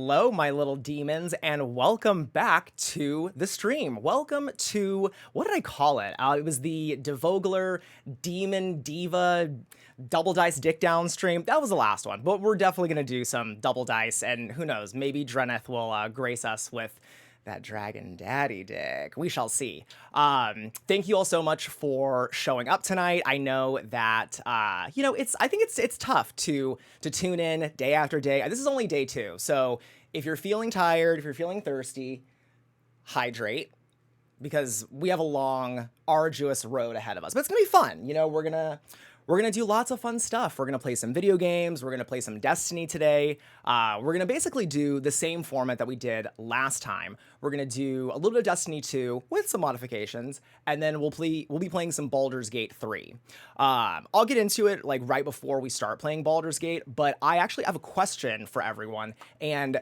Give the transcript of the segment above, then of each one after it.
Hello, my little demons, and welcome back to the stream. Welcome to, what did I call it? It was the DEVOGLAER Demon Diva Double Dice Dick Down stream. That was the last one, but we're definitely going to do some double dice, and who knows, maybe Dreneth will grace us with that dragon daddy dick. We shall see. Thank you all so much for showing up tonight. I know that I think it's tough to tune in day after day. This is only day 2, so if you're feeling tired, if you're feeling thirsty, hydrate, because we have a long, arduous road ahead of us. But it's gonna be fun. We're gonna do lots of fun stuff. We're gonna play some video games. We're gonna play some Destiny today. We're gonna basically do the same format that we did last time. We're gonna do a little bit of Destiny 2 with some modifications, and then we'll be playing some Baldur's Gate 3. I'll get into it like right before we start playing Baldur's Gate, but I actually have a question for everyone, and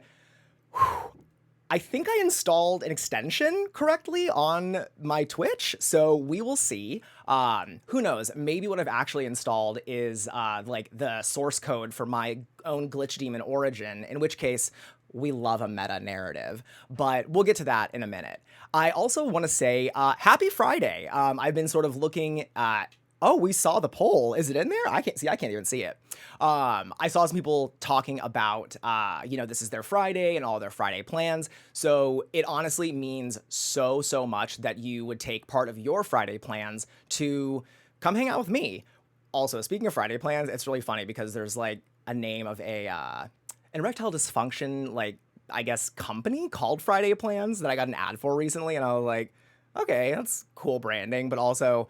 I think I installed an extension correctly on my Twitch, so we will see. Who knows? Maybe what I've actually installed is like the source code for my own Glitch Demon origin, in which case we love a meta narrative, but we'll get to that in a minute. I also want to say happy Friday. I've been sort of looking at, oh, we saw the poll. Is it in there? I can't even see it. I saw some people talking about, this is their Friday and all their Friday plans. So it honestly means so much that you would take part of your Friday plans to come hang out with me. Also, speaking of Friday plans, it's really funny because there's like a name of an erectile dysfunction, like, I guess, company called Friday Plans that I got an ad for recently. And I was like, okay, that's cool branding, but also,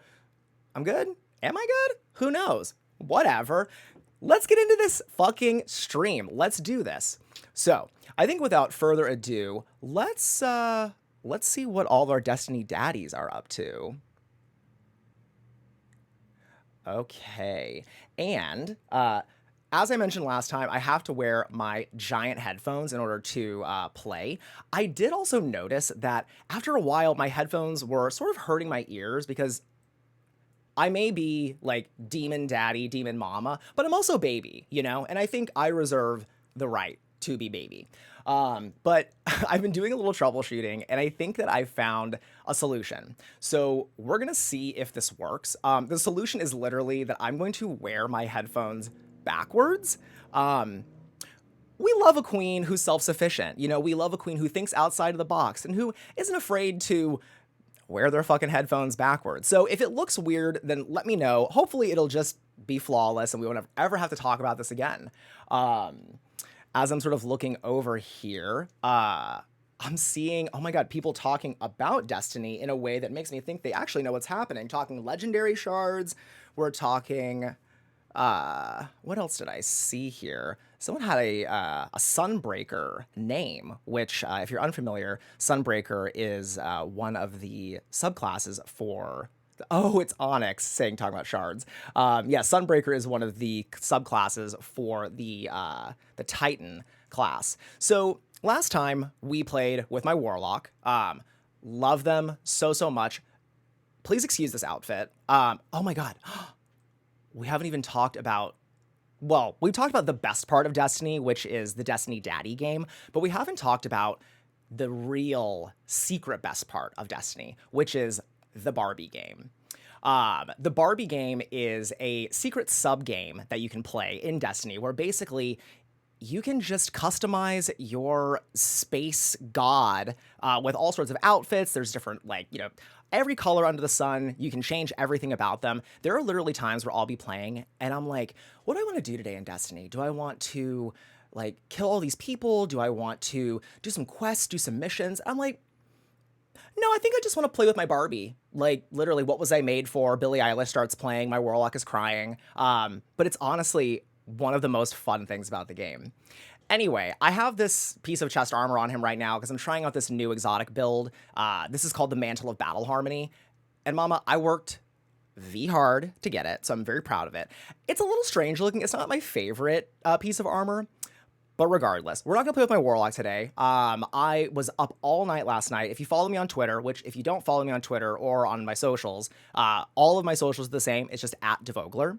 I'm good. Am I good? Who knows? Whatever. Let's get into this fucking stream. Let's do this. So, I think without further ado, let's see what all of our Destiny daddies are up to. Okay. And as I mentioned last time, I have to wear my giant headphones in order to play. I did also notice that after a while, my headphones were sort of hurting my ears because I may be like demon daddy, demon mama, but I'm also baby, and I think I reserve the right to be baby. But I've been doing a little troubleshooting, and I think that I found a solution. So we're going to see if this works. The solution is literally that I'm going to wear my headphones backwards. We love a queen who's self-sufficient. We love a queen who thinks outside of the box and who isn't afraid to wear their fucking headphones backwards. So if it looks weird, then let me know. Hopefully it'll just be flawless and we won't ever have to talk about this again. As I'm sort of looking over here, I'm seeing, oh my god, people talking about Destiny in a way that makes me think they actually know what's happening. Talking legendary shards, we're talking, what else did I see here? Someone had a Sunbreaker name, which, if you're unfamiliar, Sunbreaker is one of the subclasses for... Oh, it's Onyx talking about shards. Yeah, Sunbreaker is one of the subclasses for the Titan class. So last time we played with my Warlock. Love them so much. Please excuse this outfit. Oh my god. We haven't even talked about... Well, we've talked about the best part of Destiny, which is the Destiny Daddy game, but we haven't talked about the real secret best part of Destiny, which is the Barbie game. The Barbie game is a secret sub-game that you can play in Destiny, where basically you can just customize your space god with all sorts of outfits. There's different, every color under the sun. You can change everything about them. There are literally times where I'll be playing and I'm like, what do I want to do today in Destiny? Do I want to kill all these people? Do I want to do some quests, do some missions? I'm like, no, I think I just want to play with my Barbie. Literally, what was I made for? Billie Eilish starts playing, my Warlock is crying. But it's honestly one of the most fun things about the game. Anyway, I have this piece of chest armor on him right now because I'm trying out this new exotic build. This is called the Mantle of Battle Harmony. And mama, I worked hard to get it, so I'm very proud of it. It's a little strange looking. It's not my favorite piece of armor. But regardless, we're not going to play with my Warlock today. I was up all night last night. If you follow me on Twitter, which if you don't follow me on Twitter or on my socials, all of my socials are the same. It's just @DEVOGLAER.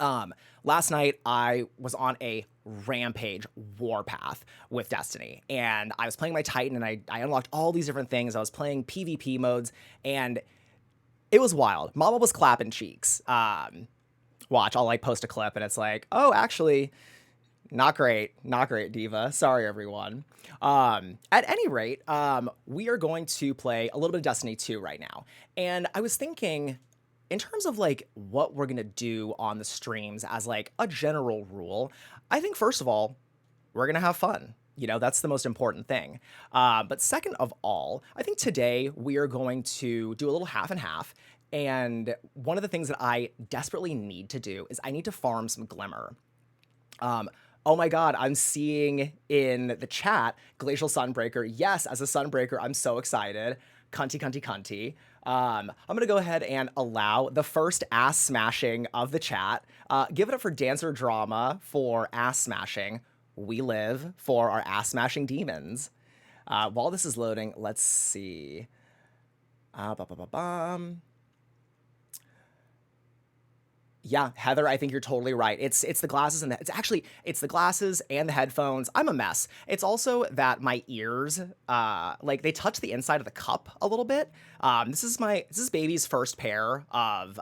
Last night I was on a rampage warpath with Destiny, and I was playing my Titan, and I unlocked all these different things. I was playing PvP modes, and it was wild. Mama was clapping cheeks. Watch, I'll like post a clip, and it's like, oh, actually, not great, not great, Diva. Sorry, everyone. At any rate, we are going to play a little bit of Destiny 2 right now, and I was thinking, in terms of like what we're gonna do on the streams as like a general rule, I think first of all, we're gonna have fun. You know, that's the most important thing. But second of all, I think today we are going to do a little half and half. And one of the things that I desperately need to do is I need to farm some Glimmer. Oh my god, I'm seeing in the chat Glacial Sunbreaker. Yes, as a Sunbreaker, I'm so excited. Cunty, cunty, cunty. I'm gonna go ahead and allow the first ass smashing of the chat. Give it up for Dancer Drama for ass smashing. We live for our ass smashing demons. While this is loading, let's see. Yeah, Heather, I think you're totally right. It's the glasses and it's the glasses and the headphones. I'm a mess. It's also that my ears, like they touch the inside of the cup a little bit. This is baby's first pair of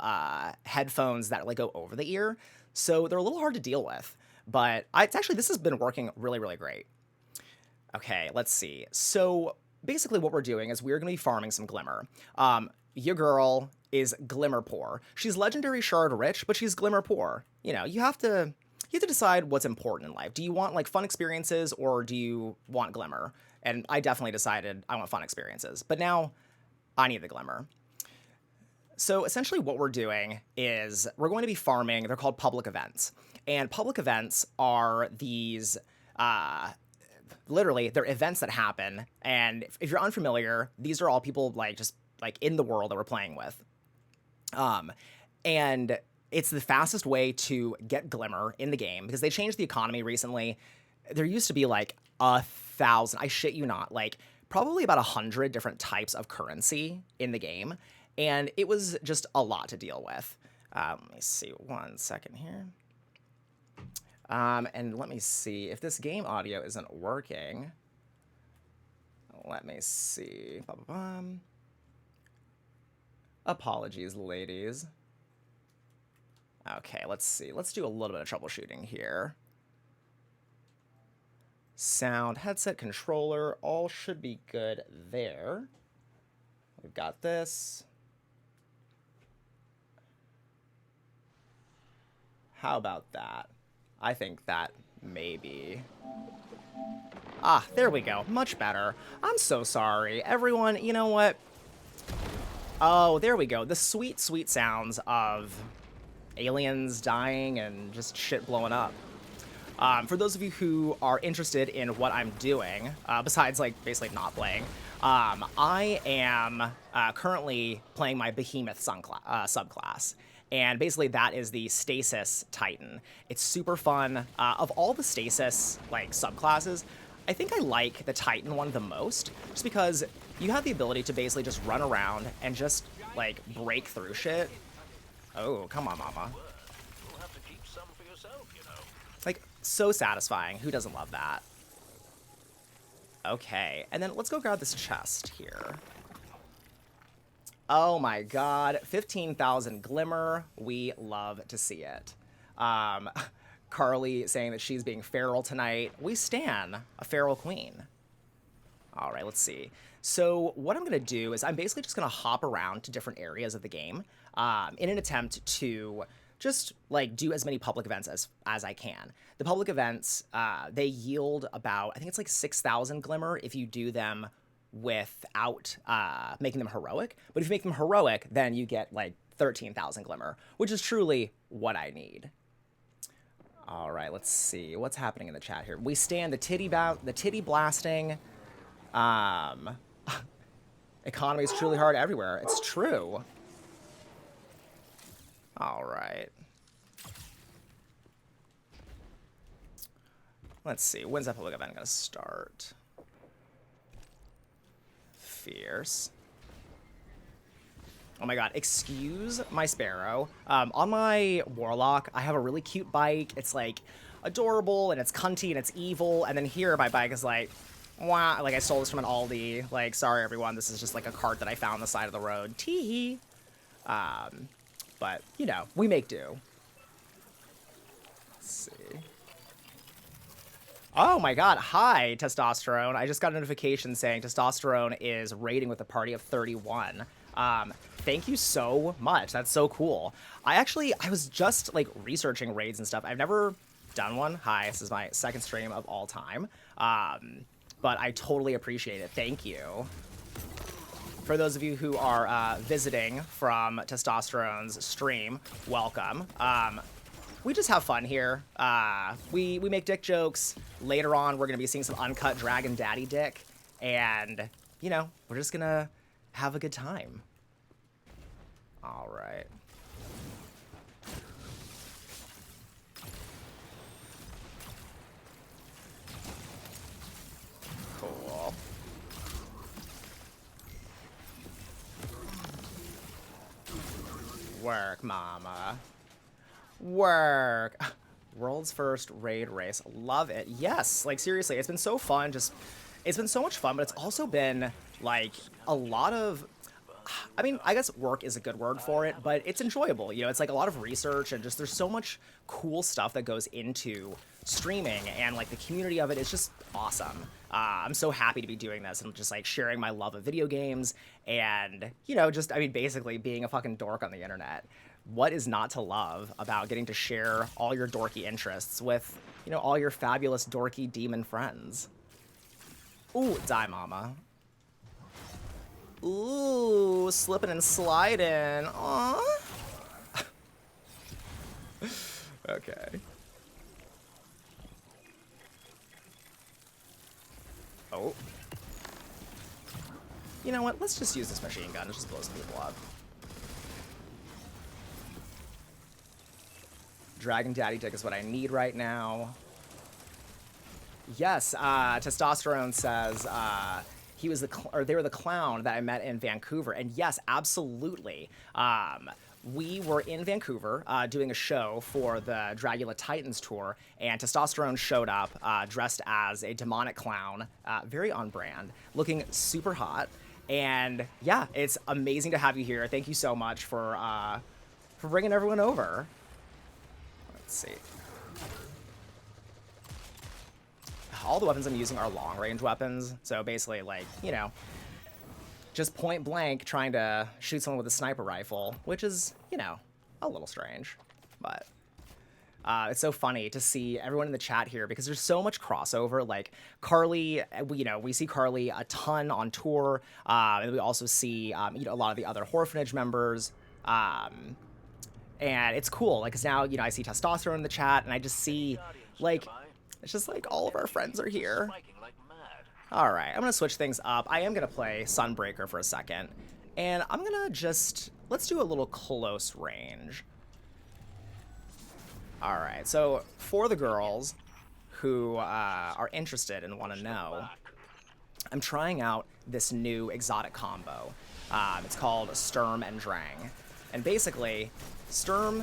headphones that like go over the ear, so they're a little hard to deal with. But this has been working really, really great. Okay, let's see. So basically, what we're doing is we're going to be farming some Glimmer. Your girl is Glimmer poor. She's legendary shard rich, but she's Glimmer poor. You know, you have to decide what's important in life. Do you want like fun experiences or do you want Glimmer? And I definitely decided I want fun experiences. But now I need the Glimmer. So essentially what we're doing is we're going to be farming. They're called public events. And public events are these literally they're events that happen. And if you're unfamiliar, these are all people like just like in the world that we're playing with. And it's the fastest way to get Glimmer in the game because they changed the economy recently. There used to be like 1,000, I shit you not, like probably about 100 different types of currency in the game. And it was just a lot to deal with. Let me see 1 second here. And let me see if this game audio isn't working. Let me see. Apologies, ladies. Okay, let's see. Let's do a little bit of troubleshooting here. Sound, headset, controller, all should be good there. We've got this. How about that? I think that maybe... Ah, there we go. Much better. I'm so sorry. Everyone, you know what? Oh, there we go. The sweet, sweet sounds of aliens dying and just shit blowing up. For those of you who are interested in what I'm doing, besides like basically not playing, I am currently playing my Behemoth subclass. And basically that is the Stasis Titan. It's super fun. Of all the Stasis like subclasses, I think I like the Titan one the most, just because you have the ability to basically just run around and just like break through shit. Oh, come on, mama. Like, so satisfying. Who doesn't love that? Okay, and then let's go grab this chest here. Oh my god, 15,000 Glimmer. We love to see it. Carly saying that she's being feral tonight. We stan a feral queen. All right, let's see. So what I'm going to do is I'm basically just going to hop around to different areas of the game in an attempt to just like do as many public events as I can. The public events, they yield about, I think it's like 6,000 Glimmer if you do them without making them heroic. But if you make them heroic, then you get like 13,000 Glimmer, which is truly what I need. All right, let's see what's happening in the chat here. We stand the titty blasting. Economy is truly hard everywhere. It's true. All right. Let's see. When's that public event going to start? Fierce. Oh my god, excuse my sparrow. On my warlock, I have a really cute bike. It's like adorable and it's cunty and it's evil. And then here my bike is like, wow, like I stole this from an Aldi. Like, sorry everyone, this is just like a cart that I found on the side of the road. Tee-hee. But, you know, we make do. Let's see. Oh my god, hi, Testosterone. I just got a notification saying Testosterone is raiding with a party of 31. Thank you so much. That's so cool. I was just, like, researching raids and stuff. I've never done one. Hi, this is my second stream of all time. But I totally appreciate it. Thank you. For those of you who are visiting from Testosterone's stream, welcome. We just have fun here. We make dick jokes. Later on, we're going to be seeing some uncut Dragon Daddy dick. And, you know, we're just going to have a good time. All right. Cool. Work, mama. Work. World's first raid race. Love it. Yes, like seriously, it's been so fun. It's been so much fun, but it's also been like a lot of, I mean, I guess work is a good word for it, but it's enjoyable. You know, it's like a lot of research and just there's so much cool stuff that goes into streaming and like the community of it is just awesome. I'm so happy to be doing this and just like sharing my love of video games and, you know, just, I mean, basically being a fucking dork on the internet. What is not to love about getting to share all your dorky interests with, you know, all your fabulous dorky demon friends? Ooh, die mama. Ooh, slipping and sliding. Aww. Okay. Oh. You know what? Let's just use this machine gun. It just blows people up. Dragon Daddy Dick is what I need right now. Yes, Testosterone says he was they were the clown that I met in Vancouver, and yes, absolutely. We were in Vancouver doing a show for the Dragula Titans tour, and Testosterone showed up dressed as a demonic clown, very on brand, looking super hot. And yeah, it's amazing to have you here. Thank you so much for bringing everyone over. Let's see. All the weapons I'm using are long-range weapons, so basically, like, you know, just point blank trying to shoot someone with a sniper rifle, which is, you know, a little strange. But it's so funny to see everyone in the chat here because there's so much crossover. Like Carly, you know, we see Carly a ton on tour, and we also see you know, a lot of the other Orphanage members. And it's cool, like, cause now, you know, I see Testosterone in the chat, and I just see, like, it's just like all of our friends are here. All right, I'm gonna switch things up. I am gonna play Sunbreaker for a second, and I'm gonna just, let's do a little close range. All right, so for the girls who are interested and want to know, I'm trying out this new exotic combo. It's called Sturm and Drang, and basically, Sturm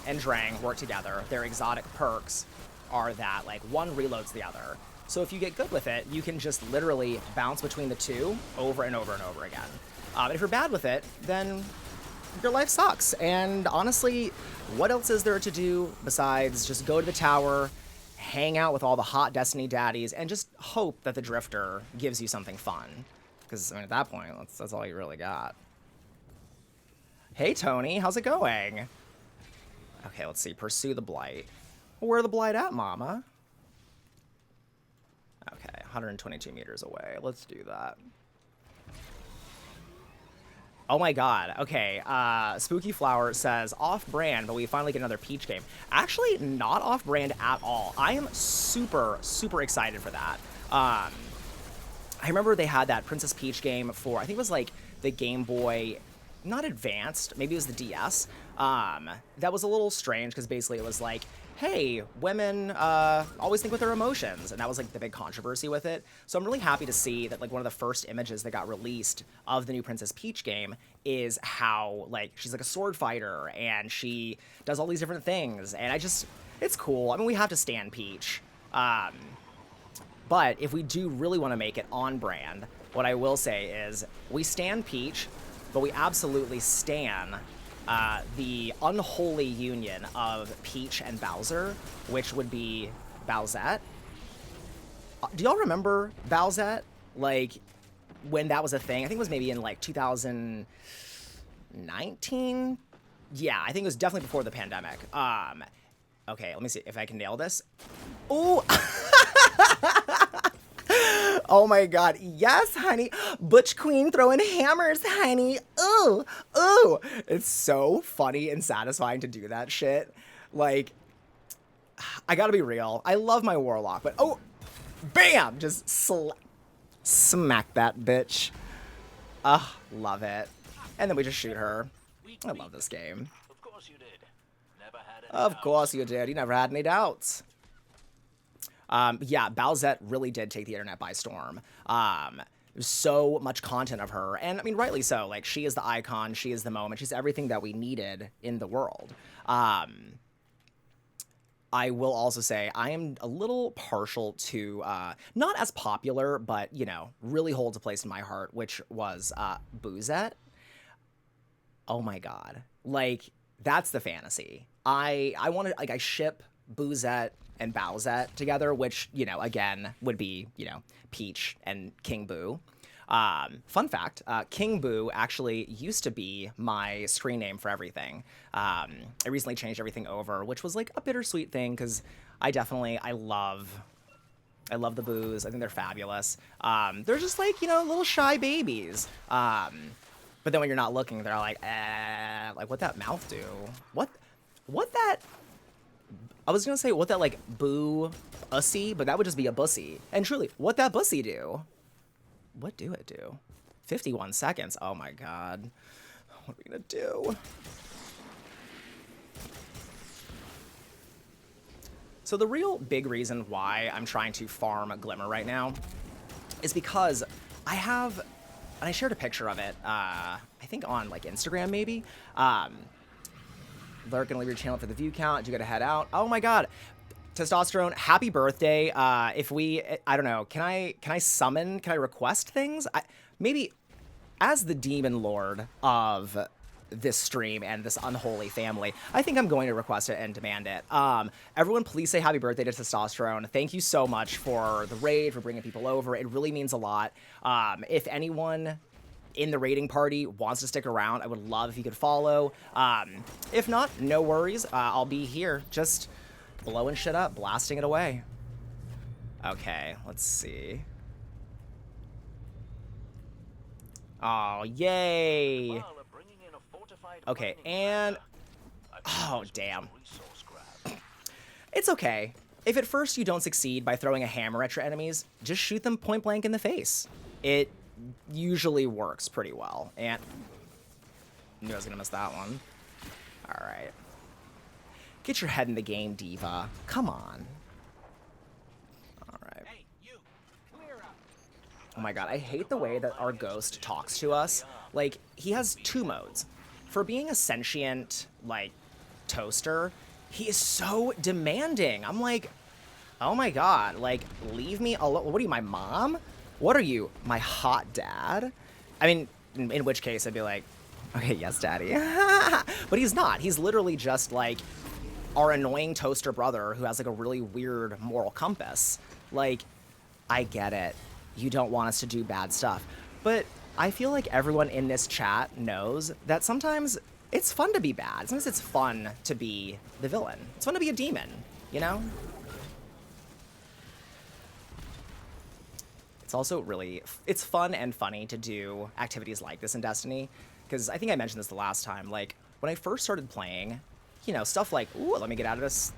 and Drang work together. Their exotic perks are that, like, one reloads the other. So if you get good with it, you can just literally bounce between the two over and over and over again. But if you're bad with it, then your life sucks. And honestly, what else is there to do besides just go to the tower, hang out with all the hot Destiny daddies, and just hope that the Drifter gives you something fun? Because, I mean, at that point, that's all you really got. Hey, Tony, how's it going? Okay, let's see. Pursue the Blight. Where the Blight at, mama? Okay, 122 meters away. Let's do that. Oh my god. Okay, Spooky Flower says, off-brand, but we finally get another Peach game. Actually, not off-brand at all. I am super, super excited for that. I remember they had that Princess Peach game for, I think it was like the Game Boy, not Advanced, maybe it was the DS. That was a little strange because basically it was like, hey, women always think with their emotions, and that was like the big controversy with it. So I'm really happy to see that like one of the first images that got released of the new Princess Peach game is how like she's like a sword fighter and she does all these different things, and it's cool. I mean, we have to stan Peach, but if we do really want to make it on brand, what I will say is we stan Peach, but we absolutely stan the unholy union of Peach and Bowser, which would be Bowsette. Do y'all remember Bowsette? Like, when that was a thing? I think it was maybe in, like, 2019? Yeah, I think it was definitely before the pandemic. Okay, let me see if I can nail this. Ooh! Oh my god, yes, honey. Butch Queen throwing hammers, honey. Ooh, ooh. It's so funny and satisfying to do that shit. Like, I gotta be real. I love my Warlock, but oh, bam! Just smack that bitch. Love it. And then we just shoot her. I love this game. Of course you did. Never had any Of doubts. course you did. You never had any doubts. Yeah, Bowsette really did take the internet by storm. There's so much content of her, and I mean, rightly so. Like, she is the icon, she is the moment, she's everything that we needed in the world. I will also say I am a little partial to, not as popular, but, you know, really holds a place in my heart, which was Boozette. Oh my god. Like, that's the fantasy. I want to, like, I ship Boozette and Bowsette together, which, you know, again, would be, you know, Peach and King Boo. Fun fact, King Boo actually used to be my screen name for everything. I recently changed everything over, which was like a bittersweet thing, because I love the Boos. I think they're fabulous. They're just like, you know, little shy babies. But then when you're not looking, they're like what that mouth do? What that... I was gonna say what that like boo ussy, but that would just be a bussy. And truly, what that bussy do? What do it do? 51 seconds. Oh my god. What are we gonna do? So the real big reason why I'm trying to farm Glimmer right now is because I have, and I shared a picture of it, I think on like Instagram maybe. They're gonna leave your channel for the view count. You gotta head out. Oh my god, Testosterone, happy birthday. If we, I don't know, can I request things? Maybe as the demon lord of this stream and this unholy family, I think I'm going to request it and demand it. Everyone, please say happy birthday to Testosterone. Thank you so much for the raid, for bringing people over. It really means a lot. If anyone in the raiding party wants to stick around, I would love if you could follow. If not, no worries. I'll be here just blowing shit up, blasting it away. Okay, let's see. Oh, yay. Okay, and oh, damn. It's okay. If at first you don't succeed by throwing a hammer at your enemies, just shoot them point blank in the face. It usually works pretty well. And knew I was gonna miss that one. All right. Get your head in the game, Diva. Come on. All right. Oh my god, I hate the way that our ghost talks to us. Like, he has two modes. For being a sentient, like, toaster, he is so demanding. I'm like, oh my god, like, leave me alone. What are you, my mom? What are you, my hot dad? I mean, in which case I'd be like, okay, yes, daddy. But he's not. He's literally just, like, our annoying toaster brother who has, like, a really weird moral compass. Like, I get it. You don't want us to do bad stuff. But I feel like everyone in this chat knows that sometimes it's fun to be bad. Sometimes it's fun to be the villain. It's fun to be a demon, you know? It's also really, it's fun and funny to do activities like this in Destiny, because I think I mentioned this the last time. Like, when I first started playing, you know, stuff like, ooh, let me get out of this.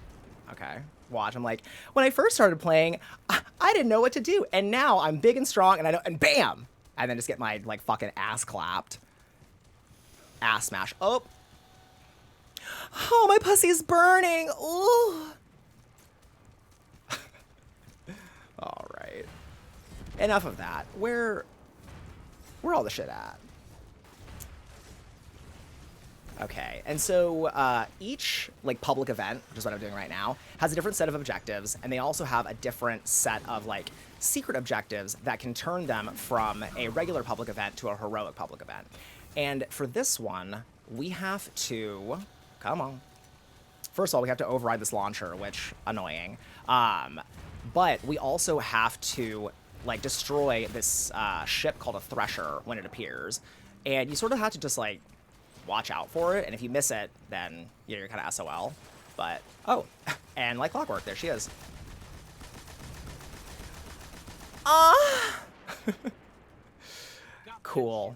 Okay, watch. I'm like, when I first started playing, I didn't know what to do, and now I'm big and strong, and I know, and bam! And then just get my, like, fucking ass clapped. Ass smash. Oh. Oh, my pussy's burning. Ooh. All right. Enough of that. Where all the shit at? Okay, and so each like public event, which is what I'm doing right now, has a different set of objectives, and they also have a different set of like secret objectives that can turn them from a regular public event to a heroic public event. And for this one, we have to come on. First of all, we have to override this launcher, which annoying. But we also have to like destroy this ship called a Thresher when it appears, and you sort of have to just like watch out for it, and if you miss it, then you're kind of SOL. But, oh, and like clockwork, there she is. Cool.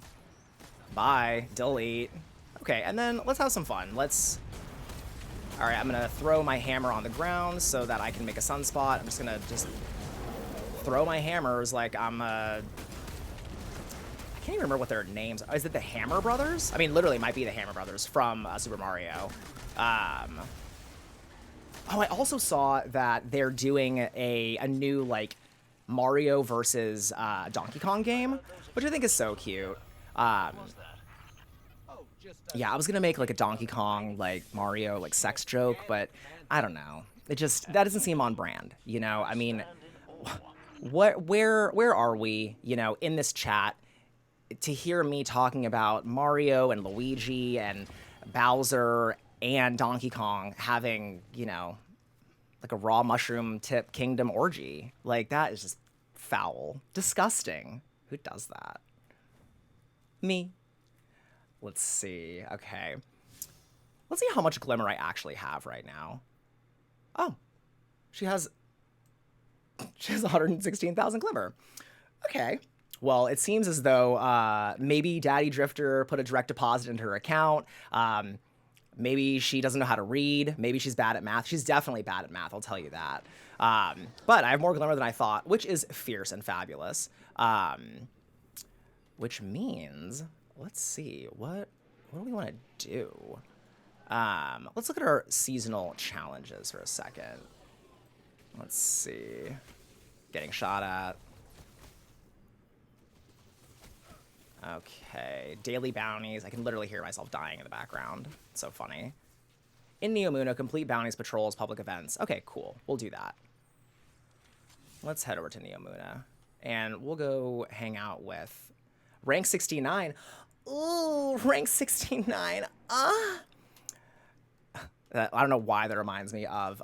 Bye. Delete. Okay, and then let's have some fun. Let's... Alright, I'm gonna throw my hammer on the ground so that I can make a sunspot. I'm just gonna throw my hammers like I'm I can't even remember what their names are. Is it the Hammer Brothers? I mean, literally, it might be the Hammer Brothers from Super Mario. Oh, I also saw that they're doing a new, like, Mario versus Donkey Kong game, which I think is so cute. Yeah, I was gonna make, like, a Donkey Kong, like, Mario, like, sex joke, but I don't know. It just, that doesn't seem on brand, you know? I mean, where are we, you know, in this chat? To hear me talking about Mario and Luigi and Bowser and Donkey Kong having, you know, like a raw mushroom tip kingdom orgy. Like, that is just foul. Disgusting. Who does that? Me. Let's see. Okay. Let's see how much glimmer I actually have right now. Oh. She has 116,000 glimmer. Okay. Well, it seems as though maybe Daddy Drifter put a direct deposit into her account. Maybe she doesn't know how to read. Maybe she's bad at math. She's definitely bad at math, I'll tell you that. But I have more glimmer than I thought, which is fierce and fabulous. Which means, let's see, what do we want to do? Let's look at our seasonal challenges for a second. Let's see. Getting shot at. Okay, daily bounties. I can literally hear myself dying in the background. It's so funny. In Neomuna, complete bounties, patrols, public events. Okay, cool. We'll do that. Let's head over to Neomuna. And we'll go hang out with rank 69. Ooh, rank 69. I don't know why that reminds me of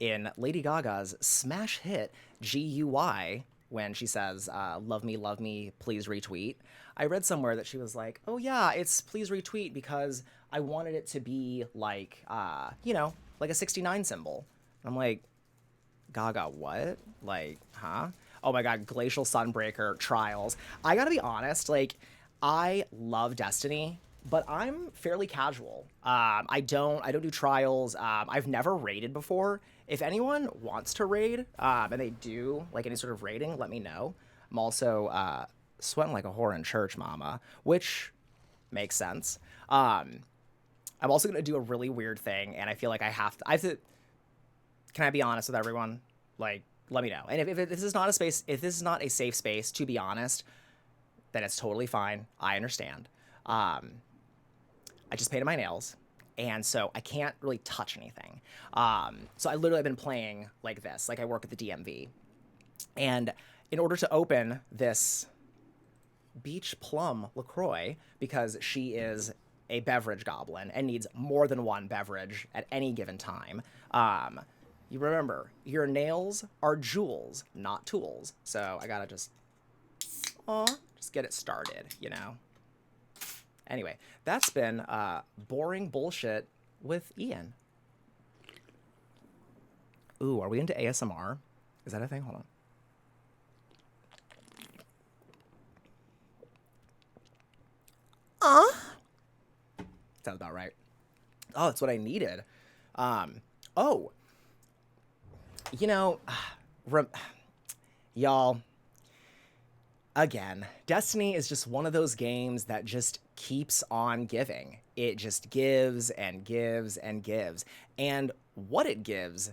in Lady Gaga's smash hit, GUI, when she says, love me, please retweet. I read somewhere that she was like, oh yeah, it's please retweet because I wanted it to be like, you know, like a 69 symbol. And I'm like, Gaga, what? Like, huh? Oh my God, Glacial Sunbreaker Trials. I gotta be honest, like, I love Destiny, but I'm fairly casual. I don't do trials. I've never raided before. If anyone wants to raid, and they do like any sort of raiding, let me know. I'm also sweating like a whore in church, mama, which makes sense. I'm also gonna do a really weird thing, and I feel like I have to. Can I be honest with everyone? Like, let me know. And if this is not a space, if this is not a safe space, to be honest, then it's totally fine. I understand. I just painted my nails, and so I can't really touch anything. So I literally have been playing like this, like I work at the DMV. And in order to open this Beach Plum LaCroix, because she is a beverage goblin and needs more than one beverage at any given time, you remember, your nails are jewels, not tools. So I gotta just get it started, you know? Anyway, that's been boring bullshit with Ian. Ooh, are we into ASMR? Is that a thing? Hold on. Sounds about right. Oh, that's what I needed. Oh, you know, y'all, again, Destiny is just one of those games that just keeps on giving. It just gives and gives and gives. And what it gives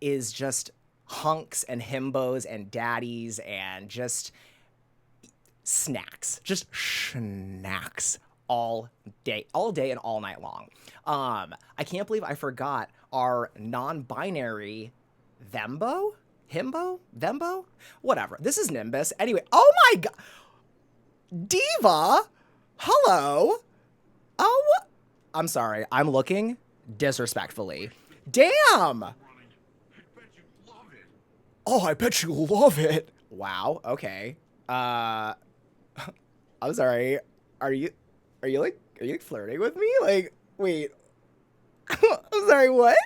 is just hunks and himbos and daddies and just snacks, just snacks all day and all night long. I can't believe I forgot our non-binary thembo, himbo, thembo, whatever. This is Nimbus. Anyway, oh my god, Diva, hello. Oh, I'm sorry. I'm looking disrespectfully. Damn. Oh, I bet you love it. Wow. Okay. I'm sorry. Are you flirting with me? Like, wait. I'm sorry. What?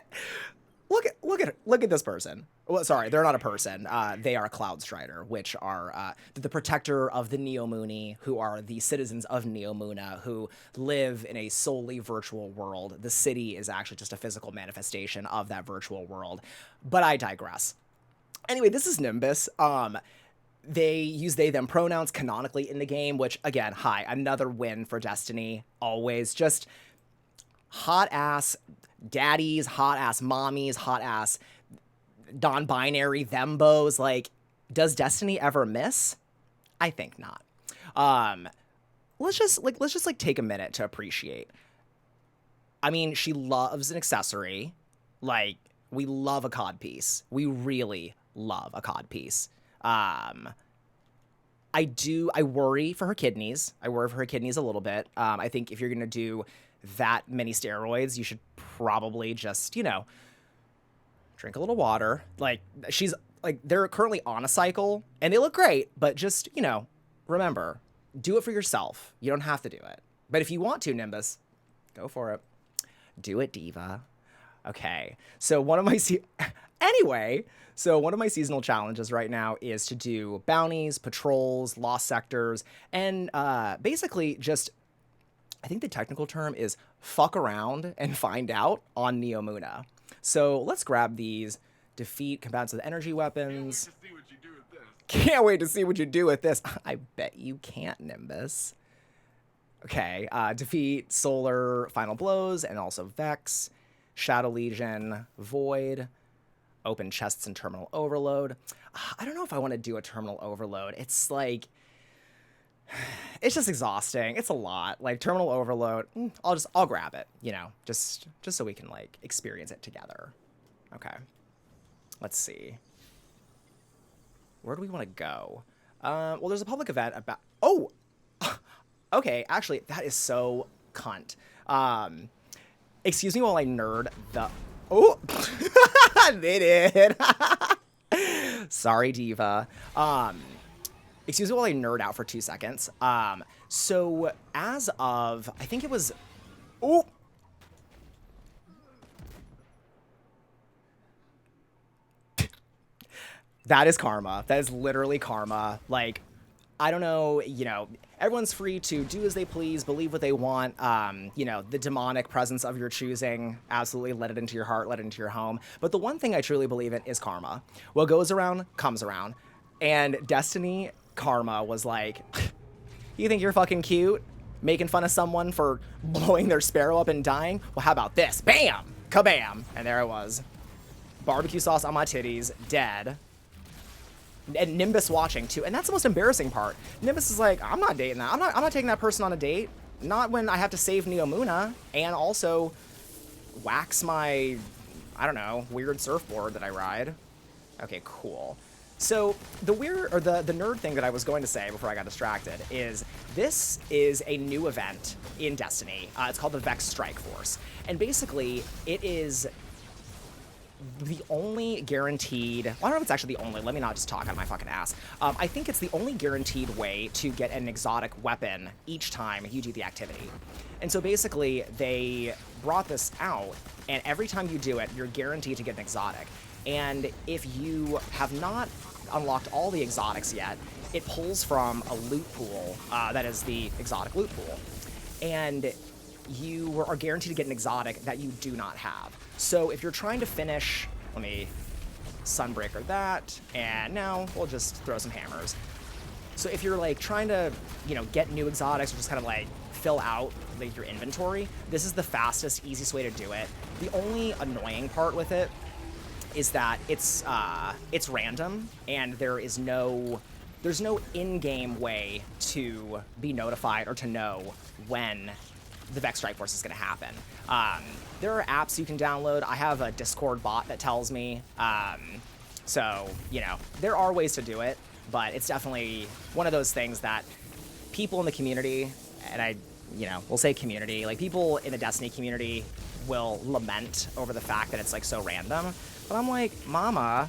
Look at this person. Well, sorry, they're not a person. They are Cloud Strider, which are the protector of the Neomuni, who are the citizens of Neomuna, who live in a solely virtual world. The city is actually just a physical manifestation of that virtual world. But I digress. Anyway, this is Nimbus. They use they, them pronouns canonically in the game, which, again, hi, another win for Destiny. Always just hot-ass daddies, hot-ass mommies, hot-ass non-binary thembos. Like, does Destiny ever miss? I think not. Let's just take a minute to appreciate. I mean, she loves an accessory. Like, we love a codpiece. We really love a codpiece. I worry for her kidneys. I worry for her kidneys a little bit. I think if you're going to do that many steroids, you should probably just, drink a little water. Like, they're currently on a cycle and they look great, but just, remember, do it for yourself. You don't have to do it. But if you want to, Nimbus, go for it. Do it, Diva. Okay. So one of my seasonal challenges right now is to do bounties, patrols, lost sectors, and basically just, I think the technical term is fuck around and find out on Neomuna. So let's grab these. Defeat combatants with energy weapons. Can't wait to see what you do with this. I bet you can't, Nimbus. Okay, defeat Solar Final Blows and also Vex, Shadow Legion, Void, open chests and Terminal Overload. I don't know if I want to do a Terminal Overload. It's like, it's just exhausting. It's a lot. Like, Terminal Overload, I'll grab it, just so we can, like, experience it together. Okay. Let's see. Where do we want to go? Well, there's a public event about... Oh! Okay, actually, that is so cunt. Excuse me while I nerd the... Oh! They did! Sorry, Diva. Excuse me while I nerd out for 2 seconds. So, as of... I think it was... Oh! That is karma. That is literally karma. Like, I don't know, everyone's free to do as they please, believe what they want. The demonic presence of your choosing, absolutely let it into your heart, let it into your home. But the one thing I truly believe in is karma. What goes around, comes around. And Destiny karma was like, you think you're fucking cute? Making fun of someone for blowing their sparrow up and dying? Well, how about this? Bam! Kabam! And there it was. Barbecue sauce on my titties, dead. And Nimbus watching too, and that's the most embarrassing part. Nimbus is like, I'm not dating that. I'm not taking that person on a date. Not when I have to save Neomuna and also wax my, I don't know, weird surfboard that I ride. Okay, cool. So the nerd thing that I was going to say before I got distracted is this is a new event in Destiny. It's called the Vex Strike Force, and basically it is the only guaranteed... Well, I don't know if it's actually the only. Let me not just talk out of my fucking ass. I think it's the only guaranteed way to get an exotic weapon each time you do the activity. And so basically, they brought this out, and every time you do it, you're guaranteed to get an exotic. And if you have not unlocked all the exotics yet, it pulls from a loot pool that is the exotic loot pool. And you are guaranteed to get an exotic that you do not have. So if you're trying to finish, let me Sunbreaker that, and now we'll just throw some hammers. So if you're like trying to, get new exotics or just kind of like fill out like your inventory, this is the fastest, easiest way to do it. The only annoying part with it is that it's random, and there's no in-game way to be notified or to know when the Vex Strike Force is going to happen. There are apps you can download. I have a Discord bot that tells me. So, you know, there are ways to do it, but it's definitely one of those things that people in the community, and we'll say community, like people in the Destiny community will lament over the fact that it's like so random. But I'm like, mama,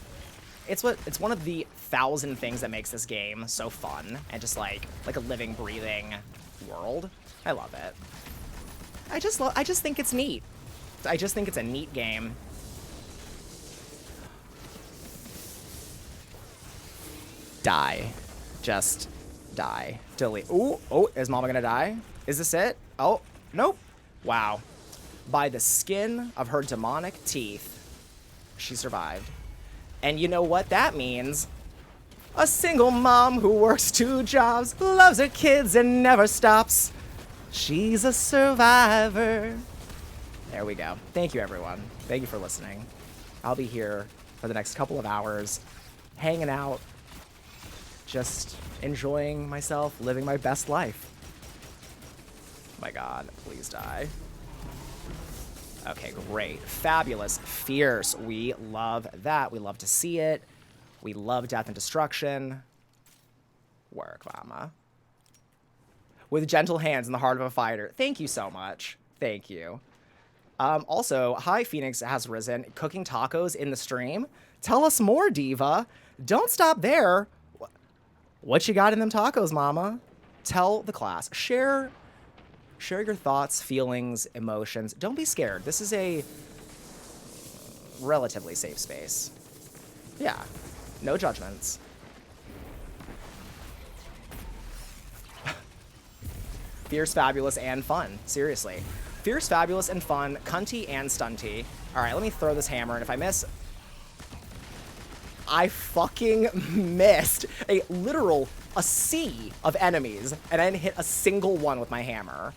it's one of the 1,000 things that makes this game so fun and just like a living, breathing world. I love it. I just think it's neat. I just think it's a neat game. Die. Just die. Delete. Ooh, oh, is mama gonna die? Is this it? Oh, nope. Wow. By the skin of her demonic teeth, she survived. And you know what that means? A single mom who works 2 jobs, loves her kids and never stops. She's a survivor. There we go. Thank you, everyone. Thank you for listening. I'll be here for the next couple of hours, hanging out, just enjoying myself, living my best life. My God, please die. Okay, great. Fabulous. Fierce. We love that. We love to see it. We love death and destruction. Work, mama. With gentle hands in the heart of a fighter. Thank you so much. Thank you. Also, hi, Phoenix has risen. Cooking tacos in the stream. Tell us more, Diva. Don't stop there. What you got in them tacos, mama? Tell the class. Share your thoughts, feelings, emotions. Don't be scared. This is a relatively safe space. Yeah. No judgments. Fierce, fabulous, and fun. Seriously. Fierce, fabulous, and fun. Cunty and stunty. Alright, let me throw this hammer, and if I miss... I fucking missed a sea of enemies, and I didn't hit a single one with my hammer.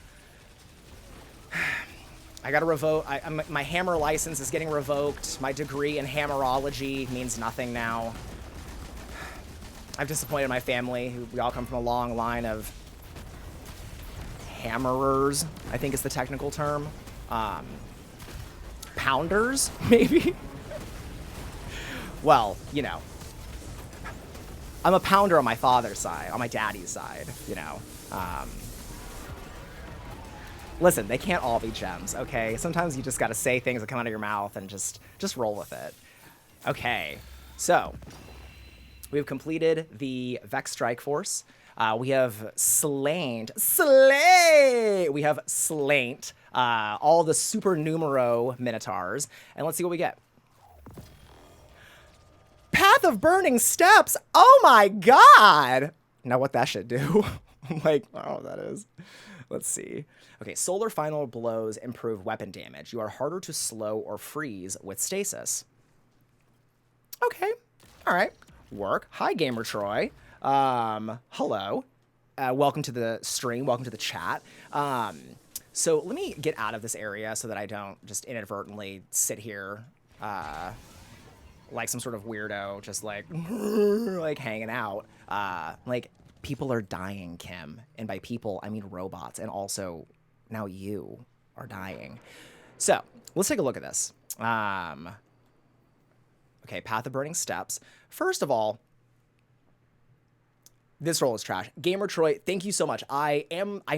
I gotta revoke. My hammer license is getting revoked. My degree in hammerology means nothing now. I've disappointed my family. We all come from a long line of hammerers, I think is the technical term. Pounders, maybe? Well, you know. I'm a pounder on my father's side, on my daddy's side, you know. Listen, they can't all be gems, okay? Sometimes you just gotta say things that come out of your mouth and just roll with it. Okay, so we have completed the Vex Strike Force. We have slain all the super numero minotaurs, and let's see what we get. Path of Burning Steps. Oh my God! Now what that should do? I'm like, I don't know what that is. Let's see. Okay, solar final blows improve weapon damage. You are harder to slow or freeze with stasis. Okay, all right. Work. Hi, Gamer Troy. Hello. Welcome to the stream. Welcome to the chat. So let me get out of this area so that I don't just inadvertently sit here like some sort of weirdo, just like hanging out. Like, people are dying, Kim. And by people, I mean robots. And also, now you are dying. So, let's take a look at this. Okay, Path of Burning Steps. First of all, this roll is trash. Gamer Troy, thank you so much. I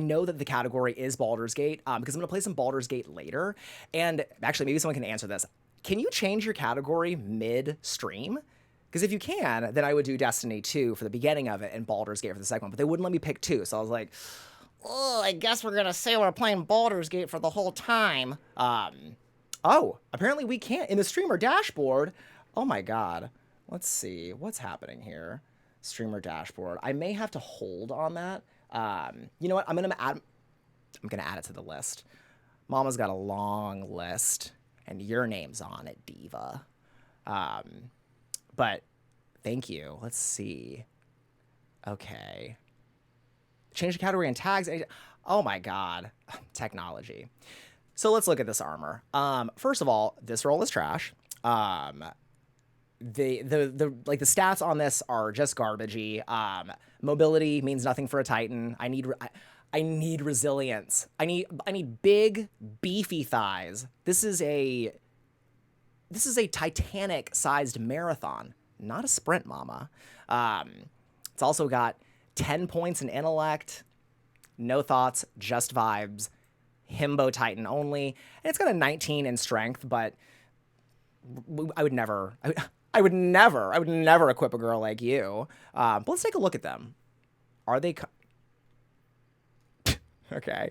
know that the category is Baldur's Gate, because I'm going to play some Baldur's Gate later. And actually, maybe someone can answer this. Can you change your category mid-stream? Because if you can, then I would do Destiny 2 for the beginning of it and Baldur's Gate for the second one. But they wouldn't let me pick 2, so I was like, oh, I guess we're going to say we're playing Baldur's Gate for the whole time. Oh, apparently we can't. In the streamer dashboard, oh my God. Let's see. What's happening here? Streamer dashboard. I may have to hold on that. You know what? I'm going to add it to the list. Mama's got a long list, and your name's on it, Diva. But thank you. Let's see. Okay. Change the category and tags. Oh my God. Technology. So let's look at this armor. First of all, this roll is trash. the like the stats on this are just garbagey. Mobility means nothing for a Titan. I need resilience. I need big, beefy thighs. This is a Titanic-sized marathon, not a sprint, mama. It's also got 10 points in intellect, no thoughts, just vibes, himbo Titan only, and it's got a 19 in strength, but I would never equip a girl like you. But let's take a look at them. Are they... Okay.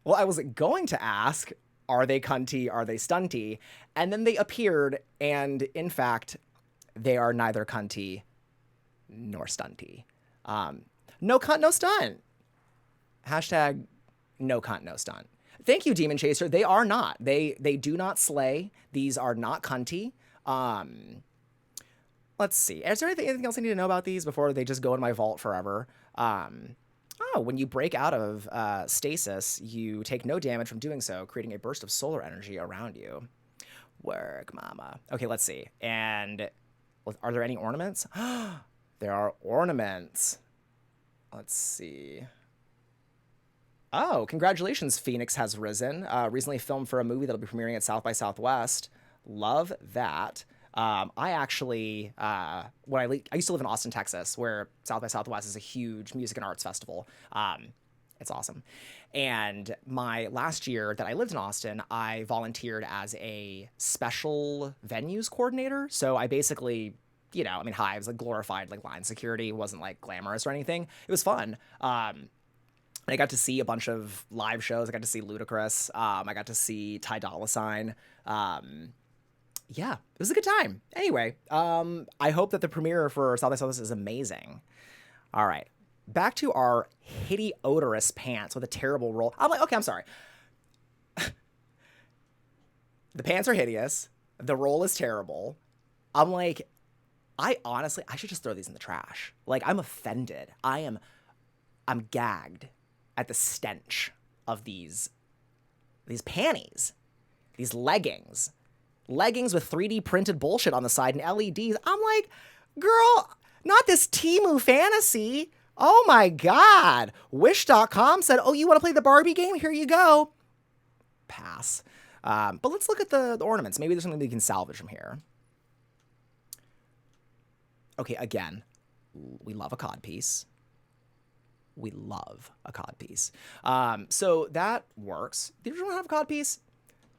Well, I was going to ask, are they cunty, are they stunty? And then they appeared, and in fact, they are neither cunty nor stunty. No cunt, no stunt. Hashtag no cunt, no stunt. Thank you, Demon Chaser. They are not. They do not slay. These are not cunty. Let's see. Is there anything else I need to know about these before they just go in my vault forever? Oh, when you break out of stasis, you take no damage from doing so, creating a burst of solar energy around you. Work, mama. Okay, let's see. And are there any ornaments? There are ornaments. Let's see. Oh, congratulations, Phoenix has risen. Recently filmed for a movie that'll be premiering at South by Southwest. Love that. I actually, I used to live in Austin, Texas, where South by Southwest is a huge music and arts festival. It's awesome. And my last year that I lived in Austin, I volunteered as a special venues coordinator. So I basically, I was like glorified like line security. It wasn't like glamorous or anything. It was fun. I got to see a bunch of live shows. I got to see Ludacris. I got to see Ty Dolla $ign. Yeah, it was a good time. Anyway, I hope that the premiere for South by Southwest is amazing. All right, back to our odorous pants with a terrible roll. I'm like, okay, I'm sorry. The pants are hideous. The roll is terrible. I'm like, I should just throw these in the trash. Like, I'm offended. I'm gagged at the stench of these panties, these leggings with 3D printed bullshit on the side and LEDs. I'm like, girl, not this Temu fantasy. Oh my God. Wish.com said, oh, you want to play the Barbie game? Here you go. Pass. But let's look at the ornaments. Maybe there's something we can salvage from here. Okay, again, we love a codpiece. We love a codpiece. So that works. Did everyone have a codpiece?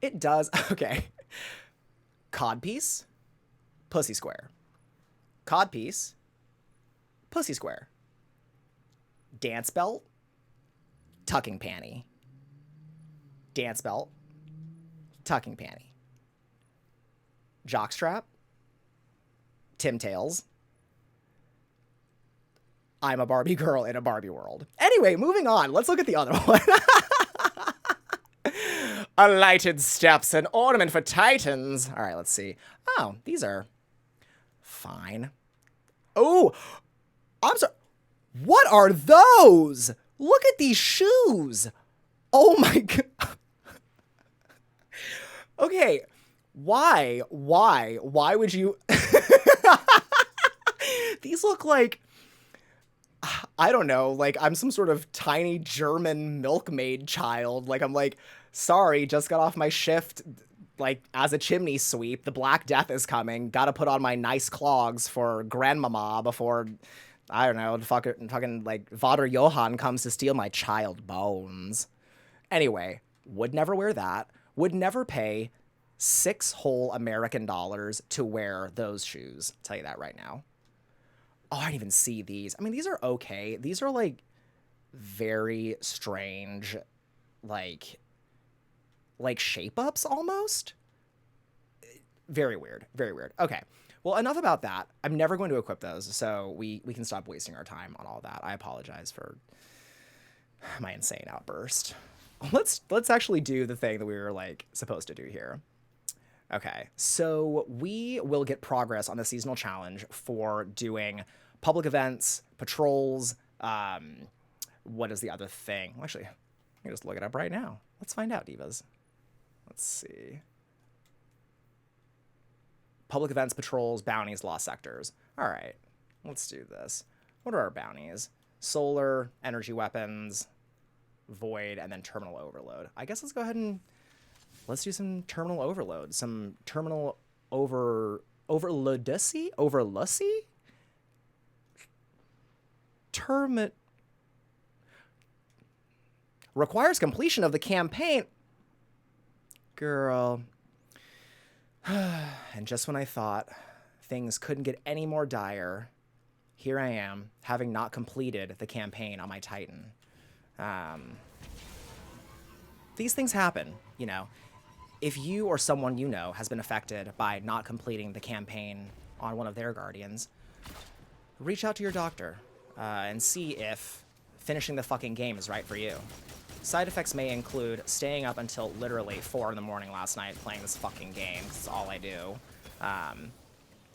It does. Okay. Codpiece, pussy square. Codpiece, pussy square. Dance belt, tucking panty. Dance belt, tucking panty. Jockstrap, Tim Tails. I'm a Barbie girl in a Barbie world. Anyway, moving on. Let's look at the other one. A lighted steps, an ornament for titans. All right, let's see. Oh, these are fine. Oh, I'm sorry. What are those? Look at these shoes. Oh my God. Okay, why would you? These look like, I don't know, like I'm some sort of tiny German milkmaid child. Like I'm like, sorry, just got off my shift, like as a chimney sweep. The Black Death is coming. Gotta put on my nice clogs for grandmama before, I don't know, fucking like Vater Johann comes to steal my child bones. Anyway, would never wear that. Would never pay 6 whole American dollars to wear those shoes. I'll tell you that right now. Oh, I didn't even see these. I mean, these are okay. These are like very strange, like shape ups almost. Very weird. Very weird. Okay. Well, enough about that. I'm never going to equip those, so we can stop wasting our time on all that. I apologize for my insane outburst. Let's actually do the thing that we were like supposed to do here. Okay, so we will get progress on the seasonal challenge for doing public events, patrols. What is the other thing? Well, actually, I can just look it up right now. Let's find out, divas. Let's see. Public events, patrols, bounties, lost sectors. All right, let's do this. What are our bounties? Solar, energy weapons, void, and then terminal overload. I guess let's go ahead and let's do some terminal overload. Some terminal overloadussy? Overlussy? Requires completion of the campaign. Girl. And just when I thought things couldn't get any more dire, here I am, having not completed the campaign on my Titan. These things happen, you know. If you or someone you know has been affected by not completing the campaign on one of their guardians, reach out to your doctor and see if finishing the fucking game is right for you. Side effects may include staying up until literally 4 in the morning last night playing this fucking game, 'cause it's all I do.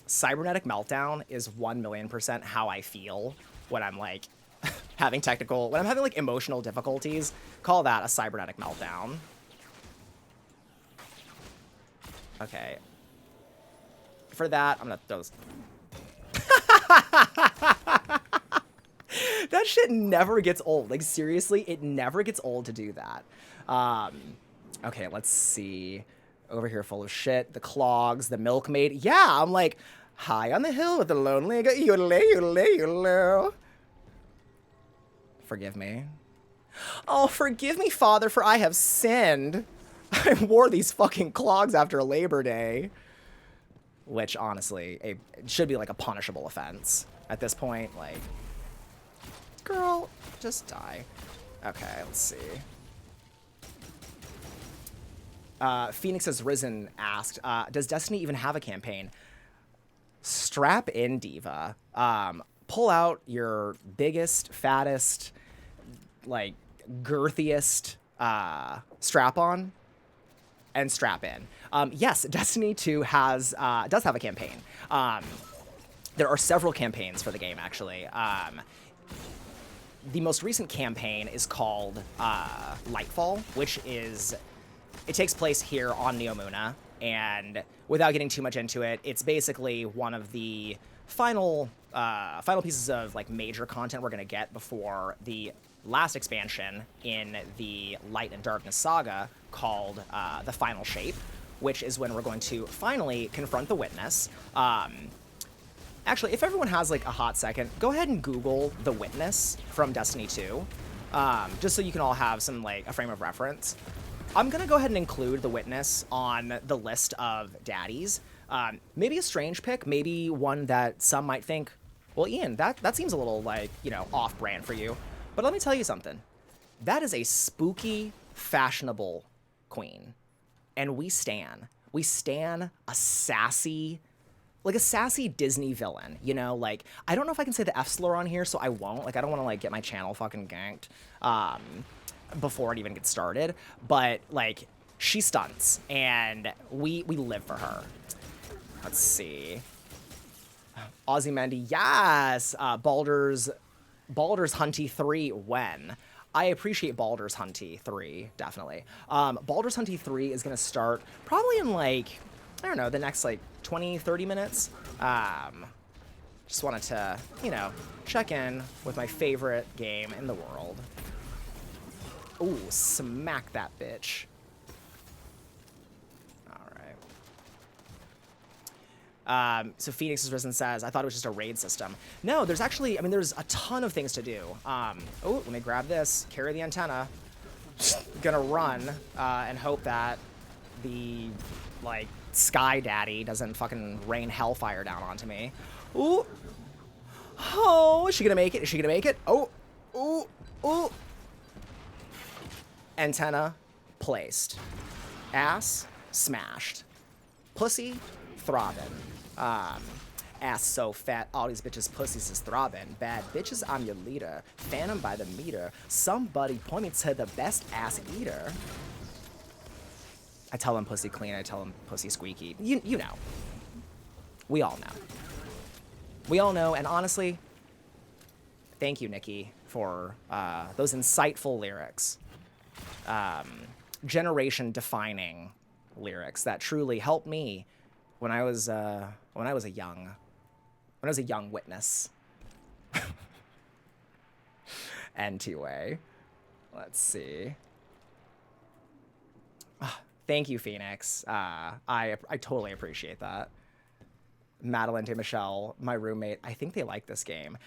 Cybernetic meltdown is 1,000,000% how I feel when I'm like when I'm having like emotional difficulties. Call that a cybernetic meltdown. Okay. For that, I'm gonna throw this. That shit never gets old. Like, seriously, it never gets old to do that. Okay, let's see. Over here full of shit. The clogs, the milkmaid. Yeah, I'm like, high on the hill with the lonely... Yodelay. Forgive me. Oh, forgive me, Father, for I have sinned. I wore these fucking clogs after Labor Day. Which, honestly, it should be like a punishable offense. At this point, like... Girl, just die. Okay, let's see. Phoenix Has Risen asked, does Destiny even have a campaign? Strap in, Diva. Pull out your biggest, fattest, like, girthiest strap-on and strap in. Yes, Destiny 2 does have a campaign. There are several campaigns for the game, actually. The most recent campaign is called Lightfall, which is... It takes place here on Neomuna, and without getting too much into it, it's basically one of the final pieces of like major content we're gonna get before the last expansion in the Light and Darkness saga called The Final Shape, which is when we're going to finally confront the Witness. Actually, if everyone has like a hot second, go ahead and Google The Witness from Destiny 2, just so you can all have some like a frame of reference. I'm gonna go ahead and include The Witness on the list of daddies. Maybe a strange pick, maybe one that some might think, well, Ian, that seems a little like, you know, off-brand for you. But let me tell you something. That is a spooky, fashionable queen. And we stan a sassy Disney villain, you know? Like, I don't know if I can say the F slur on here, so I won't. Like, I don't want to, like, get my channel fucking ganked before it even gets started. But, like, she stunts, and we live for her. Let's see. Ozymandias, yes! Baldur's Hunty 3, when? I appreciate Baldur's Hunty 3, definitely. Baldur's Hunty 3 is going to start probably in, like, I don't know, the next, like, 20, 30 minutes. Just wanted to, you know, check in with my favorite game in the world. Ooh, smack that bitch. So Phoenix Has Risen says, I thought it was just a raid system. No, there's actually, I mean, there's a ton of things to do. Oh, let me grab this, carry the antenna. Gonna run and hope that the, like, Sky Daddy doesn't fucking rain hellfire down onto me. Ooh. Oh, is she gonna make it? Is she gonna make it? Oh, ooh, ooh. Antenna placed. Ass smashed. Pussy throbbing. Ass so fat, all these bitches' pussies is throbbing. Bad bitches, I'm your leader. Phantom by the meter. Somebody point me to the best ass eater. I tell them pussy clean, I tell them pussy squeaky. You know. We all know. We all know, and honestly, thank you, Nikki, for those insightful lyrics. Generation-defining lyrics that truly help me when I was a young witness. NT-way. Let's see. Thank you, Phoenix. I totally appreciate that. Madeline de Michelle, my roommate, I think they like this game.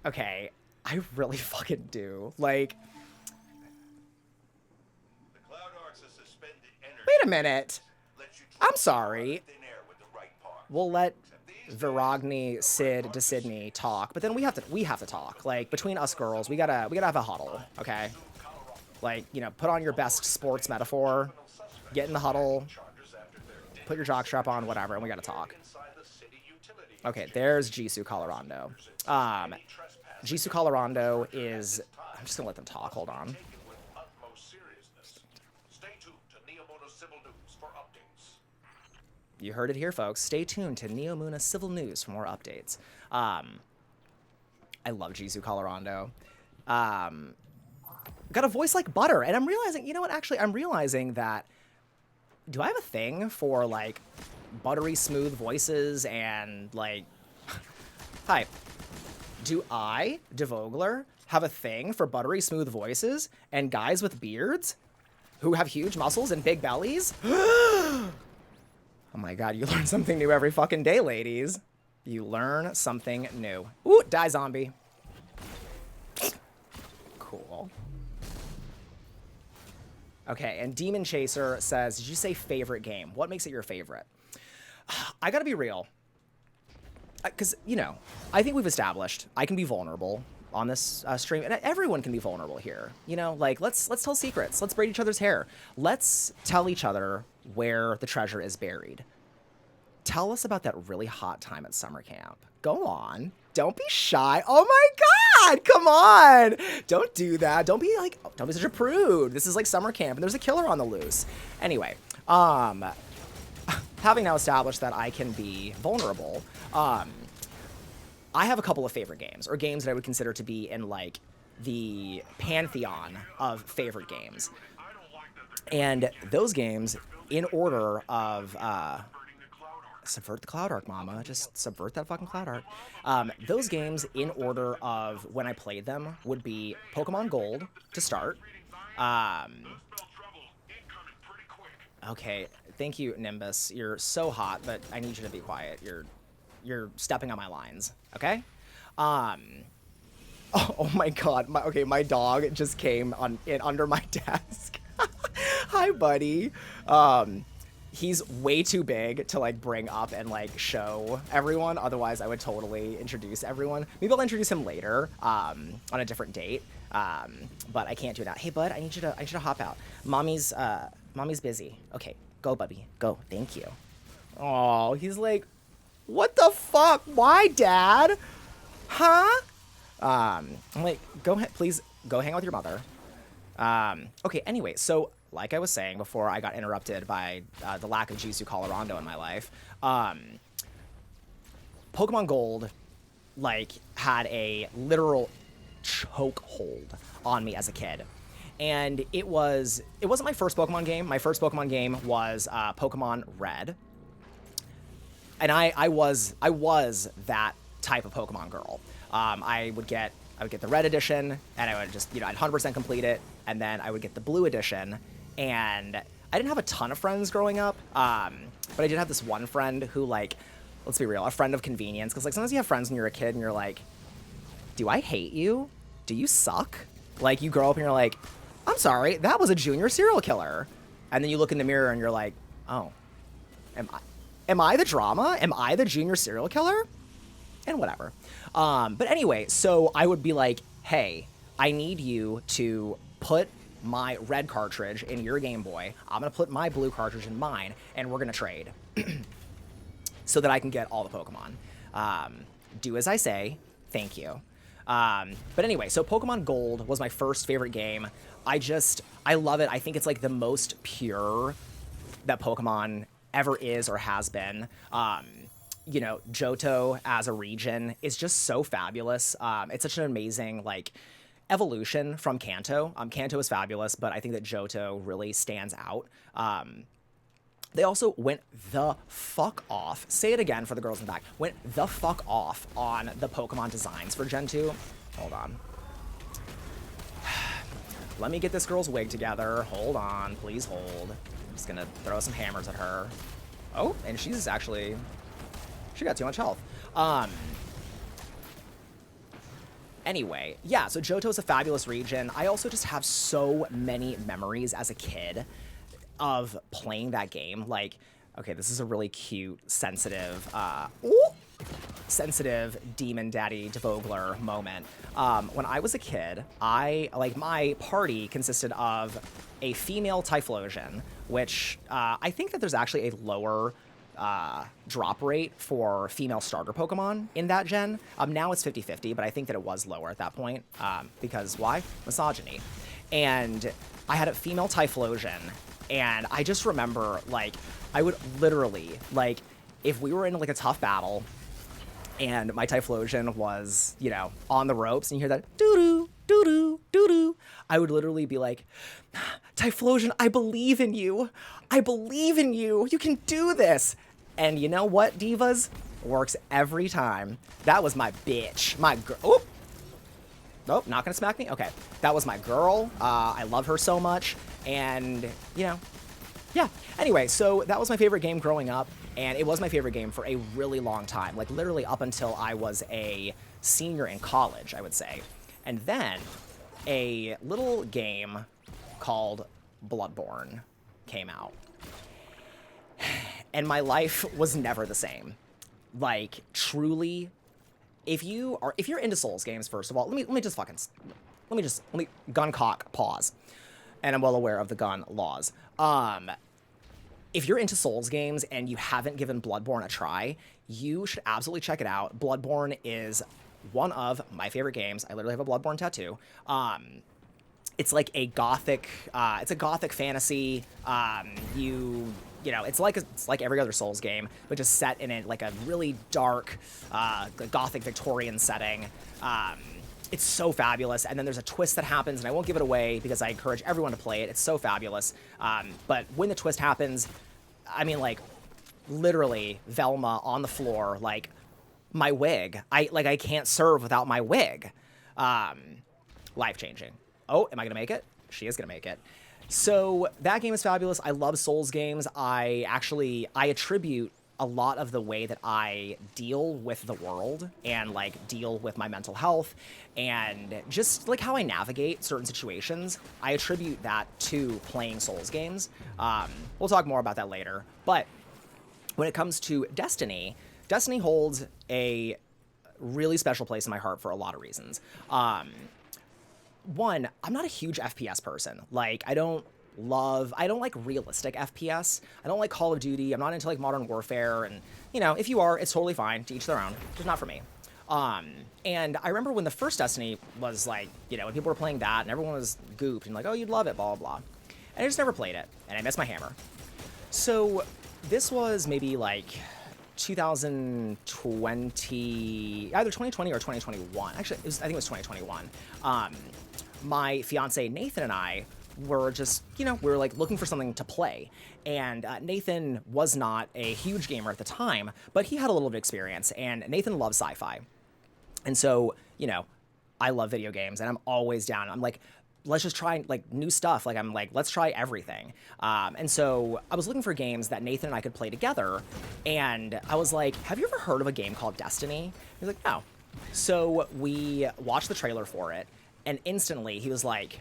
Okay, I really fucking do. Like, wait a minute. I'm sorry. We'll let Viragni, Sid, DeSydney talk, but then we have to talk. Like, between us girls, we gotta have a huddle, okay? Like, you know, put on your best sports metaphor, get in the huddle, put your jockstrap on, whatever, and we gotta talk. Okay, there's Jisoo Colorado. Jisoo Colorado is... I'm just gonna let them talk, hold on. You heard it here, folks. Stay tuned to Neomuna Civil News for more updates. I love Jisoo Colorado. Got a voice like butter, and I'm realizing, you know what, actually, I'm realizing that, do I have a thing for, like, buttery smooth voices and, like, hi, do I, DEVOGLAER, have a thing for buttery smooth voices and guys with beards who have huge muscles and big bellies? Oh my god, you learn something new every fucking day, ladies. You learn something new. Ooh, die zombie. Cool. Okay, and Demon Chaser says, did you say favorite game? What makes it your favorite? I gotta be real. Because, you know, I think we've established I can be vulnerable on this stream, and everyone can be vulnerable here. You know, like, let's tell secrets. Let's braid each other's hair. Let's tell each other where the treasure is buried. Tell us about that really hot time at summer camp. Go on. Don't be shy. Oh my god, come on. Don't do that. Don't be such a prude. This is like summer camp and there's a killer on the loose. Anyway, having now established that I can be vulnerable, I have a couple of favorite games, or games that I would consider to be in, like, the pantheon of favorite games. And those games, in order of, subvert the Cloud Arc, mama. Just subvert that fucking Cloud Arc. Those games, in order of when I played them, would be Pokemon Gold, to start. Okay, thank you, Nimbus. You're so hot, but I need you to be quiet. You're stepping on my lines, okay? Oh my god, my dog just came under my desk. Hi, buddy. He's way too big to, like, bring up and, like, show everyone. Otherwise, I would totally introduce everyone. Maybe I'll introduce him later, on a different date. But I can't do that. Hey, bud, I need you to hop out. Mommy's busy. Okay, go, bubby. Go. Thank you. Oh, he's like, what the fuck? Why, Dad? Huh? I'm like, go ahead, please go hang out with your mother. Okay, anyway, so like I was saying before I got interrupted by the lack of Jisoo Colorado in my life, Pokemon Gold, like, had a literal chokehold on me as a kid. And it wasn't my first Pokemon game. My first Pokemon game was Pokemon Red. And I was that type of Pokemon girl. I would get the Red edition, and I would just, you know, I'd 100% complete it, and then I would get the Blue edition. And I didn't have a ton of friends growing up, but I did have this one friend who, like, let's be real, a friend of convenience. Because, like, sometimes you have friends when you're a kid and you're like, do I hate you? Do you suck? Like, you grow up and you're like, I'm sorry, that was a junior serial killer. And then you look in the mirror and you're like, oh, am I the drama? Am I the junior serial killer? And whatever. But anyway, so I would be like, hey, I need you to put my red cartridge in your Game Boy. I'm going to put my blue cartridge in mine, and we're going to trade so that I can get all the Pokemon. Do as I say. Thank you. But anyway, so Pokemon Gold was my first favorite game. I love it. I think it's, like, the most pure that Pokemon ever is or has been. You know, Johto as a region is just so fabulous. It's such an amazing, like, evolution from Kanto. Kanto is fabulous, but I think that Johto really stands out. They also went the fuck off. Say it again for the girls in the back. Went the fuck off on the Pokemon designs for Gen 2. Hold on. Let me get this girl's wig together. Hold on. Please hold. I'm just gonna throw some hammers at her. Oh, and she's actually... She got too much health. Anyway, yeah, so Johto is a fabulous region. I also just have so many memories as a kid of playing that game. Like, okay, this is a really cute, sensitive, sensitive demon daddy DEVOGLAER moment. When I was a kid, my party consisted of a female Typhlosion, which I think that there's actually a lower drop rate for female starter Pokemon in that gen. Now it's 50-50, but I think that it was lower at that point, because why? Misogyny. And I had a female Typhlosion, and I just remember, like, I would literally, like, if we were in, like, a tough battle, and my Typhlosion was, you know, on the ropes, and you hear that doo-doo, doo-doo, doo-doo, I would literally be like, Typhlosion, I believe in you. I believe in you. You can do this. And you know what, divas? Works every time. That was my bitch. My girl. Oh. Nope, not gonna smack me? Okay. That was my girl. I love her so much. And, you know, yeah. Anyway, so that was my favorite game growing up. And it was my favorite game for a really long time. Like, literally up until I was a senior in college, I would say. And then a little game called Bloodborne came out. And my life was never the same. Like, truly, if you're into Souls games, first of all, let me gun cock pause. And I'm well aware of the gun laws. If you're into Souls games and you haven't given Bloodborne a try, you should absolutely check it out. Bloodborne is one of my favorite games. I literally have a Bloodborne tattoo. It's like a gothic, it's a gothic fantasy. You know, it's like every other Souls game, but just set in like a really dark, gothic Victorian setting. It's so fabulous, and then there's a twist that happens, and I won't give it away because I encourage everyone to play it. It's so fabulous. But when the twist happens, I mean, like, literally, Velma on the floor, like, my wig. I can't serve without my wig. Life-changing. Oh, am I gonna make it? She is gonna make it. So that game is fabulous. I love Souls games. I attribute a lot of the way that I deal with the world and, like, deal with my mental health and just, like, how I navigate certain situations. I attribute that to playing Souls games. We'll talk more about that later. But when it comes to Destiny, Destiny holds a really special place in my heart for a lot of reasons. One, I'm not a huge FPS person. Like, I don't like realistic FPS. I don't like Call of Duty. I'm not into, like, Modern Warfare. And, you know, if you are, it's totally fine. To each their own. Just not for me. And I remember when the first Destiny was, like, you know, when people were playing that and everyone was gooped and like, oh, you'd love it, blah, blah, blah. And I just never played it. And I missed my hammer. So this was maybe, like, 2020, either 2020 or 2021. Actually, I think it was 2021. My fiance Nathan and I were just, you know, we were like looking for something to play. And Nathan was not a huge gamer at the time, but he had a little bit of experience, and Nathan loves sci-fi. And so, you know, I love video games, and I'm always down. I'm like, let's just try, like, new stuff. Like, I'm like, let's try everything. And so I was looking for games that Nathan and I could play together, and I was like, have you ever heard of a game called Destiny? He's like, no. So we watched the trailer for it, and instantly he was like,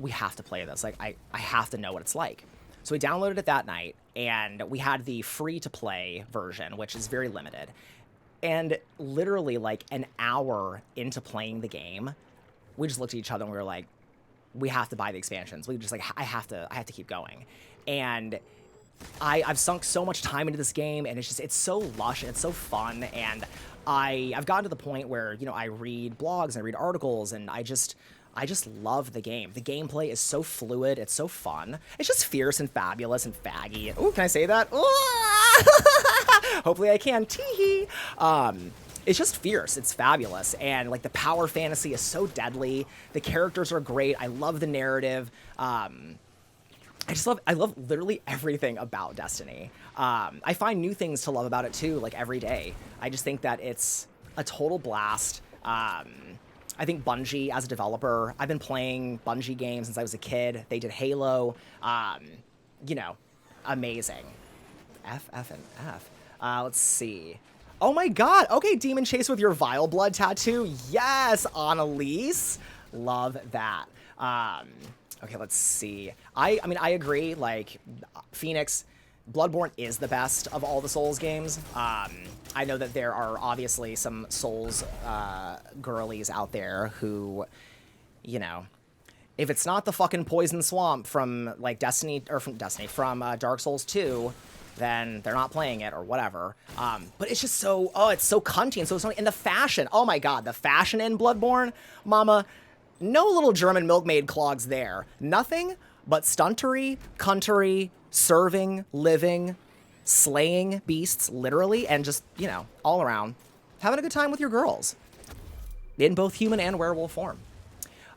we have to play this. Like, I have to know what it's like. So we downloaded it that night, and we had the free-to-play version, which is very limited. And literally, like, an hour into playing the game, we just looked at each other and we were like, we have to buy the expansions. We just, like, I have to keep going. And I've sunk so much time into this game, and it's so lush and it's so fun. And I've gotten to the point where, you know, I read blogs and I read articles, and I just love the game. The gameplay is so fluid. It's so fun. It's just fierce and fabulous and faggy. Ooh, can I say that? Hopefully I can. Tee-hee. It's just fierce. It's fabulous. And, like, the power fantasy is so deadly. The characters are great. I love the narrative. I love literally everything about Destiny. I find new things to love about it too, like every day. I just think that it's a total blast. I think Bungie as a developer, I've been playing Bungie games since I was a kid. They did Halo. You know, amazing. F, and F. Let's see. Oh my god. Okay, Demon Chase with your Vile Blood tattoo. Yes, Annalise. Love that. Okay, let's see. I mean, I agree. Like, Phoenix, Bloodborne is the best of all the Souls games. I know that there are obviously some Souls girlies out there who, you know, if it's not the fucking Poison Swamp from like from Dark Souls 2, then they're not playing it or whatever. But it's just so, it's so cunty and so funny. And the fashion, oh my god, the fashion in Bloodborne, mama. No little German milkmaid clogs there. Nothing but stuntery, cuntery, serving, living, slaying beasts, literally, and just, you know, all around. Having a good time with your girls. In both human and werewolf form.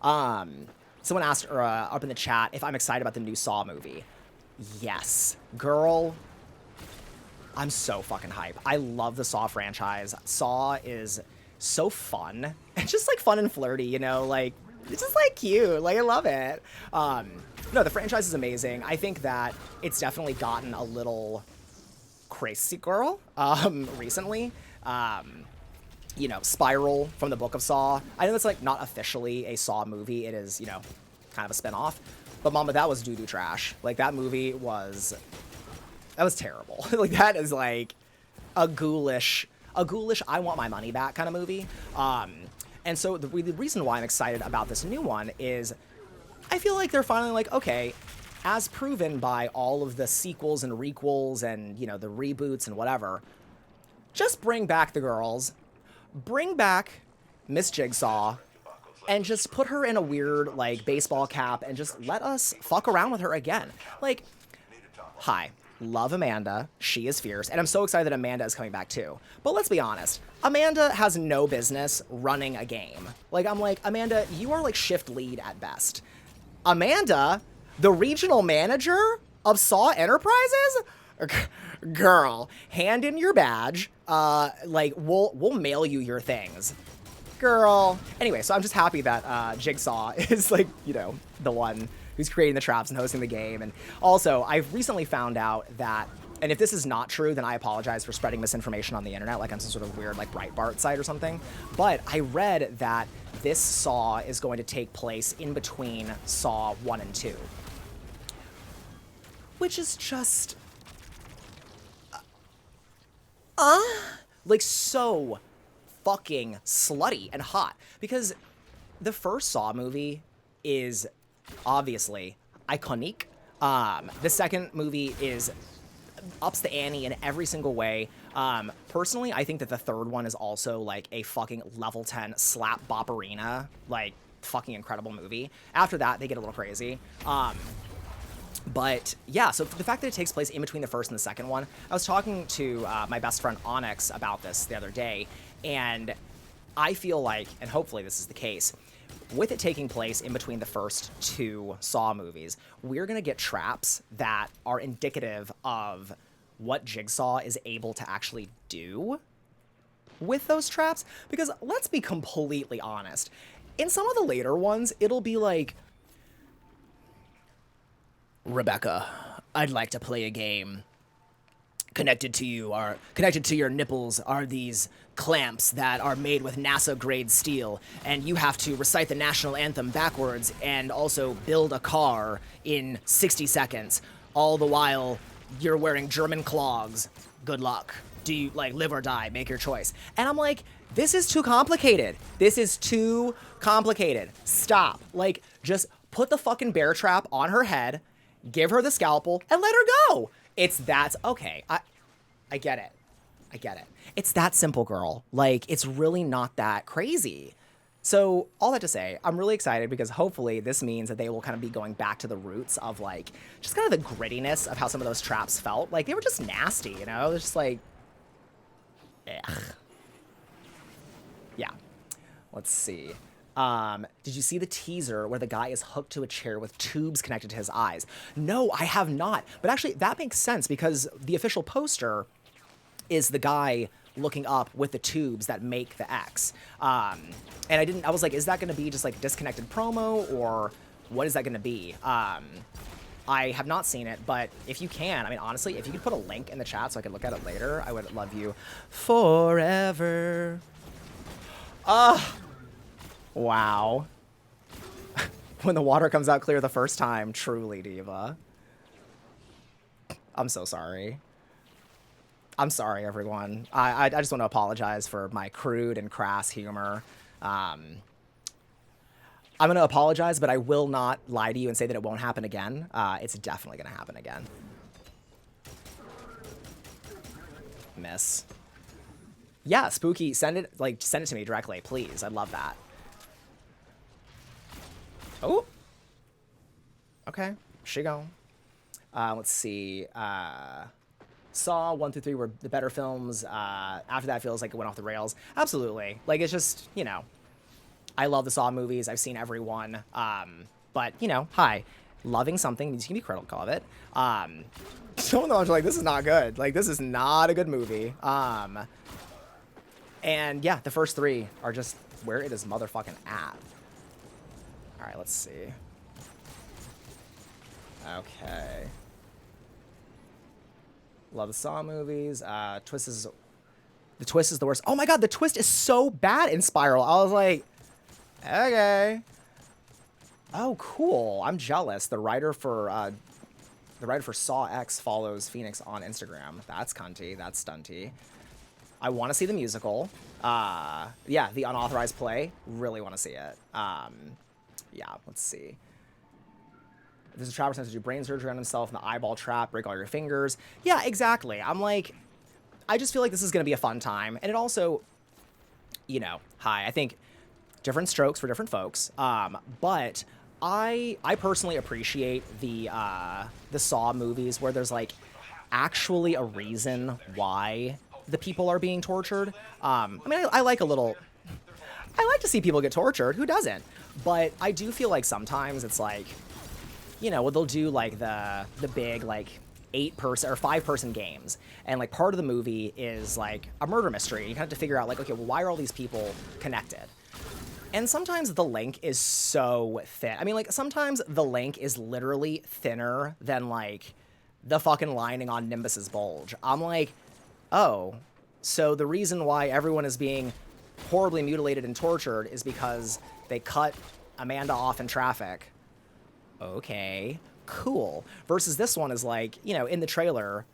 Someone asked up in the chat if I'm excited about the new Saw movie. Yes. Girl, I'm so fucking hype. I love the Saw franchise. Saw is so fun. It's just, like, fun and flirty, you know? Like, it's just, like, cute. Like, I love it. No, the franchise is amazing. I think that it's definitely gotten a little crazy girl recently. You know, Spiral from the Book of Saw. I know it's, like, not officially a Saw movie. It is, you know, kind of a spin-off. But, mama, that was doo-doo trash. Like, that movie was... That was terrible. Like, that is, like, a ghoulish, I want my money back kind of movie. And so the reason why I'm excited about this new one is I feel like they're finally like, okay, as proven by all of the sequels and requels and, you know, the reboots and whatever, just bring back the girls, bring back Miss Jigsaw, and just put her in a weird, like, baseball cap and just let us fuck around with her again. Like, hi. Love Amanda. She is fierce. And I'm so excited that Amanda is coming back too. But let's be honest. Amanda has no business running a game. Like, I'm like, Amanda, you are like shift lead at best. Amanda, the regional manager of Saw Enterprises? Girl, hand in your badge. Like, we'll mail you your things. Girl. Anyway, so I'm just happy that Jigsaw is, like, you know, the one who's creating the traps and hosting the game. And also, I've recently found out that, and if this is not true, then I apologize for spreading misinformation on the internet, like on some sort of weird, like, Breitbart site or something. But I read that this Saw is going to take place in between Saw 1 and 2. Which is just... like, so fucking slutty and hot. Because the first Saw movie is... obviously iconic. The second movie is ups the ante in every single way. Personally, I think that the third one is also like a fucking level 10 slap bopperina, like fucking incredible movie. After that, they get a little crazy. But yeah, so the fact that it takes place in between the first and the second one, I was talking to my best friend Onyx about this the other day, and I feel like, and hopefully this is the case, with it taking place in between the first two Saw movies, we're going to get traps that are indicative of what Jigsaw is able to actually do with those traps. Because let's be completely honest, in some of the later ones, it'll be like, Rebecca, I'd like to play a game. Connected to your nipples are these clamps that are made with NASA-grade steel, and you have to recite the national anthem backwards and also build a car in 60 seconds. All the while, you're wearing German clogs. Good luck. Do you, like, live or die? Make your choice. And I'm like, this is too complicated. This is too complicated. Stop. Like, just put the fucking bear trap on her head, give her the scalpel, and let her go. Okay. I get it. I get it. It's that simple, girl. Like, it's really not that crazy. So, all that to say, I'm really excited because hopefully this means that they will kind of be going back to the roots of, like, just kind of the grittiness of how some of those traps felt. Like, they were just nasty, you know? They're just like, ugh. Yeah. Let's see. Did you see the teaser where the guy is hooked to a chair with tubes connected to his eyes? No, I have not. But actually, that makes sense because the official poster is the guy looking up with the tubes that make the X. And I was like, is that going to be just like a disconnected promo, or what is that going to be? I have not seen it, but if you can, I mean, honestly, if you could put a link in the chat so I could look at it later, I would love you forever. Wow. When the water comes out clear the first time, truly, Diva. I'm so sorry. I'm sorry, everyone. I just want to apologize for my crude and crass humor. I'm going to apologize, but I will not lie to you and say that it won't happen again. It's definitely going to happen again. Miss. Yeah, Spooky, send it to me directly, please. I'd love that. Oh. Okay, she go. Let's see. Saw 1 through 3 were the better films. After that, feels like it went off the rails. Absolutely. Like, it's just, you know, I love the Saw movies. I've seen every one. But, you know, hi. Loving something means you can be critical of it. Some of them are like, this is not good. Like, this is not a good movie. And, yeah, the first 3 are just where it is motherfucking at. All right, let's see. Okay. Love the Saw movies. The twist is the worst. Oh my god, the twist is so bad in Spiral. I was like, okay. Oh, cool. I'm jealous. The writer for Saw X follows Phoenix on Instagram. That's cunty. That's stunty. I want to see the musical. Yeah, the unauthorized play. Really want to see it. Yeah, let's see. There's a trapper tends to do brain surgery on himself in the eyeball trap, break all your fingers. Yeah, exactly. I'm like, I just feel like this is going to be a fun time. And it also, you know, I think different strokes for different folks. But I personally appreciate the Saw movies where there's like actually a reason why the people are being tortured. I mean, I like to see people get tortured. Who doesn't? But I do feel like sometimes it's like, you know, they'll do like the big like 8-person or 5-person games, and like part of the movie is like a murder mystery. You have to figure out like, okay, well, why are all these people connected? And sometimes the link is so thin. I mean, like sometimes the link is literally thinner than like the fucking lining on Nimbus's bulge. I'm like, oh, so the reason why everyone is being horribly mutilated and tortured is because they cut Amanda off in traffic. Okay, cool. Versus this one is like, you know, in the trailer,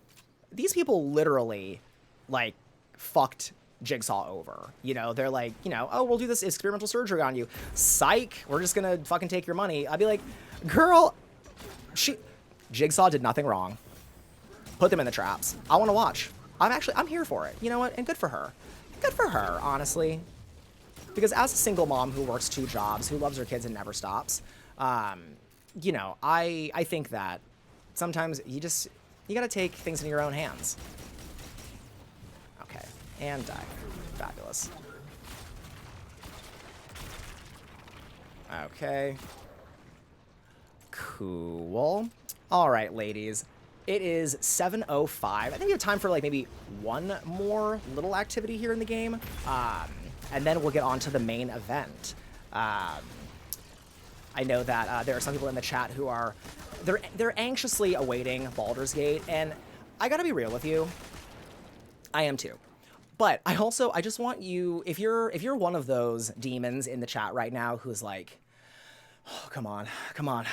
these people literally like fucked Jigsaw over. You know, they're like, you know, oh, we'll do this experimental surgery on you. Psych, we're just gonna fucking take your money. I'd be like, girl, Jigsaw did nothing wrong. Put them in the traps. I want to watch. I'm here for it. You know what? And good for her. Good for her, honestly. Because as a single mom who works 2 jobs, who loves her kids and never stops, you know, I think that sometimes you gotta take things in your own hands. Okay, and die. Fabulous. Okay. Cool. All right, ladies. It is 7:05. I think we have time for like maybe one more little activity here in the game, and then we'll get on to the main event. I know that there are some people in the chat who are they're anxiously awaiting Baldur's Gate, and I gotta be real with you. I am too. But I just want you, if you're one of those demons in the chat right now who's like, oh, come on,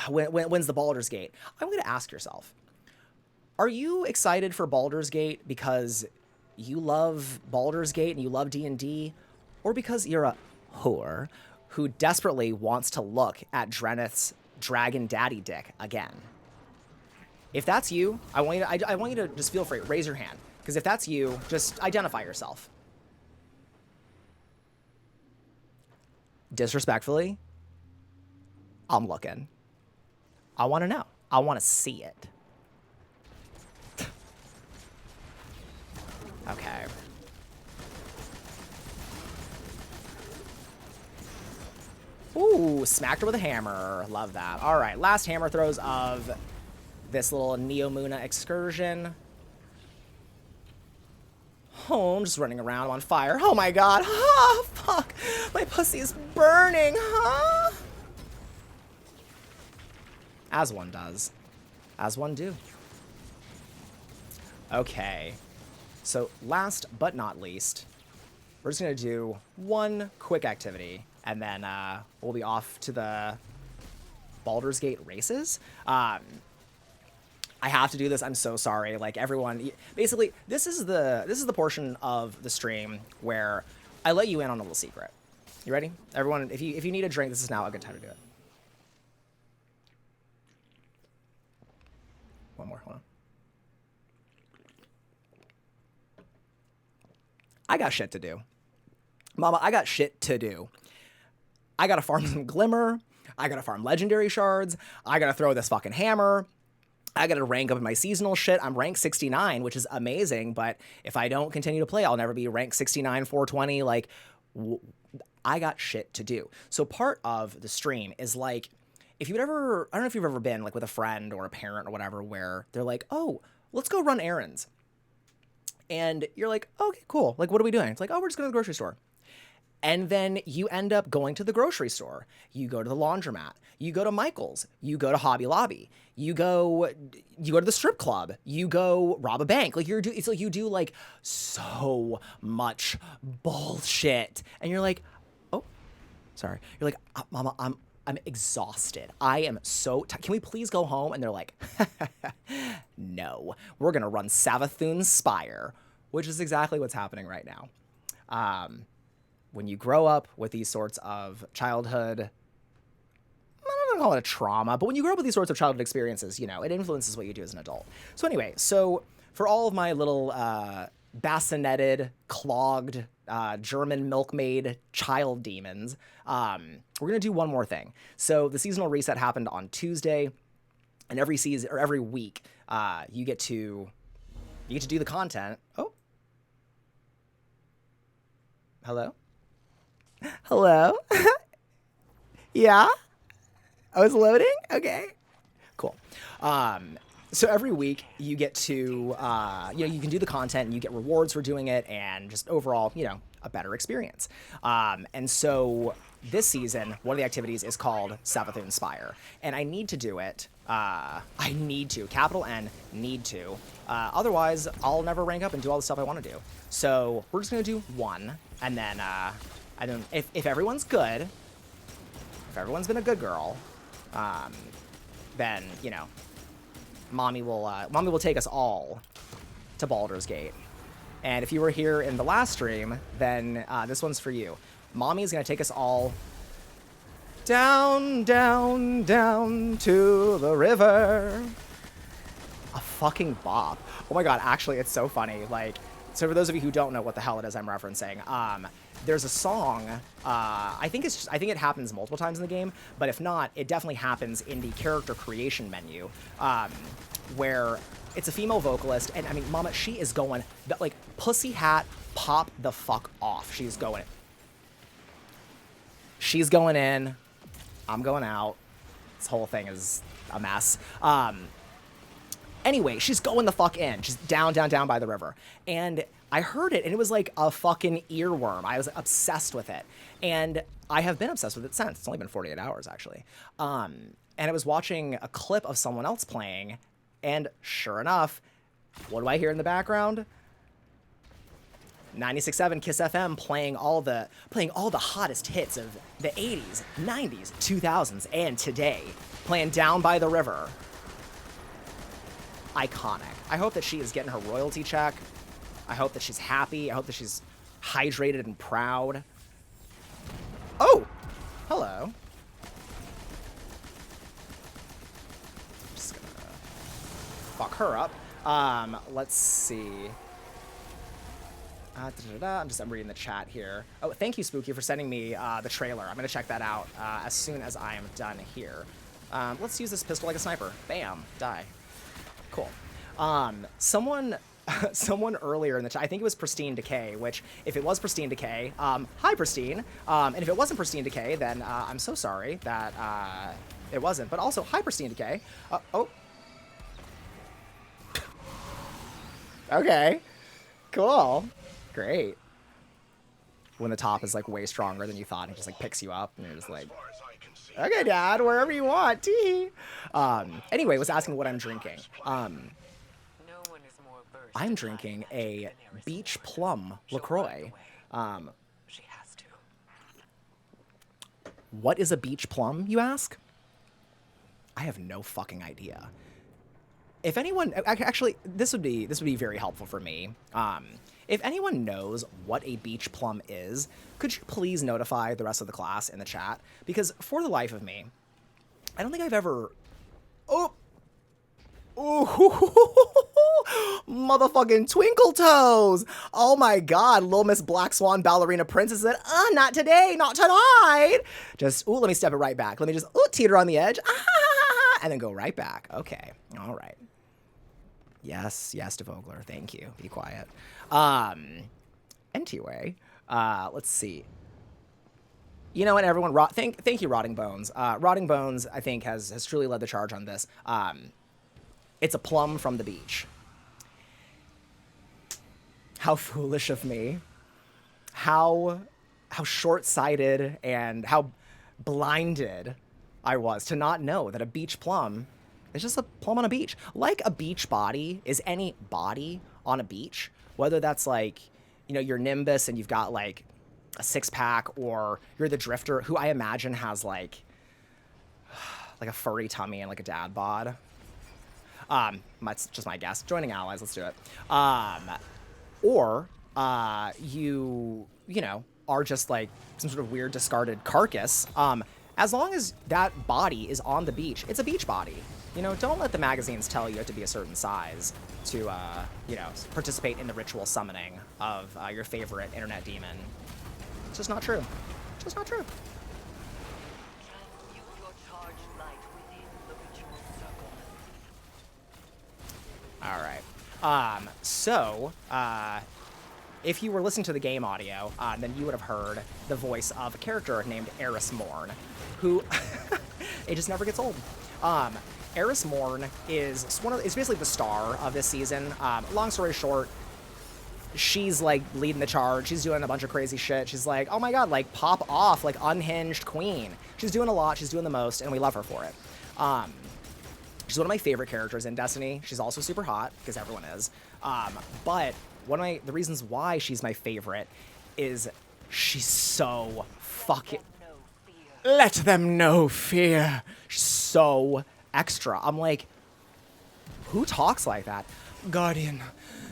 when's the Baldur's Gate? I'm gonna ask yourself, are you excited for Baldur's Gate because you love Baldur's Gate and you love D&D, or because you're a whore who desperately wants to look at Drenith's dragon daddy dick again? If that's you, I want you to just feel free, raise your hand. Because if that's you, just identify yourself. Disrespectfully, I'm looking. I want to know. I want to see it. Okay. Ooh, smacked her with a hammer. Love that. All right, last hammer throws of this little Neomuna excursion. Oh, I'm just running around. I'm on fire. Oh my god. Ah, fuck. My pussy is burning, huh? As one does. As one do. Okay. So last but not least, we're just going to do one quick activity, and then we'll be off to the Baldur's Gate races. I have to do this. I'm so sorry. Like everyone, basically, this is the portion of the stream where I let you in on a little secret. You ready? Everyone, if you need a drink, this is now a good time to do it. One more, hold on. I got shit to do. Mama, I got shit to do. I gotta farm some glimmer. I gotta farm legendary shards. I gotta throw this fucking hammer. I gotta rank up in my seasonal shit. I'm rank 69, which is amazing, but if I don't continue to play, I'll never be rank 69, 420. Like, I got shit to do. So part of the stream is like, if you'd ever, I don't know if you've ever been like with a friend or a parent or whatever, where they're like, oh, let's go run errands. And you're like, okay, cool. Like, what are we doing? It's like, oh, we're just going to the grocery store. And then you end up going to the grocery store. You go to the laundromat. You go to Michael's. You go to Hobby Lobby. You go to the strip club. You go rob a bank. Like it's like you do like so much bullshit. And you're like, oh, sorry. You're like, Mama, I'm exhausted. I am so can we please go home? And they're like, no, we're gonna run Savathun's Spire, which is exactly what's happening right now. When you grow up with these sorts of childhood, I don't know, call it a trauma, but when you grow up with these sorts of childhood experiences, you know, it influences what you do as an adult. So anyway, so for all of my little bassinetted, clogged, German milkmaid child demons, we're gonna do one more thing. So the seasonal reset happened on Tuesday, and every season or every week, you get to do the content. Oh, hello. Hello? Yeah? I was loading? Okay. Cool. So every week you get to, you know, you can do the content and you get rewards for doing it and just overall, you know, a better experience. And so this season, one of the activities is called Savathun's Spire. And I need to do it. I need to, capital N, need to. Otherwise, I'll never rank up and do all the stuff I want to do. So we're just going to do one. And then, if everyone's good, if everyone's been a good girl, then, you know, mommy will take us all to Baldur's Gate. And if you were here in the last stream, then this one's for you. Mommy's gonna take us all down, down, down to the river. A fucking bop. Oh my god, actually, it's so funny. Like, so for those of you who don't know what the hell it is I'm referencing, there's a song, I think it happens multiple times in the game, but if not, it definitely happens in the character creation menu, where it's a female vocalist, and I mean, Mama, she is going, like, pussy hat, pop the fuck off. She's going in, I'm going out. This whole thing is a mess. Anyway, she's going the fuck in. She's down, down, down by the river. And I heard it, and it was like a fucking earworm. I was obsessed with it. And I have been obsessed with it since. It's only been 48 hours, actually. And I was watching a clip of someone else playing, and sure enough, what do I hear in the background? 96.7 Kiss FM playing all the hottest hits of the 80s, 90s, 2000s, and today. Playing Down by the River. Iconic. I hope that she is getting her royalty check. I hope that she's happy. I hope that she's hydrated and proud. Oh! Hello. Just gonna fuck her up. Let's see. I'm reading the chat here. Oh, thank you, Spooky, for sending me the trailer. I'm gonna check that out as soon as I am done here. Let's use this pistol like a sniper. Bam. Die. Cool. Someone someone earlier in the chat, I think it was Pristine Decay, which if it was Pristine Decay, hi Pristine. And if it wasn't Pristine Decay, then I'm so sorry that it wasn't. But also, hi Pristine Decay. Oh. Okay. Cool. Great. When the top is like way stronger than you thought, and it just like picks you up, and you're just like, okay, Dad, wherever you want. Tee. Anyway, was asking what I'm drinking. I'm drinking a Beach Plum LaCroix. What is a beach plum, you ask? I have no fucking idea. If anyone, actually, this would be very helpful for me. If anyone knows what a beach plum is, could you please notify the rest of the class in the chat? Because for the life of me, I don't think I've ever... Oh! Oh, motherfucking twinkle toes. Oh my God, Little Miss Black Swan Ballerina Princess said, not today, not tonight. Just, let me step it right back. Let me just, teeter on the edge. And then go right back. Okay, all right. Yes, DeVogler, thank you. Be quiet. Anyway, let's see. You know what, everyone, thank you, Rotting Bones. Rotting Bones, I think, has truly led the charge on this. It's a plum from the beach. How foolish of me. How short-sighted and how blinded I was to not know that a beach plum is just a plum on a beach. Like a beach body is any body on a beach, whether that's like, you know, your Nimbus and you've got like a six-pack, or you're the Drifter, who I imagine has like a furry tummy and like a dad bod. That's just my guess. Joining allies, let's do it. Or you know, are just like some sort of weird discarded carcass. As long as that body is on the beach, it's a beach body. You know, don't let the magazines tell you have to be a certain size to, you know, participate in the ritual summoning of your favorite internet demon. It's just not true. It's just not true. All right. If you were listening to the game audio, then you would have heard the voice of a character named Eris Morn, who it just never gets old. Eris Morn is basically the star of this season. Long story short, she's like leading the charge. She's doing a bunch of crazy shit. She's like, oh my God, like pop off, like unhinged queen. She's doing a lot. She's doing the most, and we love her for it. She's one of my favorite characters in Destiny. She's also super hot, because everyone is. But one of the reasons why she's my favorite is she's so fucking... Let them know fear. She's so extra. I'm like, who talks like that? Guardian,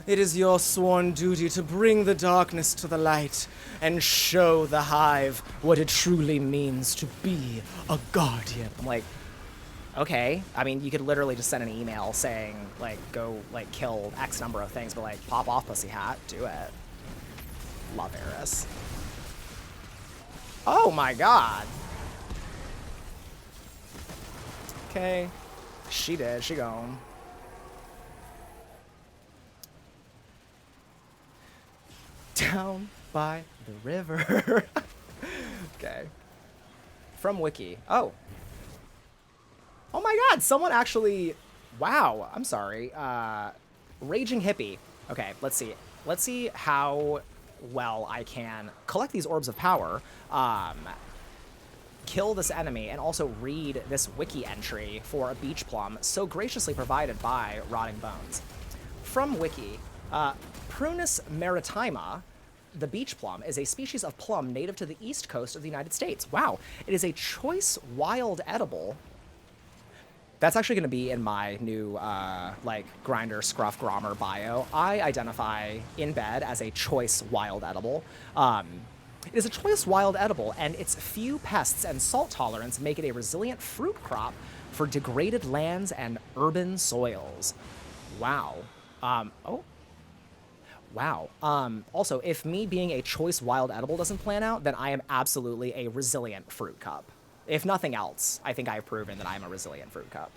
it is your sworn duty to bring the darkness to the light and show the Hive what it truly means to be a Guardian. I'm like, okay. I mean, you could literally just send an email saying, like, go, like, kill X number of things, but, like, pop off, pussy hat. Do it. Love Eris. Oh, my God. Okay. She did. She gone. Down by the river. Okay. From Wiki. Oh. Oh my God, someone actually, wow, I'm sorry. Raging Hippie. Okay, let's see. Let's see how well I can collect these orbs of power, kill this enemy, and also read this wiki entry for a beach plum so graciously provided by Rotting Bones. From Wiki, Prunus maritima, the beach plum, is a species of plum native to the east coast of the United States. Wow, it is a choice wild edible. That's actually going to be in my new, like, Grinder Scruff Grommer bio. I identify in bed as a choice wild edible. It is a choice wild edible, and its few pests and salt tolerance make it a resilient fruit crop for degraded lands and urban soils. Wow. Oh. Wow. Also, if me being a choice wild edible doesn't plan out, then I am absolutely a resilient fruit cup. If nothing else, I think I've proven that I'm a resilient fruit cup.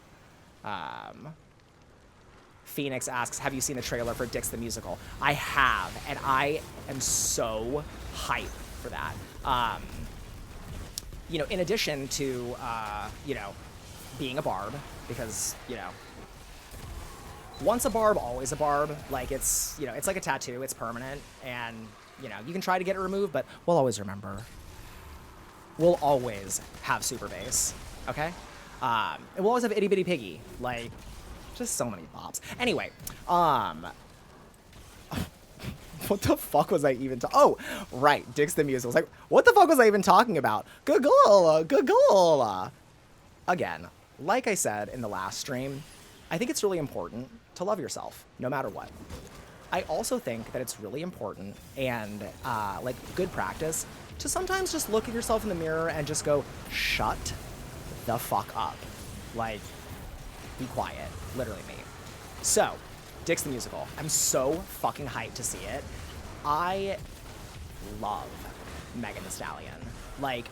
Phoenix asks, have you seen the trailer for Dix the Musical? I have, and I am so hyped for that. You know, in addition to, you know, being a barb, because, you know, once a barb, always a barb. Like, it's, you know, it's like a tattoo. It's permanent, and, you know, you can try to get it removed, but we'll always remember. We'll always have super bass, okay? And we'll always have itty bitty piggy. Like, just so many bops. Anyway, what the fuck was I even oh, right, Dix the Musical. Like, what the fuck was I even talking about? Guggle. Again, like I said in the last stream, I think it's really important to love yourself, no matter what. I also think that it's really important and, like, good practice to sometimes just look at yourself in the mirror and just go, shut the fuck up. Like, be quiet. Literally me. So, Dix the Musical. I'm so fucking hyped to see it. I love Megan Thee Stallion. Like,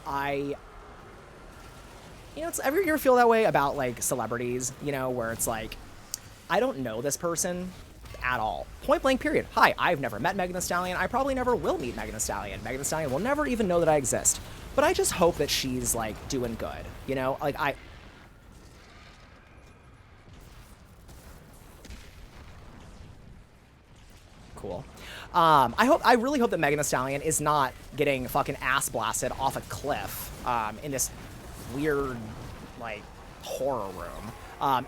you know, it's ever you ever feel that way about, like, celebrities, you know, where it's like, I don't know this person at all. Point blank, period. Hi, I've never met Megan Thee Stallion. I probably never will meet Megan Thee Stallion. Megan Thee Stallion will never even know that I exist. But I just hope that she's, like, doing good, you know? Like, Cool. I really hope that Megan Thee Stallion is not getting fucking ass blasted off a cliff, in this weird, like, horror room.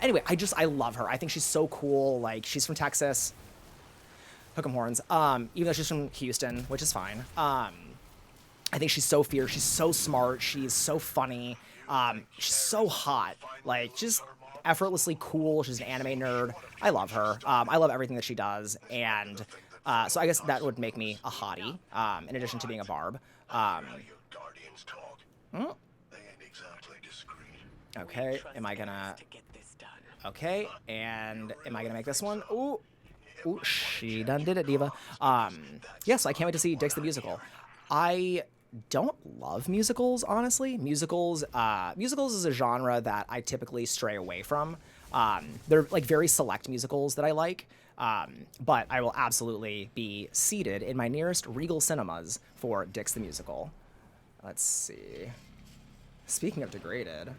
Anyway, I love her. I think she's so cool. Like, she's from Texas. Hook 'em horns. Even though she's from Houston, which is fine. I think she's so fierce. She's so smart. She's so funny. She's so hot. Like, just effortlessly cool. She's an anime nerd. I love her. I love everything that she does. And so I guess that would make me a hottie, in addition to being a barb. Okay, am I gonna... Okay, and am I gonna make this one? Ooh, ooh, she done did it, diva. Yes, I can't wait to see Dix the Musical. I don't love musicals, honestly. Musicals is a genre that I typically stray away from. They're, like, very select musicals that I like. But I will absolutely be seated in my nearest Regal Cinemas for Dix the Musical. Let's see. Speaking of degraded,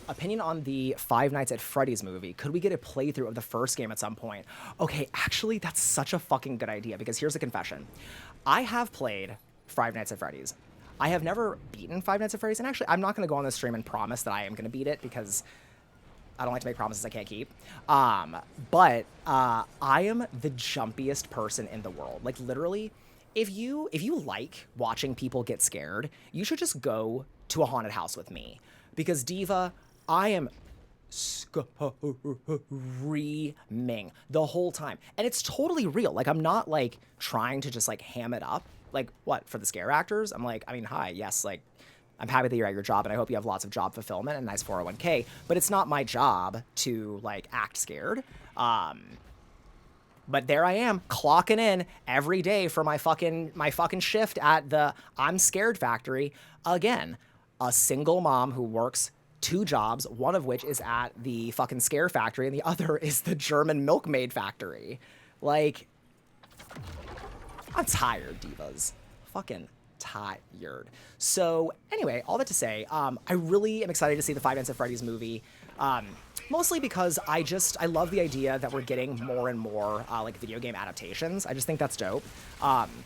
opinion on the Five Nights at Freddy's movie. Could we get a playthrough of the first game at some point? Okay, actually, that's such a fucking good idea, because here's a confession. I have played Five Nights at Freddy's. I have never beaten Five Nights at Freddy's, and actually, I'm not going to go on this stream and promise that I am going to beat it, because I don't like to make promises I can't keep. But I am the jumpiest person in the world. Like, literally, if you like watching people get scared, you should just go to a haunted house with me. Because, Diva, I am screaming the whole time. And it's totally real. Like, I'm not, like, trying to just, like, ham it up. Like, what, for the scare actors? I'm like, I mean, hi, yes, like, I'm happy that you're at your job, and I hope you have lots of job fulfillment and a nice 401k, but it's not my job to, like, act scared. But there I am, clocking in every day for my fucking shift at the I'm Scared factory. Again, a single mom who works 2 jobs, one of which is at the fucking Scare factory, and the other is the German milkmaid factory. Like, I'm tired, divas. Fucking tired. So anyway, all that to say, I really am excited to see the Five Nights at Freddy's movie. Mostly because I love the idea that we're getting more and more, like, video game adaptations. I just think that's dope. I'm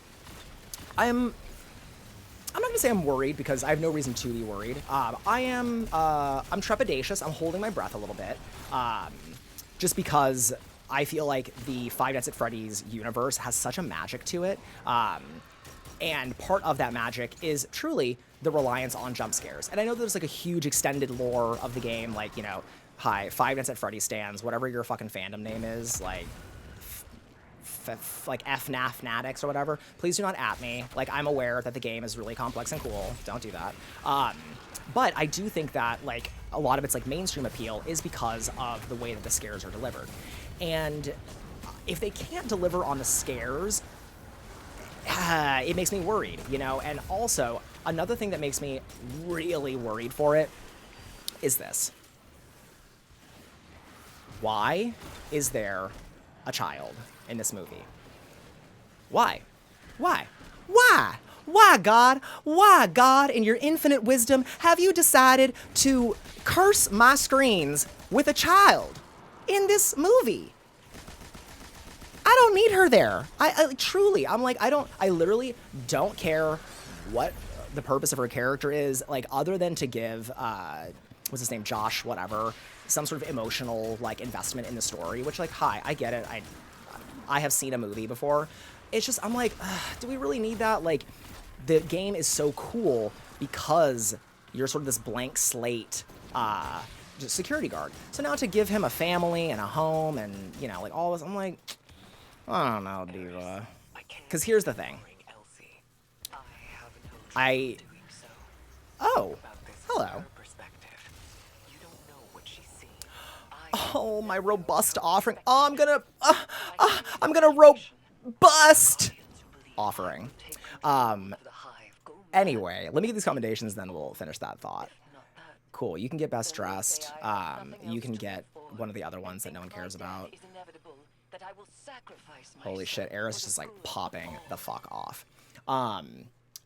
not gonna say I'm worried, because I have no reason to be worried. I'm trepidatious. I'm holding my breath a little bit, just because I feel like the Five Nights at Freddy's universe has such a magic to it. And part of that magic is truly the reliance on jump scares. And I know there's, like, a huge extended lore of the game, like, you know, hi, Five Nights at Freddy's stands, whatever your fucking fandom name is, like, like FNAF Fanatics or whatever. Please do not at me. Like, I'm aware that the game is really complex and cool. Don't do that. But I do think that, like, a lot of its, like, mainstream appeal is because of the way that the scares are delivered. And if they can't deliver on the scares, it makes me worried, you know? And also, another thing that makes me really worried for it is this. Why is there a child in this movie? Why? Why? Why? Why, God? Why, God, in your infinite wisdom, have you decided to curse my screens with a child in this movie? I don't need her there. I truly, I literally don't care what the purpose of her character is, like, other than to give, what's his name, Josh, whatever, some sort of emotional, like, investment in the story, which, like, hi, I get it. I have seen a movie before. It's just, I'm like, do we really need that? Like, the game is so cool because you're sort of this blank slate, just security guard. So now to give him a family and a home and, you know, like, all this, I'm like, I don't know, Diva. Because here's the thing. Oh, hello. Oh, my robust offering. Oh, I'm gonna robust offering. Anyway, let me get these commendations, then we'll finish that thought. Cool, you can get best dressed. You can get one of the other ones that no one cares about. Holy shit, Eris is just like popping the fuck off.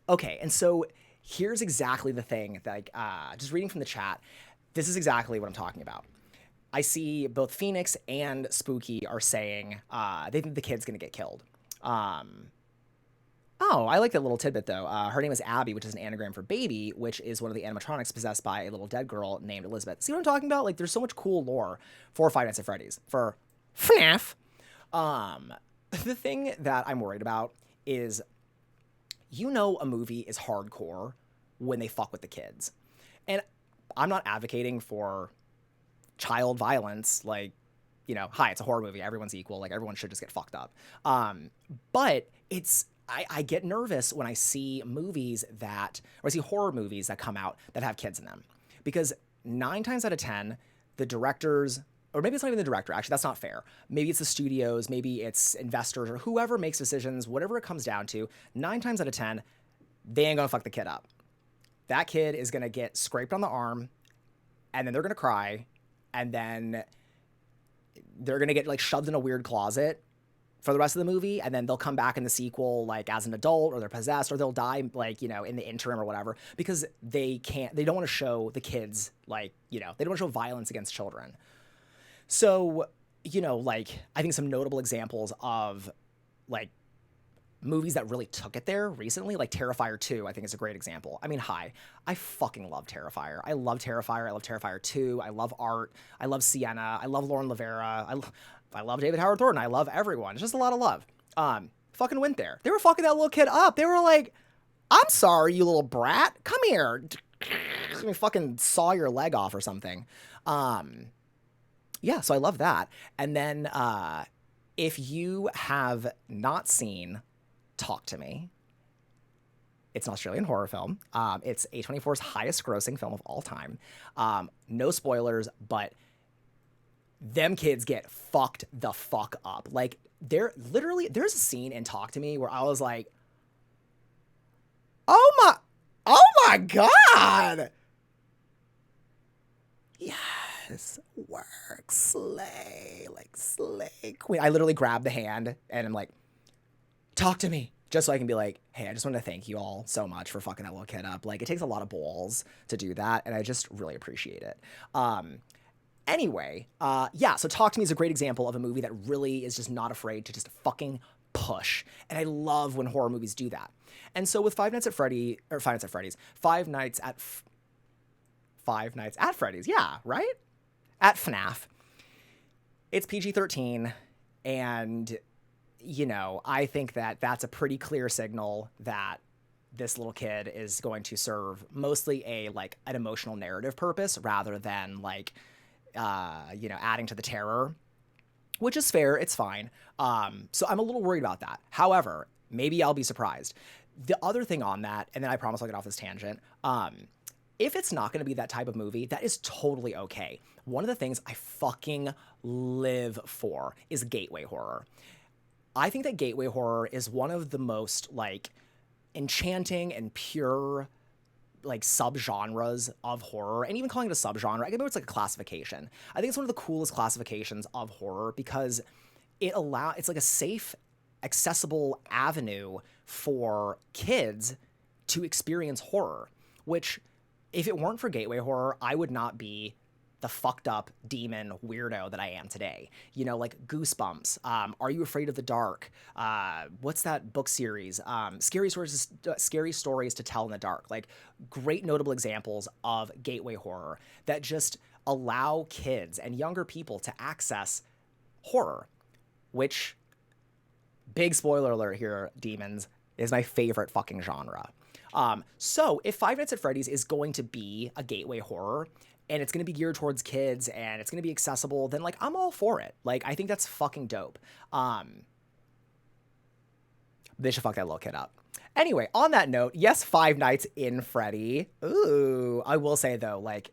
Okay, and so here's exactly the thing that, like, just reading from the chat, this is exactly what I'm talking about. I see both Phoenix and Spooky are saying they think the kid's gonna get killed. Oh, I like that little tidbit, though. Her name is Abby, which is an anagram for baby, which is one of the animatronics possessed by a little dead girl named Elizabeth. See what I'm talking about? Like, there's so much cool lore for Five Nights at Freddy's, for FNAF. The thing that I'm worried about is, you know, a movie is hardcore when they fuck with the kids. And I'm not advocating for child violence, like, you know, hi, it's a horror movie, everyone's equal, like, everyone should just get fucked up. But it's, I get nervous when I see movies that, or I see horror movies that come out that have kids in them. Because 9 times out of 10, the directors, or maybe it's not even the director, actually, that's not fair. Maybe it's the studios, maybe it's investors, or whoever makes decisions, whatever it comes down to, 9 times out of 10, they ain't gonna fuck the kid up. That kid is gonna get scraped on the arm, and then they're gonna cry, and then they're gonna get, like, shoved in a weird closet for the rest of the movie, and then they'll come back in the sequel, like, as an adult, or they're possessed, or they'll die, like, you know, in the interim or whatever, because they don't want to show the kids, like, you know, they don't want to show violence against children. So, you know, like, I think some notable examples of, like, movies that really took it there recently, like Terrifier 2, I think is a great example. I mean, hi, I fucking love Terrifier. I love Terrifier. I love Terrifier 2. I love Art. I love Sienna. I love Lauren Lavera. I love David Howard Thornton. I love everyone. It's just a lot of love. Fucking went there. They were fucking that little kid up. They were like, I'm sorry, you little brat. Come here. Let me fucking saw your leg off or something. Yeah, so I love that. And then if you have not seen Talk to Me, it's an Australian horror film. It's A24's highest grossing film of all time. No spoilers, but them kids get fucked the fuck up. Like, there's a scene in Talk to Me where I was like, oh my God. Yes, work, slay, like, slay queen. I literally grabbed the hand and I'm like, talk to me, just so I can be like, hey, I just want to thank you all so much for fucking that little kid up. Like, it takes a lot of balls to do that, and I just really appreciate it. Anyway, yeah, so Talk to Me is a great example of a movie that really is just not afraid to just fucking push. And I love when horror movies do that. And so with Five Nights at Freddy's, yeah, right? At FNAF, it's PG-13, and, you know, I think that that's a pretty clear signal that this little kid is going to serve mostly an emotional narrative purpose rather than, like, you know, adding to the terror, which is fair. It's fine. So I'm a little worried about that. However, maybe I'll be surprised. The other thing on that, and then I promise I'll get off this tangent, if it's not going to be that type of movie, that is totally okay. One of the things I fucking live for is gateway horror. I think that gateway horror is one of the most, like, enchanting and pure like subgenres of horror, and even calling it a subgenre, I think it's like a classification. I think it's one of the coolest classifications of horror because it's like a safe, accessible avenue for kids to experience horror, which if it weren't for gateway horror, I would not be the fucked up demon weirdo that I am today. You know, like Goosebumps, Are You Afraid of the Dark? What's that book series? Scary Stories to Tell in the Dark. Like great notable examples of gateway horror that just allow kids and younger people to access horror, which, big spoiler alert here, demons, is my favorite fucking genre. So if Five Nights at Freddy's is going to be a gateway horror, and it's going to be geared towards kids, and it's going to be accessible, then, like, I'm all for it. Like, I think that's fucking dope. They should fuck that little kid up. Anyway, on that note, yes, Five Nights in Freddy. Ooh, I will say, though, like,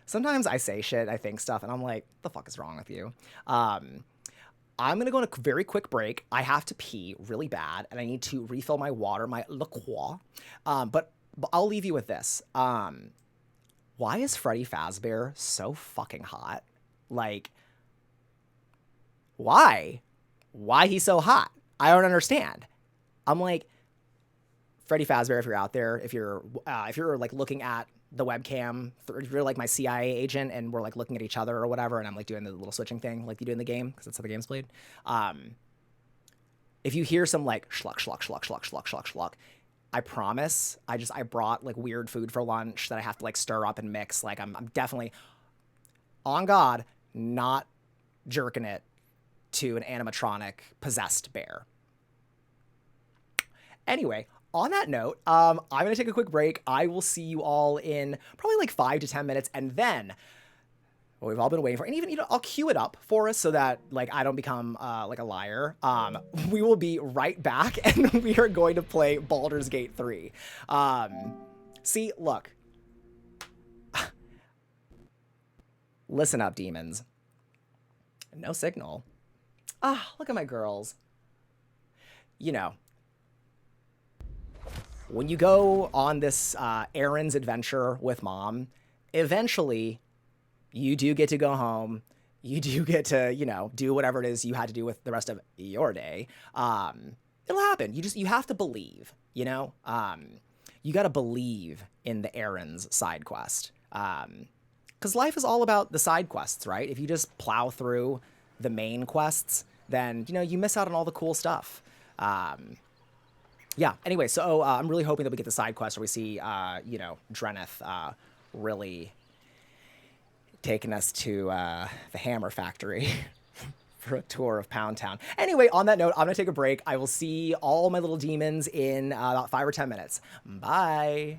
sometimes I say shit, I think stuff, and I'm like, the fuck is wrong with you? I'm going to go on a very quick break. I have to pee really bad, and I need to refill my water, my La Croix. But I'll leave you with this. Why is Freddy Fazbear so fucking hot? Like, why? Why he's so hot? I don't understand. I'm like, Freddy Fazbear, if you're out there, if you're like looking at the webcam, if you're like my CIA agent and we're like looking at each other or whatever, and I'm like doing the little switching thing like you do in the game, because that's how the game's played. If you hear some like schluck, schluck, schluck, schluck, schluck, schluck, schluck, I promise, I brought like weird food for lunch that I have to like stir up and mix. Like I'm definitely, on God, not jerking it to an animatronic possessed bear. Anyway, on that note, I'm going to take a quick break. I will see you all in probably like 5 to 10 minutes, and then what we've all been waiting for, and even, I'll cue it up for us so that like I don't become like a liar. We will be right back, and we are going to play Baldur's Gate 3. See, look. Listen up, demons. No signal. Look at my girls. You know, when you go on this errands adventure with mom, eventually you do get to go home. You do get to, do whatever it is you had to do with the rest of your day. It'll happen. You have to believe, you got to believe in the errands side quest. Because life is all about the side quests, right? If you just plow through the main quests, then, you miss out on all the cool stuff. Yeah, anyway, so I'm really hoping that we get the side quest where we see, Dreneth really taking us to the Hammer Factory for a tour of Pound Town. Anyway, on that note, I'm going to take a break. I will see all my little demons in about 5 or 10 minutes. Bye.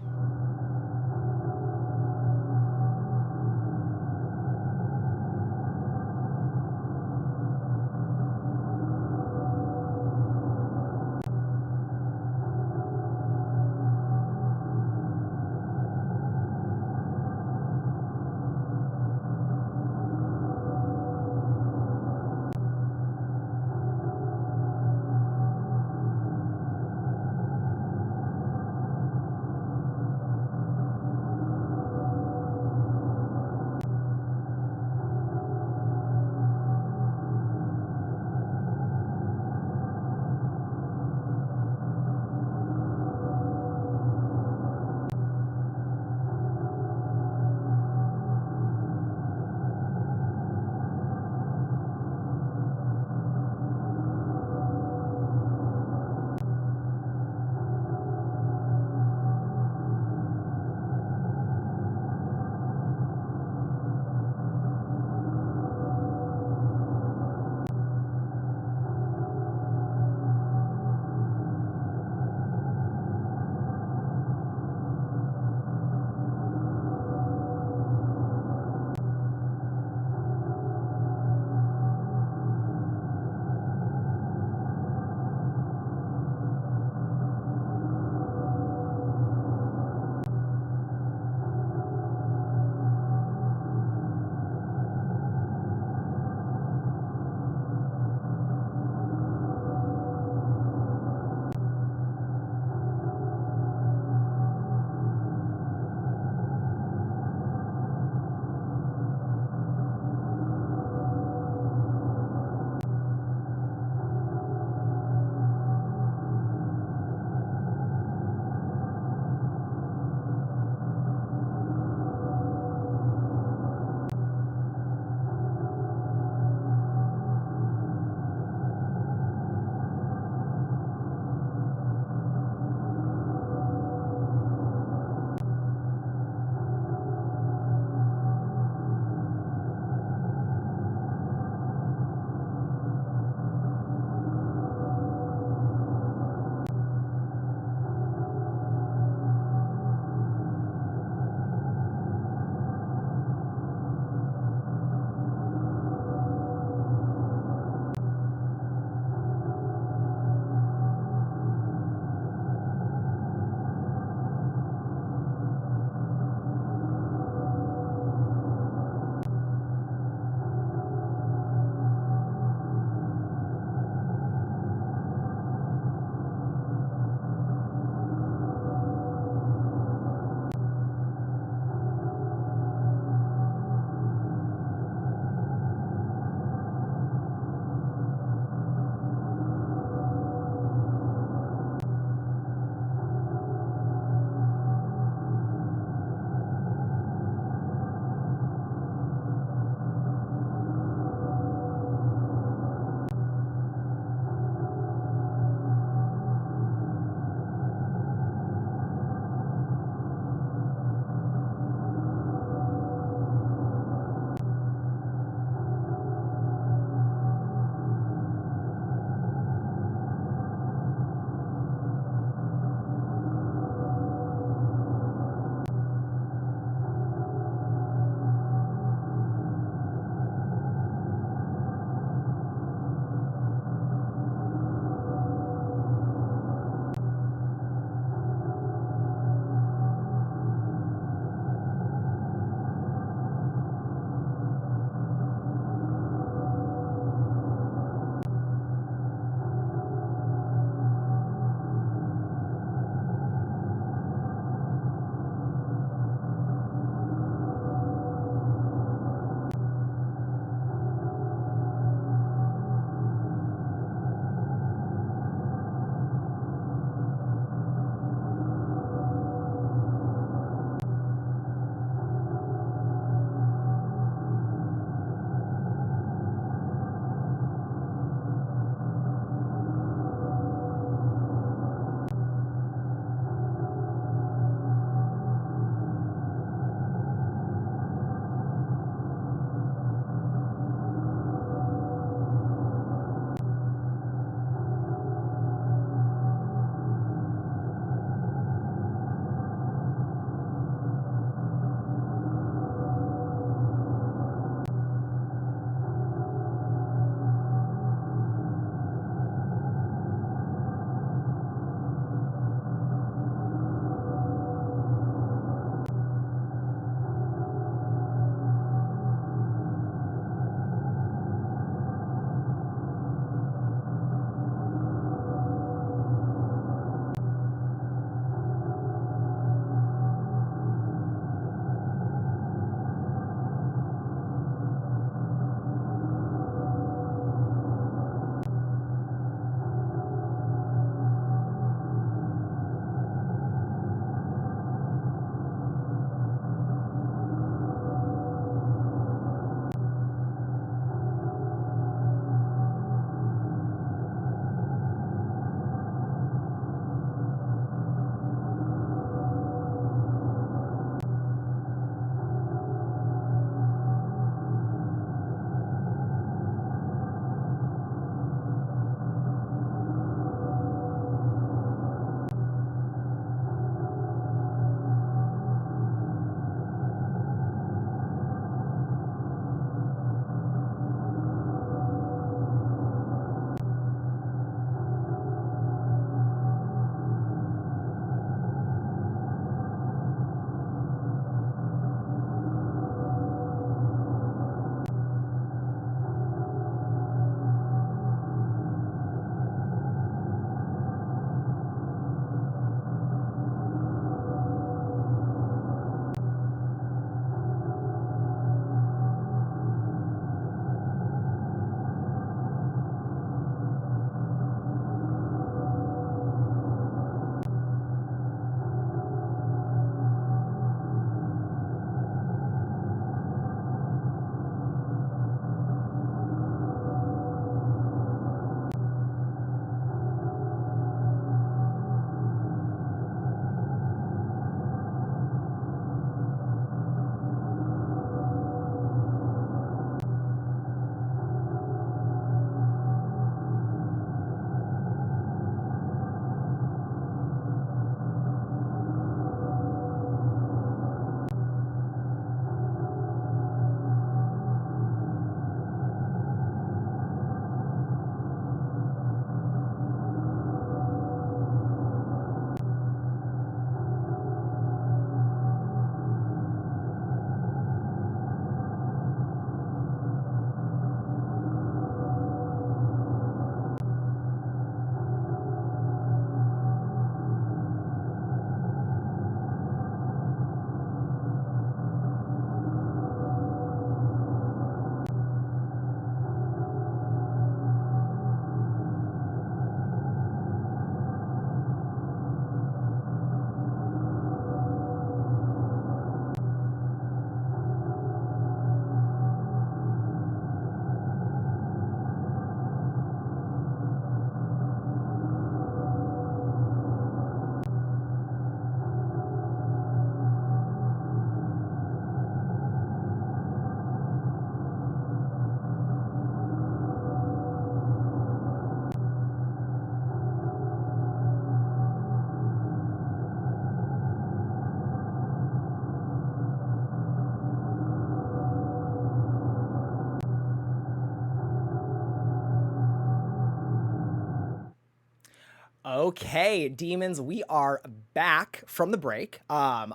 Okay, demons, we are back from the break. I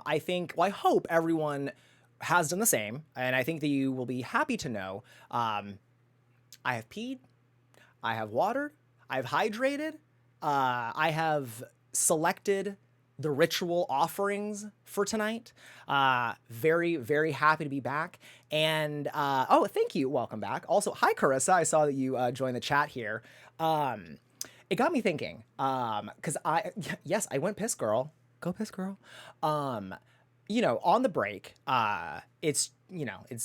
hope everyone has done the same, and I think that you will be happy to know I have peed, I have watered, I've hydrated, I have selected the ritual offerings for tonight. Very, very happy to be back. And oh, thank you. Welcome back. Also, hi, Carissa. I saw that you joined the chat here. It got me thinking, because yes, I went piss girl. Go piss girl. On the break, it's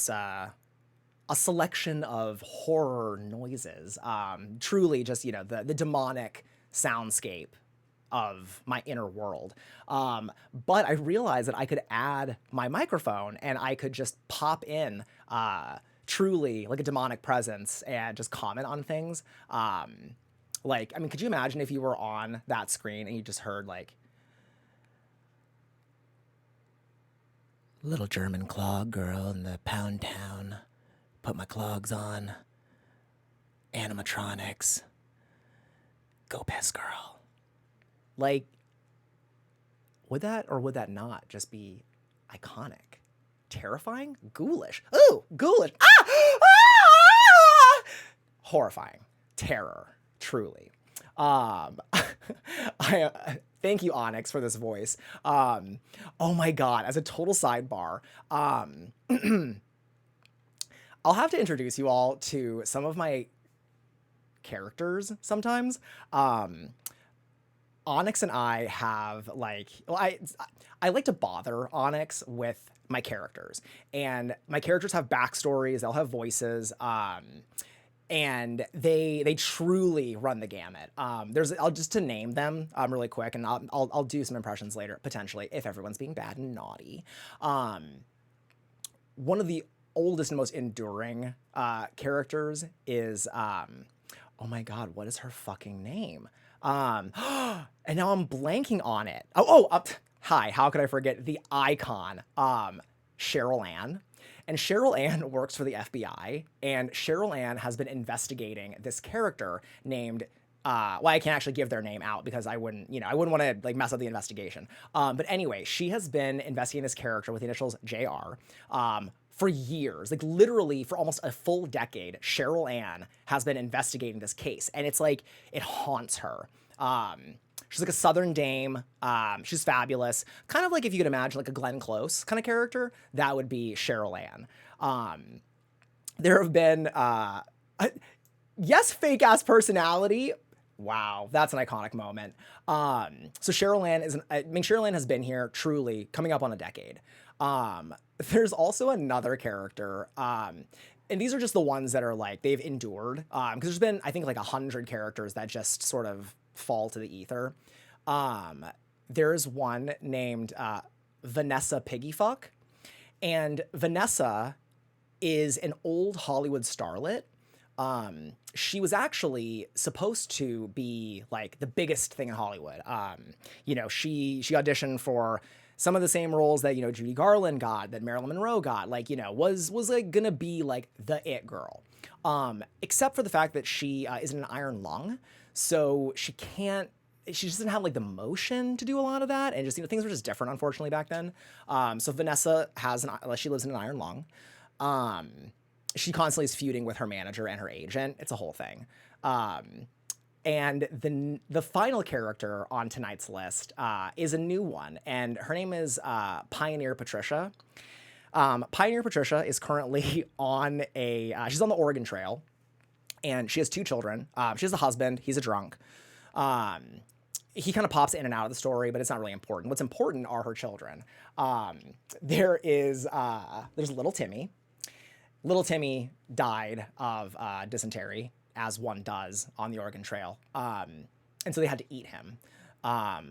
a selection of horror noises. Truly just, the demonic soundscape of my inner world. But I realized that I could add my microphone and I could just pop in truly like a demonic presence and just comment on things. Could you imagine if you were on that screen and you just heard like, little German clog girl in the pound town, put my clogs on, animatronics, go piss girl. Like, would that or would that not just be iconic? Terrifying? Ghoulish. Ooh, ghoulish. Ah! Ah! Horrifying. Terror. Truly. Thank you, Onyx, for this voice. Oh my God, as a total sidebar, I'll have to introduce you all to some of my characters sometimes. Onyx and I have I like to bother Onyx with my characters, and my characters have backstories. They'll have voices, and they truly run the gamut. I'll just to name them really quick, and I'll do some impressions later potentially if everyone's being bad and naughty. One of the oldest and most enduring characters is oh my God, what is her fucking name? And now I'm blanking on it. Hi, how could I forget the icon? Cheryl Ann. And Cheryl Ann works for the FBI, and Cheryl Ann has been investigating this character named, I can't actually give their name out because I wouldn't want to like mess up the investigation. But anyway, she has been investigating this character with the initials JR, for years, like literally for almost a full decade. Cheryl Ann has been investigating this case, and it's like, it haunts her. She's like a Southern dame. She's fabulous. Kind of like if you could imagine like a Glenn Close kind of character, that would be Cheryl Ann. There have been, yes, fake ass personality. Wow, that's an iconic moment. So Cheryl Ann Cheryl Ann has been here truly coming up on a decade. There's also another character, and these are just the ones that are like, they've endured, because there's been, I think, like 100 characters that just sort of fall to the ether. There's one named Vanessa Piggyfuck, and Vanessa is an old Hollywood starlet. She was actually supposed to be like the biggest thing in Hollywood. She auditioned for some of the same roles that, Judy Garland got, that Marilyn Monroe got, was like gonna be like the it girl. Except for the fact that she is an iron lung. So she just didn't have like the motion to do a lot of that. And just, things were just different, unfortunately, back then. So Vanessa she lives in an iron lung. She constantly is feuding with her manager and her agent. It's a whole thing. And the final character on tonight's list is a new one, and her name is Pioneer Patricia. Pioneer Patricia is currently she's on the Oregon Trail, and she has 2 children. She has a husband. He's a drunk. He kind of pops in and out of the story, but it's not really important. What's important are her children. There's little Timmy. Little Timmy died of dysentery, as one does on the Oregon Trail. And so they had to eat him.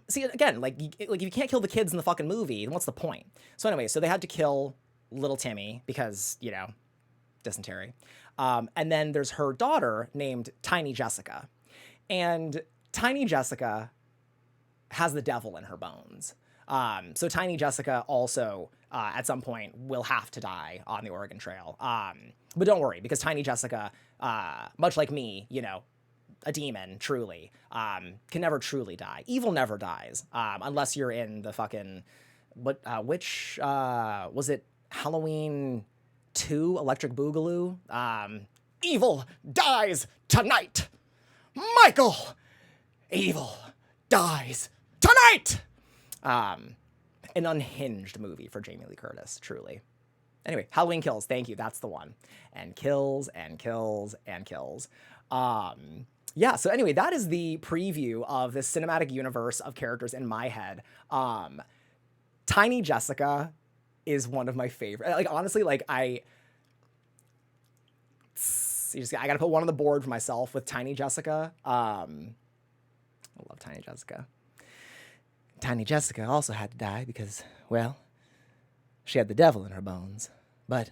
See, again, like if you can't kill the kids in the fucking movie, then what's the point? So anyway, so they had to kill little Timmy because, dysentery. And then there's her daughter named Tiny Jessica. And Tiny Jessica has the devil in her bones. So Tiny Jessica also, at some point, will have to die on the Oregon Trail. But don't worry, because Tiny Jessica, much like me, a demon, truly, can never truly die. Evil never dies, unless you're in the fucking, which, was it Halloween 2, Electric Boogaloo? Evil dies tonight! Michael! Evil dies tonight! An unhinged movie for Jamie Lee Curtis, truly. Anyway, Halloween Kills, thank you, that's the one. And kills, and kills, and kills. Yeah, so anyway, that is the preview of this cinematic universe of characters in my head. Tiny Jessica is one of my favorite. Like, honestly, like, I gotta put one on the board for myself with Tiny Jessica. I love Tiny Jessica. Tiny Jessica also had to die because, well, she had the devil in her bones. But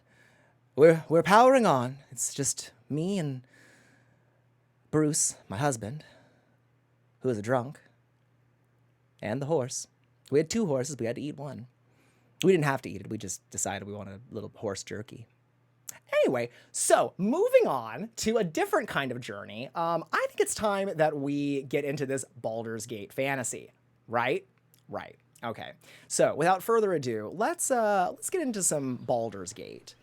we're powering on. It's just me and Bruce, my husband, who is a drunk, and the horse. We had 2 horses. We had to eat one. We didn't have to eat it. We just decided we wanted a little horse jerky. Anyway, so moving on to a different kind of journey, I think it's time that we get into this Baldur's Gate fantasy, right? Right. Okay. So without further ado, let's get into some Baldur's Gate.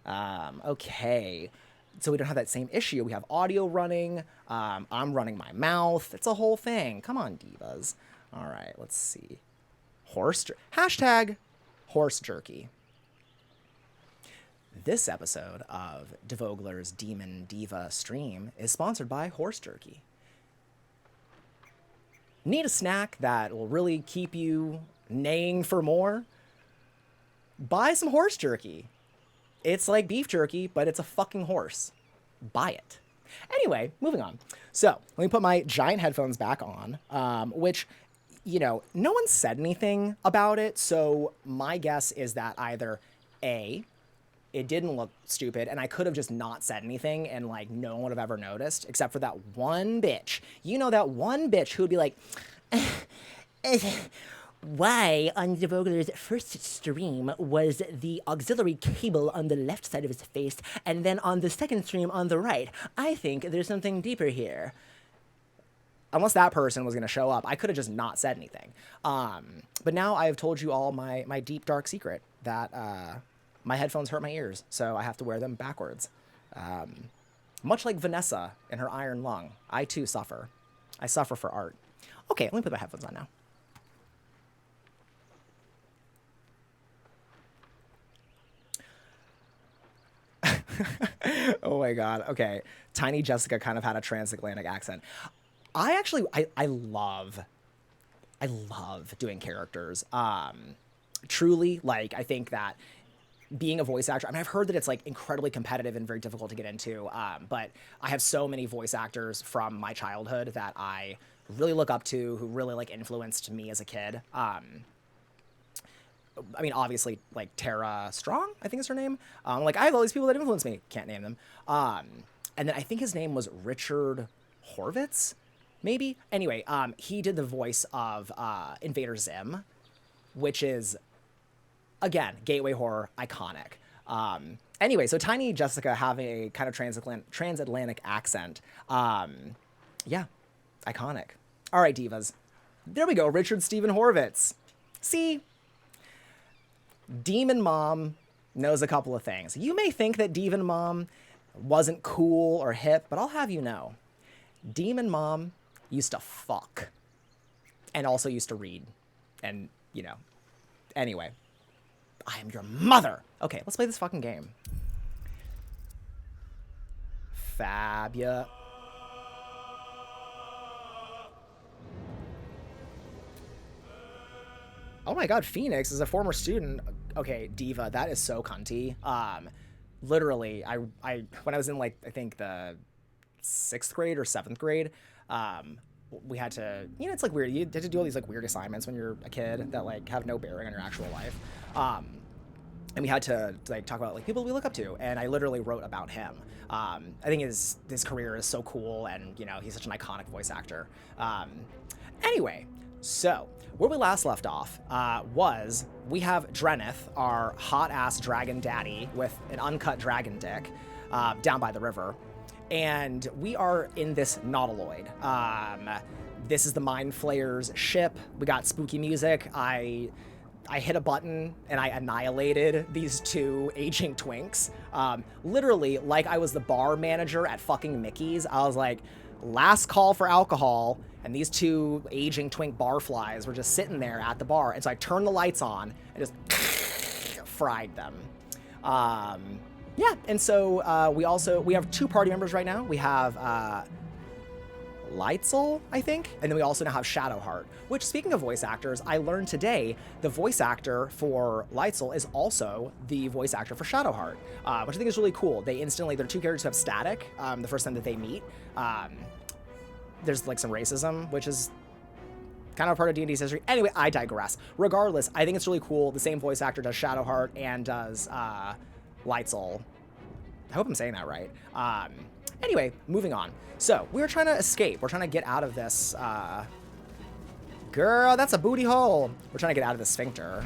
Okay. So we don't have that same issue. We have audio running. I'm running my mouth. It's a whole thing. Come on, divas. All right. Let's see. Hashtag horse jerky. This episode of DEVOGLAER's Demon Diva stream is sponsored by horse jerky. Need a snack that will really keep you neighing for more? Buy some horse jerky. It's like beef jerky, but it's a fucking horse. Buy it. Anyway, moving on. So, let me put my giant headphones back on, which, you know, no one said anything about it, so my guess is that either A, it didn't look stupid, and I could have just not said anything, and, like, no one would have ever noticed, except for that one bitch. You know, that one bitch who would be like, why on DEVOGLAER's first stream was the auxiliary cable on the left side of his face, and then on the second stream on the right? I think there's something deeper here. Unless that person was going to show up, I could have just not said anything. But now I have told you all my deep, dark secret that my headphones hurt my ears, so I have to wear them backwards. Much like Vanessa and her iron lung, I too suffer. I suffer for art. Okay, let me put my headphones on now. Oh my god. Okay. Tiny Jessica kind of had a transatlantic accent. I love doing characters. Truly, like, I think that being a voice actor, I mean, I've heard that it's, like, incredibly competitive and very difficult to get into, but I have so many voice actors from my childhood that I really look up to, who really, like, influenced me as a kid. I mean, obviously, like, Tara Strong, I think is her name. Like, I have all these people that influenced me. Can't name them. And then I think his name was Richard Horvitz, maybe? Anyway, he did the voice of Invader Zim, which is, again, gateway horror, iconic. Anyway, so Tiny Jessica having a kind of transatlantic accent. Yeah, iconic. All right, divas. There we go, Richard Stephen Horvitz. See? Demon Mom knows a couple of things. You may think that Demon Mom wasn't cool or hip, but I'll have you know, Demon Mom used to fuck. And also used to read. And, you know. Anyway. I am your mother! Okay, let's play this fucking game. Fabia. Oh my god, Phoenix is a former student. Okay, diva, that is so cunty. Literally, I when I was in, like, I think the 6th grade or 7th grade, we had to, you know, it's like weird. You had to do all these, like, weird assignments when you're a kid that, like, have no bearing on your actual life. And we had to, like, talk about, like, people we look up to, and I literally wrote about him. I think his career is so cool, and, you know, he's such an iconic voice actor. Anyway, so where we last left off was we have Drenith, our hot-ass dragon daddy with an uncut dragon dick, down by the river. and we are in this nautiloid. This is the Mind Flayer's ship. We got spooky music. I hit a button and I annihilated these two aging twinks. Literally, like I was the bar manager at fucking Mickey's. I was like, last call for alcohol, and these two aging twink barflies were just sitting there at the bar. And so I turned the lights on and just fried them. Yeah, and so we have two party members right now. We have Lightsol, I think, and then we also now have Shadowheart, which, speaking of voice actors, I learned today the voice actor for Lightsol is also the voice actor for Shadowheart, which I think is really cool. They're two characters who have static the first time that they meet. There's like some racism, which is kind of part of D&D's history. Anyway, I digress. Regardless, I think it's really cool. The same voice actor does Shadowheart and does Lightsol. I hope I'm saying that right. Anyway, moving on. So, we're trying to escape. We're trying to get out of this, Girl, that's a booty hole. We're trying to get out of the sphincter.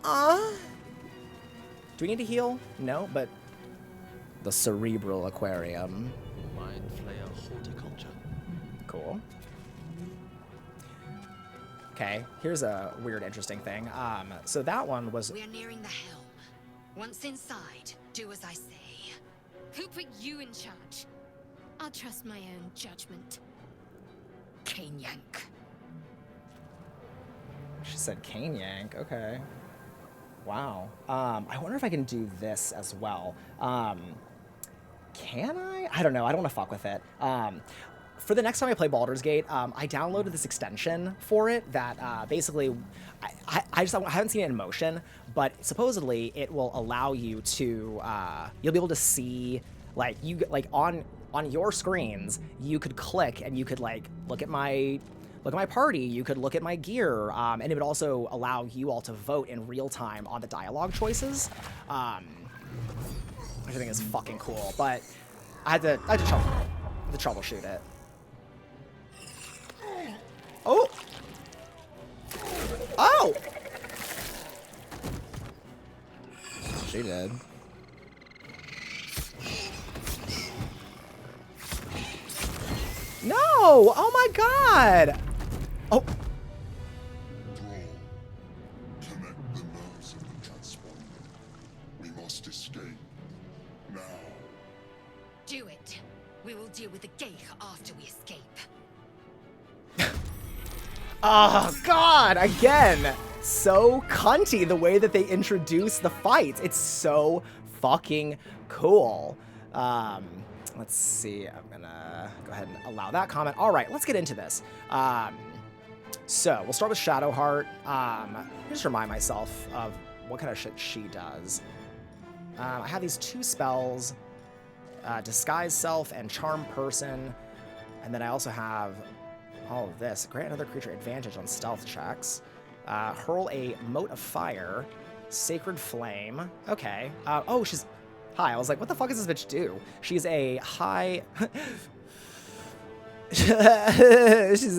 Do we need to heal? No, but the cerebral aquarium. Mind Flayer horticulture. Cool. Okay, here's a weird, interesting thing. So that one was... We are nearing the helm. Once inside, do as I say. Who put you in charge? I'll trust my own judgment. Cane Yank. She said cane yank. Okay. Wow. I wonder if I can do this as well. Can I? I don't know. I don't want to fuck with it. For the next time I play Baldur's Gate, I downloaded this extension for it that basically, I haven't seen it in motion, but supposedly it will allow you to, you'll be able to see, like, on your screens, you could click and you could, like, look at my party, you could look at my gear, and it would also allow you all to vote in real time on the dialogue choices, which I think is fucking cool, but I had to troubleshoot it. Oh! Oh! She did. No! Oh my god! Oh! Connect the nerves of the transponder. We must escape. Now. Do it. We will deal with the Geich after we escape. Oh, God, again. So cunty the way that they introduce the fights. It's so fucking cool. Let's see. I'm gonna go ahead and allow that comment. All right, let's get into this. So we'll start with Shadowheart. Just remind myself of what kind of shit she does. I have these two spells, Disguise Self and Charm Person. And then I also have all of this. Grant another creature advantage on stealth checks. Hurl a mote of fire. Sacred Flame. Okay. Oh, she's... Hi, I was like, what the fuck does this bitch do? She's a high... she's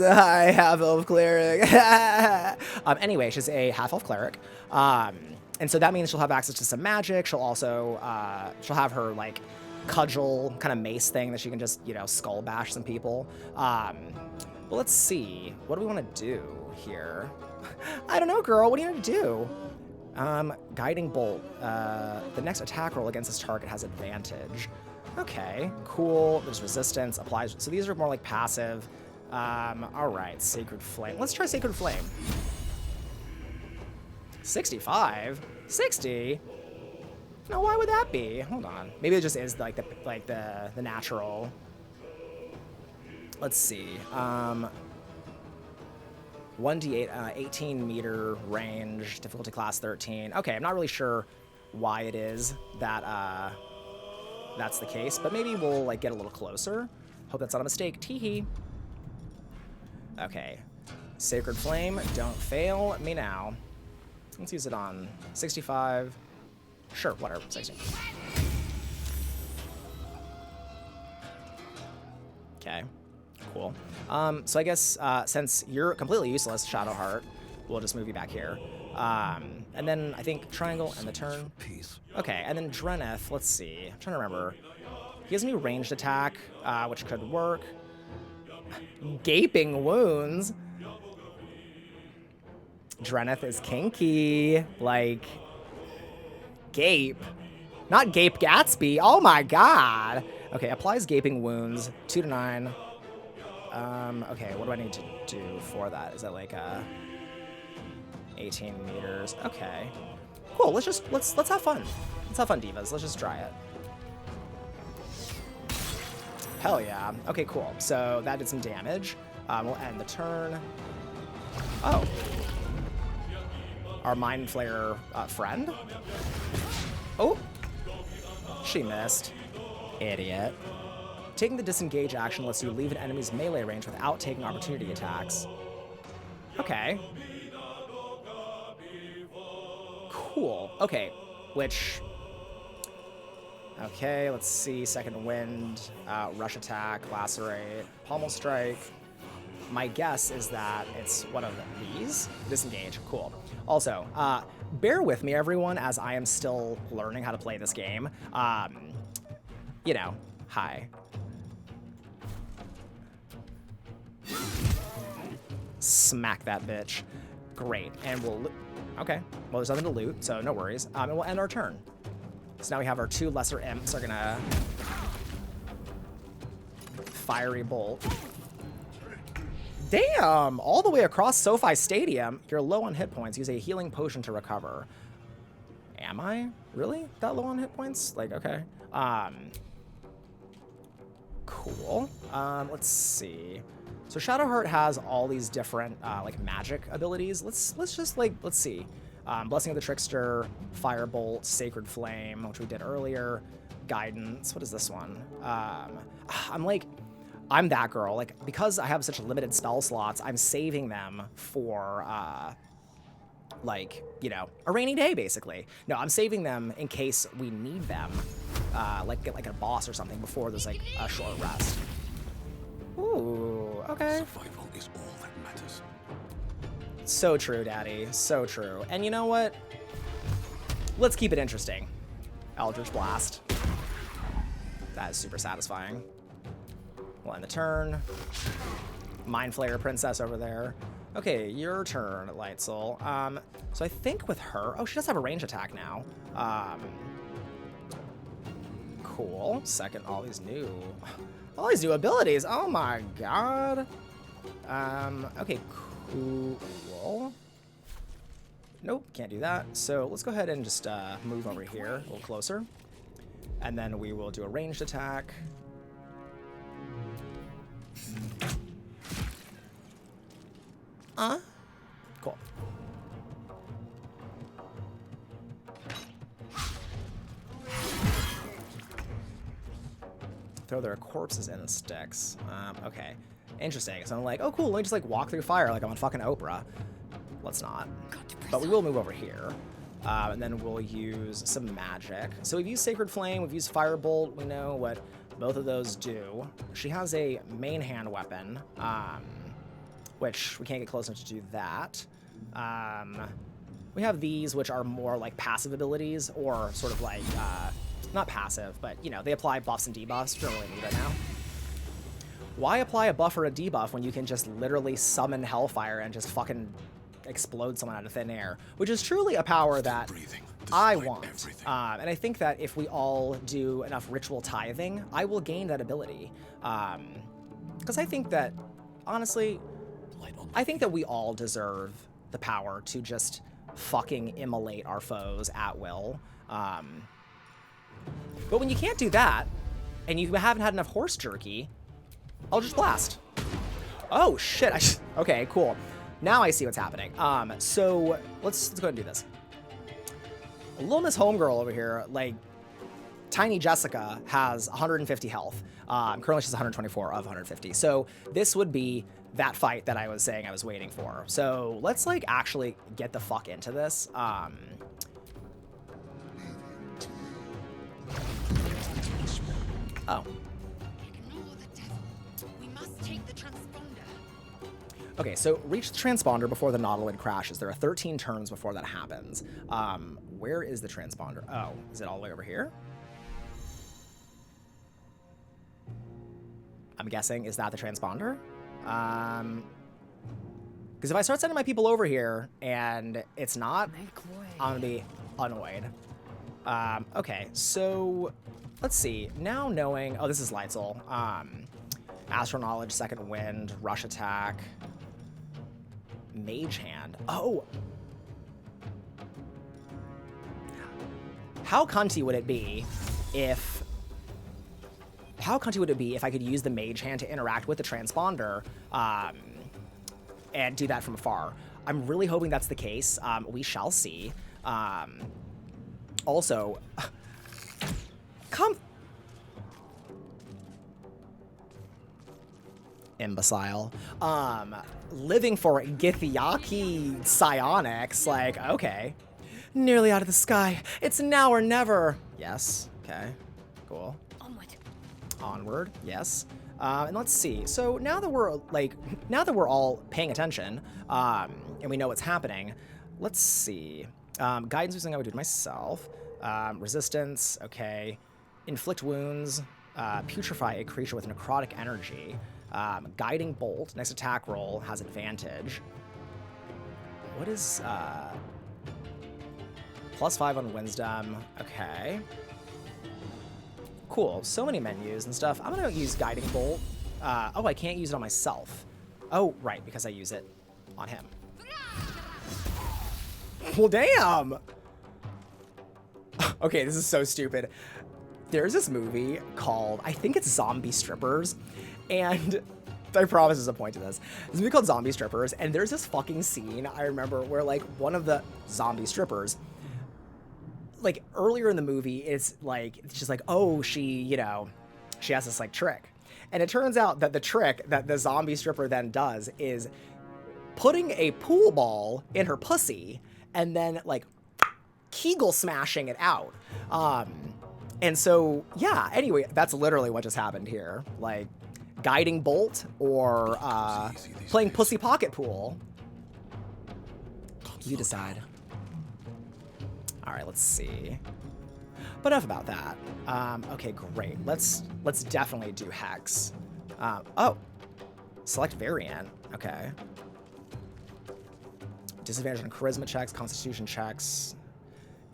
a high half-elf cleric. Anyway, she's a half-elf cleric. And so that means she'll have access to some magic. She'll also... she'll have her, like, cudgel kind of mace thing that she can just, you know, skull bash some people. But let's see. What do we want to do here? I don't know, girl. What do you want to do? Guiding Bolt. The next attack roll against this target has advantage. Okay, cool. There's resistance, applies. So these are more like passive. All right, Sacred Flame. Let's try Sacred Flame. 65? 60? No, why would that be? Hold on. Maybe it just is like the natural. Let's see. 1d8, 18 meter range, difficulty class 13. Okay, I'm not really sure why it is that that's the case, but maybe we'll like get a little closer. Hope that's not a mistake. Teehee. Okay. Sacred Flame, don't fail me now. Let's use it on 65. Sure, whatever, 60. Okay. Cool. So I guess since you're completely useless, Shadowheart, we'll just move you back here. And then I think Triangle and the turn. Okay, and then Dreneth, let's see. I'm trying to remember. He has a new ranged attack, which could work. Gaping wounds. Dreneth is kinky. Like, gape. Not Gape Gatsby. Oh my god. Okay, applies gaping wounds. 2 to 9. Okay, what do I need to do for that? Is that like 18 meters? Okay. Cool, let's have fun. Let's have fun, divas. Let's just try it. Hell yeah. Okay, cool. So that did some damage. We'll end the turn. Oh. Our Mind Flayer friend? Oh. She missed. Idiot. Taking the disengage action lets you leave an enemy's melee range without taking opportunity attacks. Okay. Cool. Okay. Which... Okay, let's see. Second wind, rush attack, lacerate, pommel strike. My guess is that it's one of these. Disengage. Cool. Also, bear with me, everyone, as I am still learning how to play this game. You know, hi. Smack that bitch. Great. And we'll... Okay. Well, there's nothing to loot, so no worries. And we'll end our turn. So now we have our 2 lesser imps are gonna... Fiery bolt. Damn! All the way across SoFi Stadium. You're low on hit points. Use a healing potion to recover. Am I? Really? That low on hit points? Like, okay. Cool. Let's see. So Shadowheart has all these different, like, magic abilities. Let's see. Blessing of the Trickster, Firebolt, Sacred Flame, which we did earlier, Guidance. What is this one? I'm that girl. Like, because I have such limited spell slots, I'm saving them for, like, you know, a rainy day, basically. No, I'm saving them in case we need them, like, get, like, a boss or something before there's, like, a short rest. Ooh, okay. Survival is all that matters. So true, Daddy. So true. And you know what? Let's keep it interesting. Eldritch Blast. That is super satisfying. We'll end the turn. Mind Flayer Princess over there. Okay, your turn, Light Soul. So I think with her... Oh, she does have a range attack now. Cool. Second, all these new abilities. Oh my god. Okay, cool. Nope, can't do that. So let's go ahead and just move over here a little closer. And then we will do a ranged attack. Cool. Throw their corpses in the sticks. Okay. Interesting. So I'm like, oh cool, let me just like walk through fire like I'm on fucking Oprah. Let's not. But we will move over here. And then we'll use some magic. So we've used Sacred Flame, we've used Firebolt. We know what both of those do. She has a main hand weapon, which we can't get close enough to do that. We have these, which are more like passive abilities, or sort of like, not passive, but, you know, they apply buffs and debuffs. We don't really need that now. Why apply a buff or a debuff when you can just literally summon Hellfire and just fucking explode someone out of thin air? Which is truly a power that I want. And I think that if we all do enough ritual tithing, I will gain that ability. Because I think that, honestly, I think that we all deserve the power to just fucking immolate our foes at will. But when you can't do that, and you haven't had enough horse jerky, I'll just blast. Oh, shit. Okay, cool. Now I see what's happening. So let's go ahead and do this. Little Miss Homegirl over here, like, Tiny Jessica has 150 health. Currently she's 124 of 150. So this would be that fight that I was saying I was waiting for. So let's, like, actually get the fuck into this. Oh. Ignore the devil. We must take the transponder. Okay, so reach the transponder before the Nautilid crashes. There are 13 turns before that happens. Where is the transponder? Oh, is it all the way over here? I'm guessing, is that the transponder? Because if I start sending my people over here and it's not, I'm gonna be annoyed. Okay, so let's see. Now knowing, oh, this is Lightsoul. Astral Knowledge, Second Wind, Rush Attack, Mage Hand. Oh! How cunty would it be if... How cunty would it be if I could use the Mage Hand to interact with the transponder and do that from afar? I'm really hoping that's the case. We shall see. Also, come... Imbecile. Living for Githyanki psionics, like, okay. Nearly out of the sky. It's now or never. Yes. Okay. Cool. Onward. Yes. And let's see. So now that we're all paying attention, and we know what's happening, let's see. Guidance using I would do it myself. Resistance. Okay. Inflict wounds. Putrefy a creature with necrotic energy. Guiding bolt. Next attack roll has advantage. What is +5 on wisdom. Okay. Cool. So many menus and stuff. I'm gonna use guiding bolt. Oh, I can't use it on myself. Oh, right, because I use it on him. Well, damn. Okay, this is so stupid. There's this movie called, I think it's Zombie Strippers, and I promise there's a point to this. There's a movie called Zombie Strippers, and there's this fucking scene I remember where, like, one of the zombie strippers, like, earlier in the movie, it's just like, oh, she, you know, she has this, like, trick. And it turns out that the trick that the zombie stripper then does is putting a pool ball in her pussy and then, like, Kegel smashing it out. And so, yeah, anyway, that's literally what just happened here. Like, guiding bolt or playing pussy pocket pool. You decide. All right, let's see. But enough about that. Okay, great. Let's definitely do Hex. Oh, select variant. Okay. Disadvantage on charisma checks, constitution checks.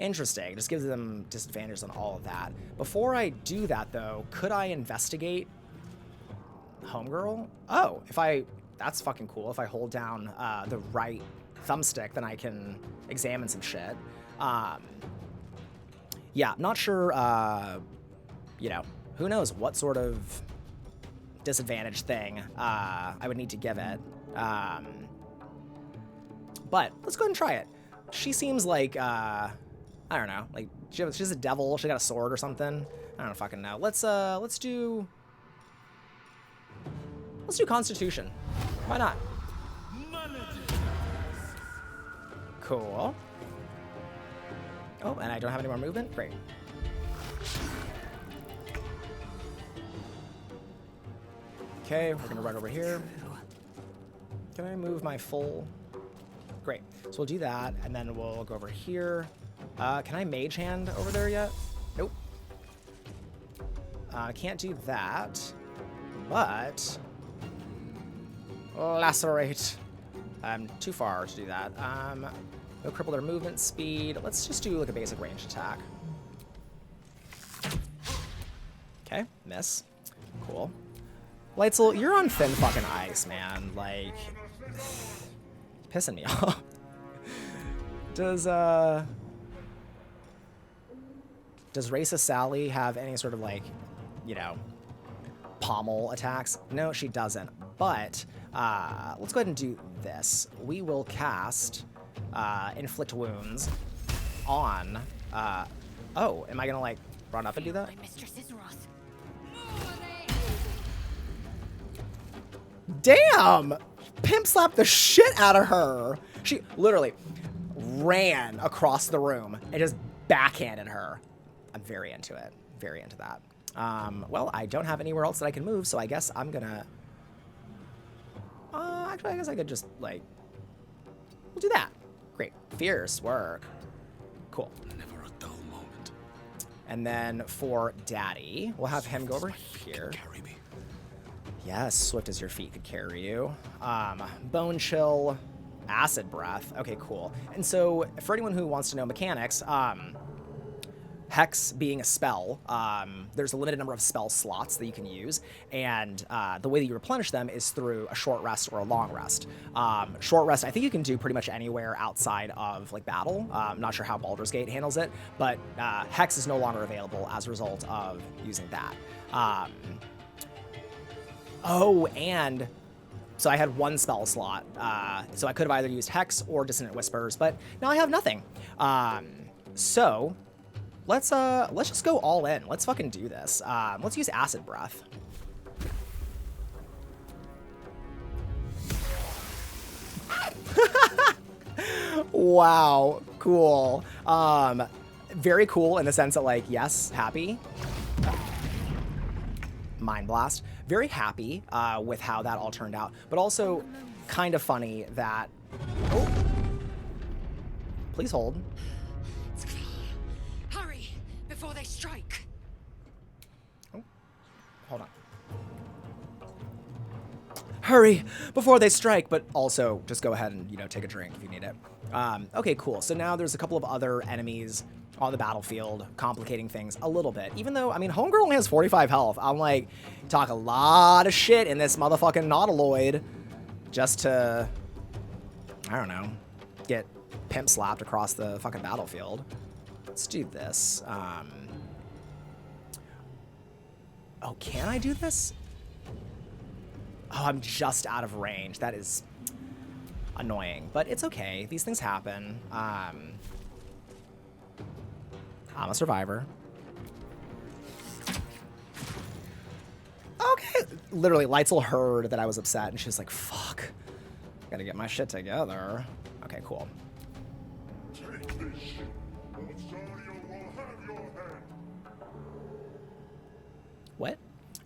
Interesting. Just gives them disadvantages on all of that. Before I do that, though, could I investigate Homegirl? Oh, that's fucking cool. If I hold down the right thumbstick, then I can examine some shit. Yeah, not sure, you know, who knows what sort of disadvantage thing I would need to give it. But let's go ahead and try it. She seems like, I don't know, like she's a devil. She got a sword or something. I don't fucking know. Let's do Constitution. Why not? Cool. Oh, and I don't have any more movement? Great. Okay, we're gonna run over here. Can I move my full? Great. So we'll do that, and then we'll go over here. Can I mage hand over there yet? Nope. I can't do that, but lacerate. I'm too far to do that. No cripple their movement speed. Let's just do like a basic ranged attack. Okay, miss. Cool. Lightsoul, you're on thin fucking ice, man. Like, pissing me off. Does Racist Sally have any sort of, like, you know, pommel attacks? No, she doesn't. But let's go ahead and do this. We will cast Inflict Wounds on... oh, am I gonna, like, run up and do that? Damn! Pimp slapped the shit out of her! She literally ran across the room and just backhanded her. I'm very into it. Very into that. Well, I don't have anywhere else that I can move, so I guess I'm gonna... actually, I guess I could just, like... We'll do that. Great. Fierce work. Cool. Never a dull moment. And then for Daddy, we'll have him go over here. Carry me. Yes, swift as your feet could carry you. Bone chill, acid breath. Okay, cool. And so for anyone who wants to know mechanics, Hex being a spell, there's a limited number of spell slots that you can use, and the way that you replenish them is through a short rest or a long rest. Short rest, I think you can do pretty much anywhere outside of like battle. I'm not sure how Baldur's Gate handles it, but Hex is no longer available as a result of using that. Oh, and so I had one spell slot, so I could have either used Hex or Dissonant Whispers, but now I have nothing. So let's just go all in. Let's fucking do this. Let's use Acid Breath. Wow, cool. Very cool in the sense that, like, yes, happy. Mind Blast. Very happy with how that all turned out, but also kind of funny that... Oh. Please hold. Hurry before they strike. Oh, hold on. Hurry before they strike, but also just go ahead and, you know, take a drink if you need it. Okay, cool. So now there's a couple of other enemies on the battlefield, complicating things a little bit. Even though, I mean, Homegirl only has 45 health. I'm like, talk a lot of shit in this motherfucking Nautiloid just to, I don't know, get pimp slapped across the fucking battlefield. Let's do this. Oh, can I do this? Oh, I'm just out of range. That is annoying, but it's okay. These things happen. I'm a survivor. Okay. Literally, Lightsel heard that I was upset, and she was like, fuck. Gotta get my shit together. Okay, cool. Take this. Rosario will have your head. What?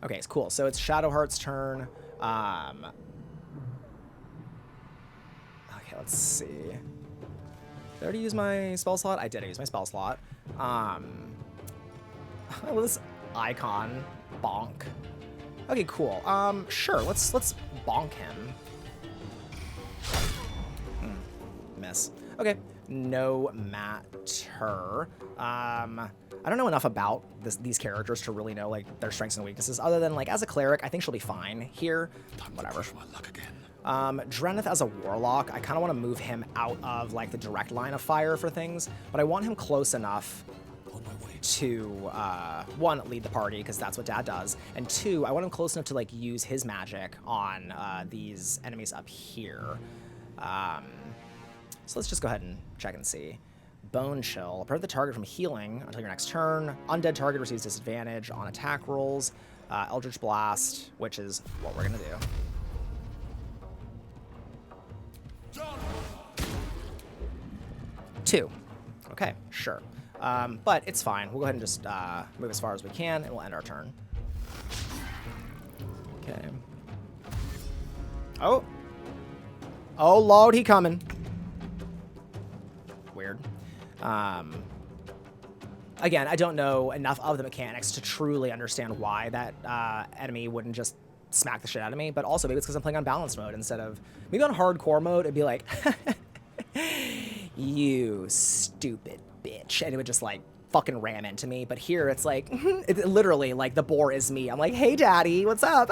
Okay, it's cool. So it's Shadowheart's turn. Okay, let's see. Did I already use my spell slot? I did. I used my spell slot. This icon bonk. Okay, cool. Sure. Let's bonk him. Miss. Okay. No matter. I don't know enough about these characters to really know like their strengths and weaknesses. Other than like as a cleric, I think she'll be fine here. Whatever. Drenith as a warlock, I kind of want to move him out of like the direct line of fire for things, but I want him close enough to one, lead the party because that's what Dad does, and two, I want him close enough to like use his magic on these enemies up here. So let's just go ahead and check and see. Bone Chill. Prevent the target from healing until your next turn. Undead target receives disadvantage on attack rolls. Eldritch Blast, which is what we're gonna do. Two. Okay, sure. But it's fine. We'll go ahead and just move as far as we can, and we'll end our turn. Okay. Oh. Oh, Lord, he coming. Weird. Again, I don't know enough of the mechanics to truly understand why that enemy wouldn't just smack the shit out of me, but also maybe it's because I'm playing on balanced mode instead of... Maybe on hardcore mode, it'd be like... You stupid bitch. And it would just like fucking ram into me. But here it's like, it literally like the boar is me. I'm like, hey daddy, what's up?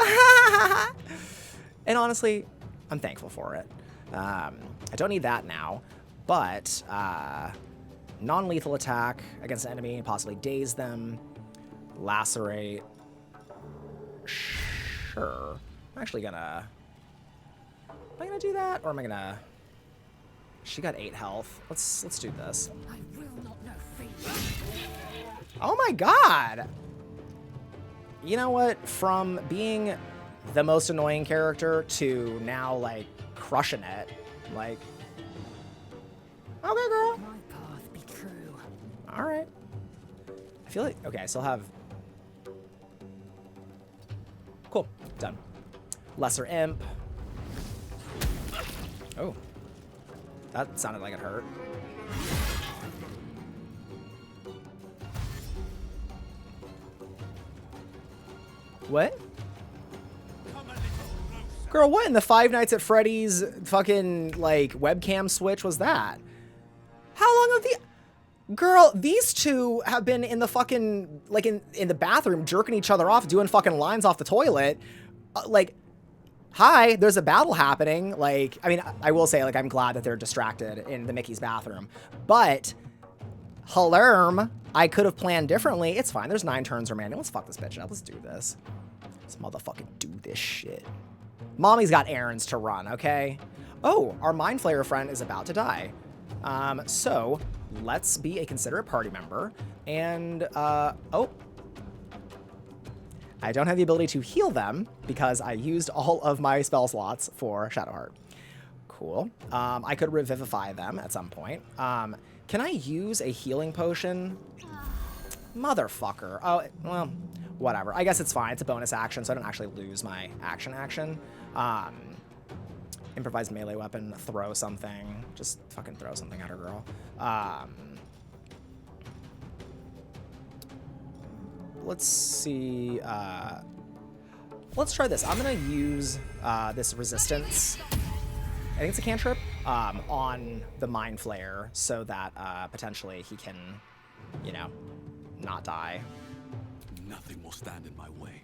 And honestly, I'm thankful for it. I don't need that now, but non-lethal attack against an enemy and possibly daze them. Lacerate. Sure. I'm actually gonna... Am I gonna do that? Or am I gonna... She got 8 health. Let's do this. I will not know fear. Oh my god! You know what? From being the most annoying character to now, like, crushing it. Like... Okay, girl. My path be true. Alright. I feel like... Okay, I still have... Cool. Done. Lesser Imp. Oh. That sounded like it hurt. What? Come and Girl, what in the Five Nights at Freddy's fucking, like, webcam switch was that? How long have the... Girl, these two have been in the fucking, like, in the bathroom jerking each other off, doing fucking lines off the toilet. Like, hi, there's a battle happening. Like, I mean, I will say, like, I'm glad that they're distracted in the Mickey's bathroom. But, halerm, I could have planned differently. It's fine. There's 9 turns remaining. Let's fuck this bitch up. Let's do this. Let's motherfucking do this shit. Mommy's got errands to run, okay? Oh, our Mind Flayer friend is about to die. So, let's be a considerate party member. And, oh. I don't have the ability to heal them because I used all of my spell slots for Shadowheart. Cool. I could revivify them at some point. Can I use a healing potion? Motherfucker. Oh, well, whatever. I guess it's fine. It's a bonus action, so I don't actually lose my action. Improvised melee weapon, throw something. Just fucking throw something at her, girl. Let's see. Let's try this. I'm going to use this resistance. I think it's a cantrip on the Mind Flayer so that potentially he can, you know, not die. Nothing will stand in my way.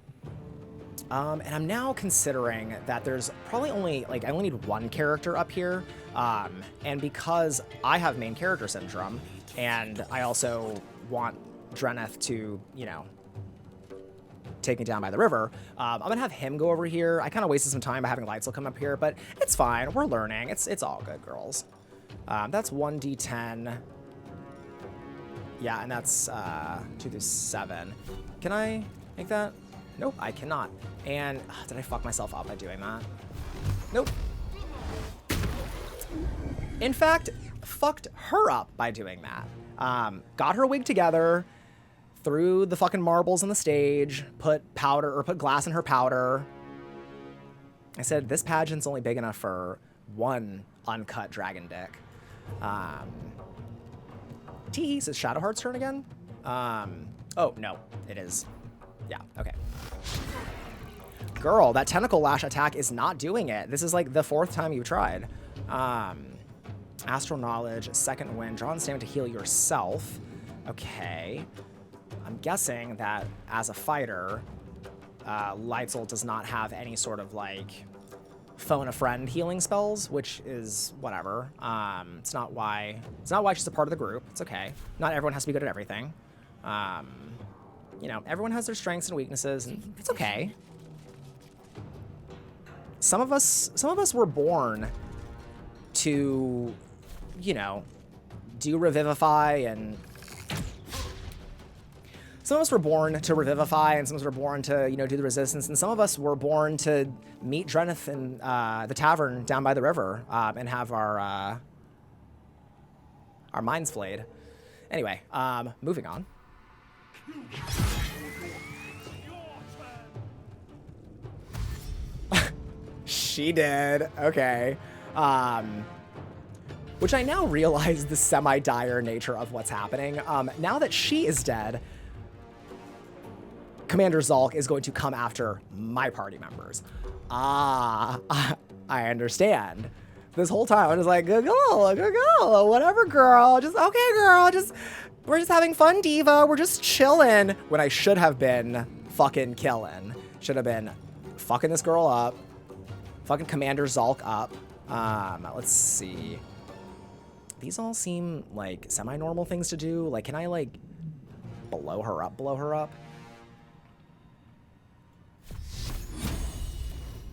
And I'm now considering that there's probably only, like, I only need one character up here. And because I have main character syndrome, and I also want Dreneth to, you know, take me down by the river, I'm gonna have him go over here. I kind of wasted some time by having Lightsel come up here, but it's fine. We're learning. It's all good, girls. That's 1d10. Yeah, and that's 2 through 7. Can I make that? Nope, I cannot. And did I fuck myself up by doing that? Nope. In fact, fucked her up by doing that. Got her wig together, threw the fucking marbles on the stage, put glass in her powder. I said, this pageant's only big enough for one uncut dragon dick. Tee, is Shadowheart's turn again? Oh, no, it is. Yeah, okay. Girl, that tentacle lash attack is not doing it. This is like the 4th time you've tried. Astral knowledge, second wind, draw on stamina to heal yourself. Okay. I'm guessing that as a fighter, Lightsel does not have any sort of like phone a friend healing spells, which is whatever. It's not why she's a part of the group. It's okay. Not everyone has to be good at everything. You know, everyone has their strengths and weaknesses, and it's okay. Some of us were born to, you know, do revivify, and some of us were born to revivify, and some of us were born to, you know, do the resistance, and some of us were born to meet Dreneth in the tavern down by the river and have our minds flayed. Anyway, moving on. She did. Okay. Which I now realize the semi-dire nature of what's happening. Now that she is dead, Commander Zalk is going to come after my party members. I understand. This whole time, I'm just like, good girl, whatever, girl. Just, okay, girl, we're just having fun, diva. We're just chilling. When I should have been fucking killing. Should have been fucking this girl up. Fucking Commander Zalk up. Let's see. These all seem like semi-normal things to do. Like, can I, like, blow her up?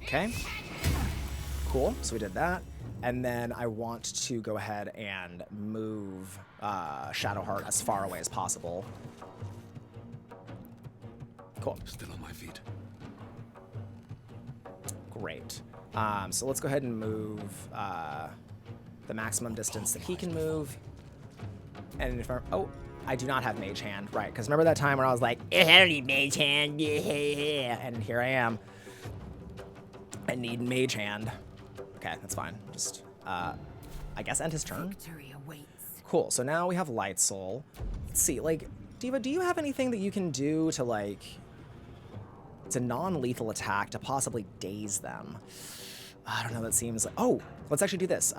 Okay. Cool. So we did that. And then I want to go ahead and move Shadowheart as far away as possible. Cool. Still on my feet. Great. So let's go ahead and move the maximum distance that he can move. And if I do not have Mage Hand, right? Because remember that time when I was like, I don't need Mage Hand, yeah, and here I am. I need Mage Hand. Okay, that's fine. Just, I guess end his turn. Victory awaits. Cool. So now we have Light Soul. Let's see, like, Diva, do you have anything that you can do to, like, It's a non-lethal attack to possibly daze them. I don't know, that seems like... Oh, let's actually do this.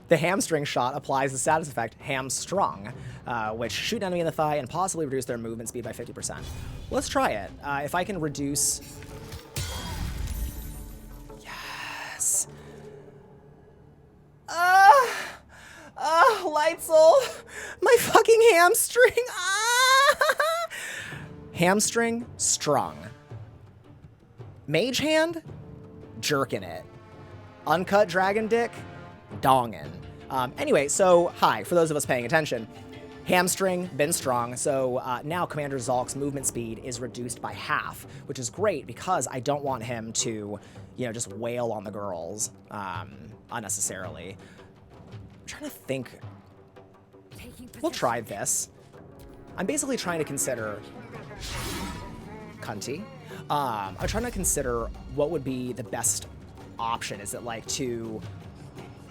The hamstring shot applies the status effect hamstrung, which shoot an enemy in the thigh and possibly reduce their movement speed by 50%. Let's try it. If I can reduce... Yes! Lightsel! My fucking hamstring! Hamstring strung. Mage hand? Jerking it. Uncut dragon dick? Dongin. Anyway, so, hi, for those of us paying attention. Hamstring, been strong, so now Commander Zalk's movement speed is reduced by half, which is great because I don't want him to, you know, just wail on the girls unnecessarily. I'm trying to think. We'll try this. I'm basically trying to consider... Cunty. I'm trying to consider what would be the best option. Is it like to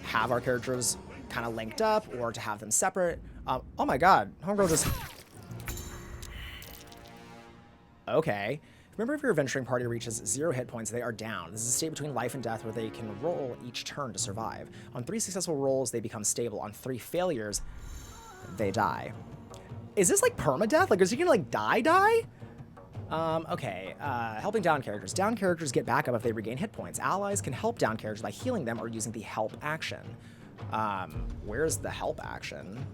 have our characters kind of linked up or to have them separate? Oh my god, Homegirl just... Okay. Remember, if your adventuring party reaches 0 hit points, they are down. This is a state between life and death where they can roll each turn to survive. On 3 successful rolls, they become stable. On 3 failures, they die. Is this like permadeath? Like, is he gonna like die? Okay, helping down characters. Down characters get back up if they regain hit points. Allies can help down characters by healing them or using the help action. Where's the help action?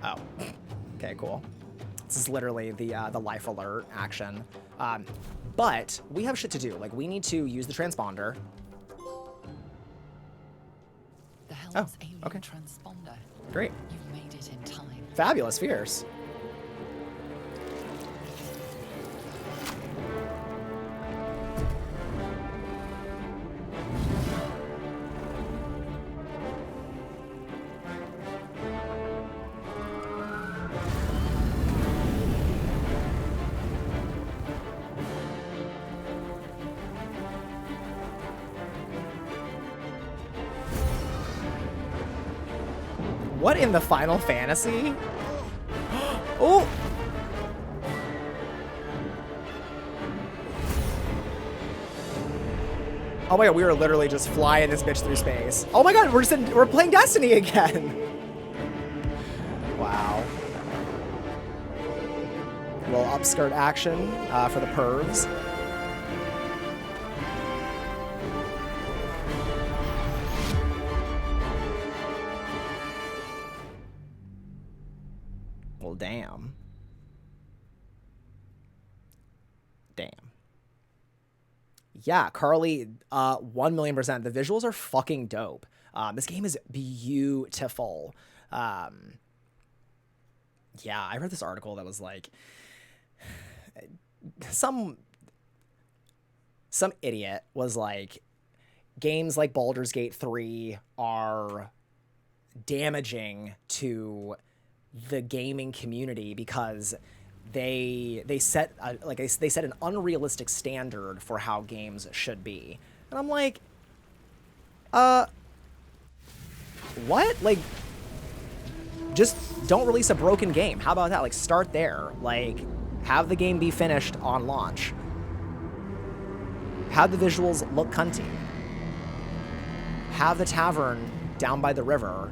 Oh, okay, cool. This is literally the life alert action. But we have shit to do. Like, we need to use the transponder. The Helm's alien okay. transponder. Great. You've made it in time. Fabulous, fierce. What in the Final Fantasy? Oh! Oh my god, we were literally just flying this bitch through space. Oh my god, we're playing Destiny again. Wow. A little upskirt action for the pervs. Well, damn. Damn. Yeah, Carly, 1,000,000%. The visuals are fucking dope. This game is beautiful. Yeah, I read this article that was like, some idiot was like, games like Baldur's Gate 3 are damaging to the gaming community because they set they set an unrealistic standard for how games should be. And I'm like, what? Like, just don't release a broken game. How about that? Like, start there. Like, have the game be finished on launch. Have the visuals look cunty. Have the tavern down by the river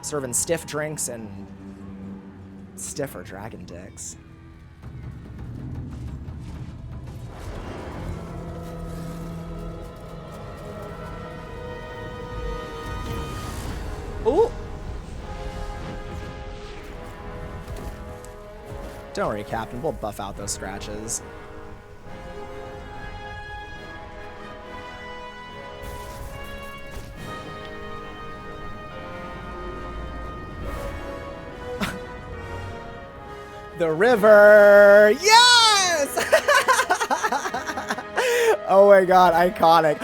serving stiff drinks and stiffer dragon dicks. Ooh! Don't worry, Captain. We'll buff out those scratches. The river! Yes! Oh my god, iconic.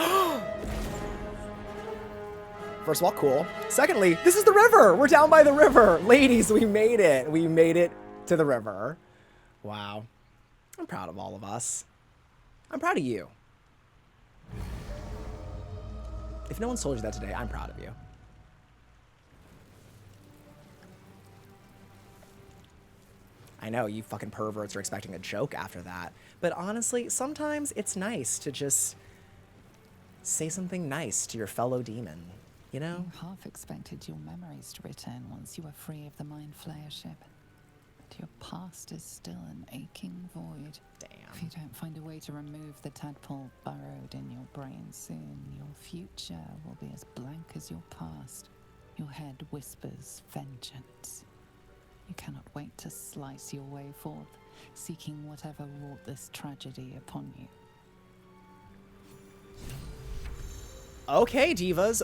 First of all, cool. Secondly, this is the river! We're down by the river! Ladies, we made it! We made it to the river. Wow. I'm proud of all of us. I'm proud of you. If no one's told you that today, I'm proud of you. I know, you fucking perverts are expecting a joke after that. But honestly, sometimes it's nice to just say something nice to your fellow demon, you know? You half expected your memories to return once you were free of the Mind Flayer ship. But your past is still an aching void. Damn. If you don't find a way to remove the tadpole burrowed in your brain soon, your future will be as blank as your past. Your head whispers vengeance. You cannot wait to slice your way forth, seeking whatever wrought this tragedy upon you. Okay, divas,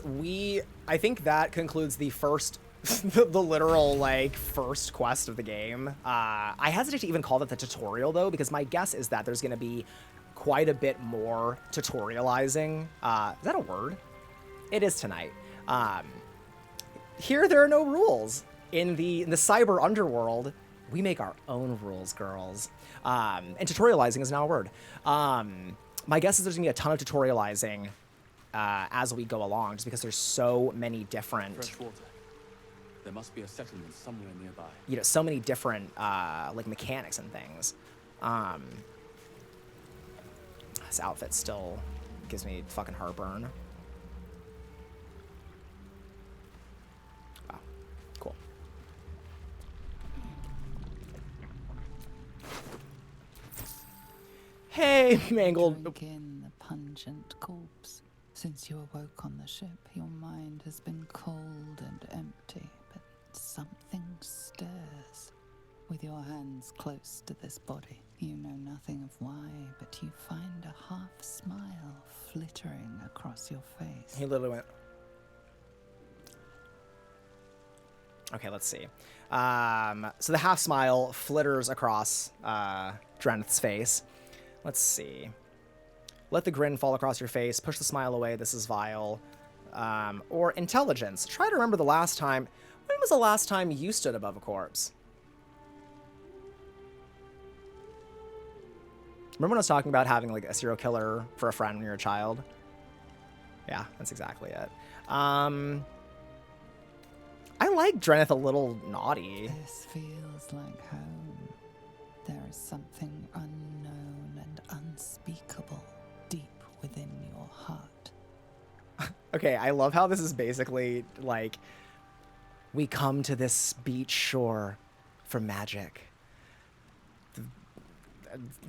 I think that concludes the first, the literal, like, first quest of the game. I hesitate to even call that the tutorial, though, because my guess is that there's going to be quite a bit more tutorializing. Is that a word? It is tonight. Here, there are no rules. In the cyber underworld, we make our own rules, girls. And tutorializing is now a word. My guess is there's going to be a ton of tutorializing as we go along, just because there's so many different... Fresh water. There must be a settlement somewhere nearby. You know, so many different, like, mechanics and things. This outfit still gives me fucking heartburn. Wow. Cool. Hey, mangled... Drink in the pungent corpse. Since you awoke on the ship, your mind has been cold and empty, but something stirs. With your hands close to this body, you know nothing of why, but you find a half smile flittering across your face. He literally went... Okay, let's see. So the half smile flitters across Drenth's face. Let's see. Let the grin fall across your face. Push the smile away. This is vile. Or intelligence. Try to remember the last time. When was the last time you stood above a corpse? Remember when I was talking about having like a serial killer for a friend when you were a child? Yeah, that's exactly it. I like Drenth a little naughty. This feels like home. There is something unknown and unspeakable deep within your heart. Okay, I love how this is basically like, we come to this beach shore for magic.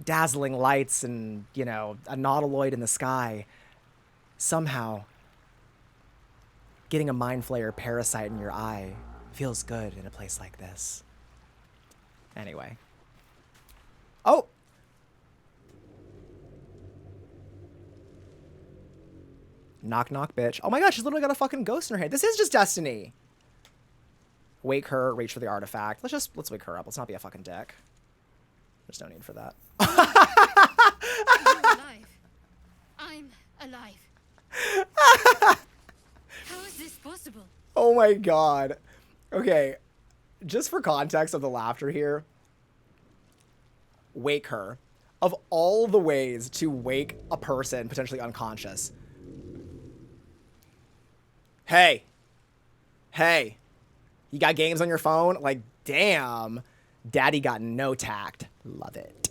Dazzling lights and, you know, a nautiloid in the sky. Somehow, getting a Mind Flayer parasite in your eye feels good in a place like this. Anyway. Oh! Knock, knock, bitch. Oh my gosh, she's literally got a fucking ghost in her head. This is just Destiny. Wake her, reach for the artifact. Let's wake her up. Let's not be a fucking dick. There's no need for that. I'm alive. I'm alive. How is this possible? Oh my god. Okay, just for context of the laughter here, wake her. Of all the ways to wake a person potentially unconscious. Hey. Hey. You got games on your phone? Like, damn. Daddy got no tact. Love it.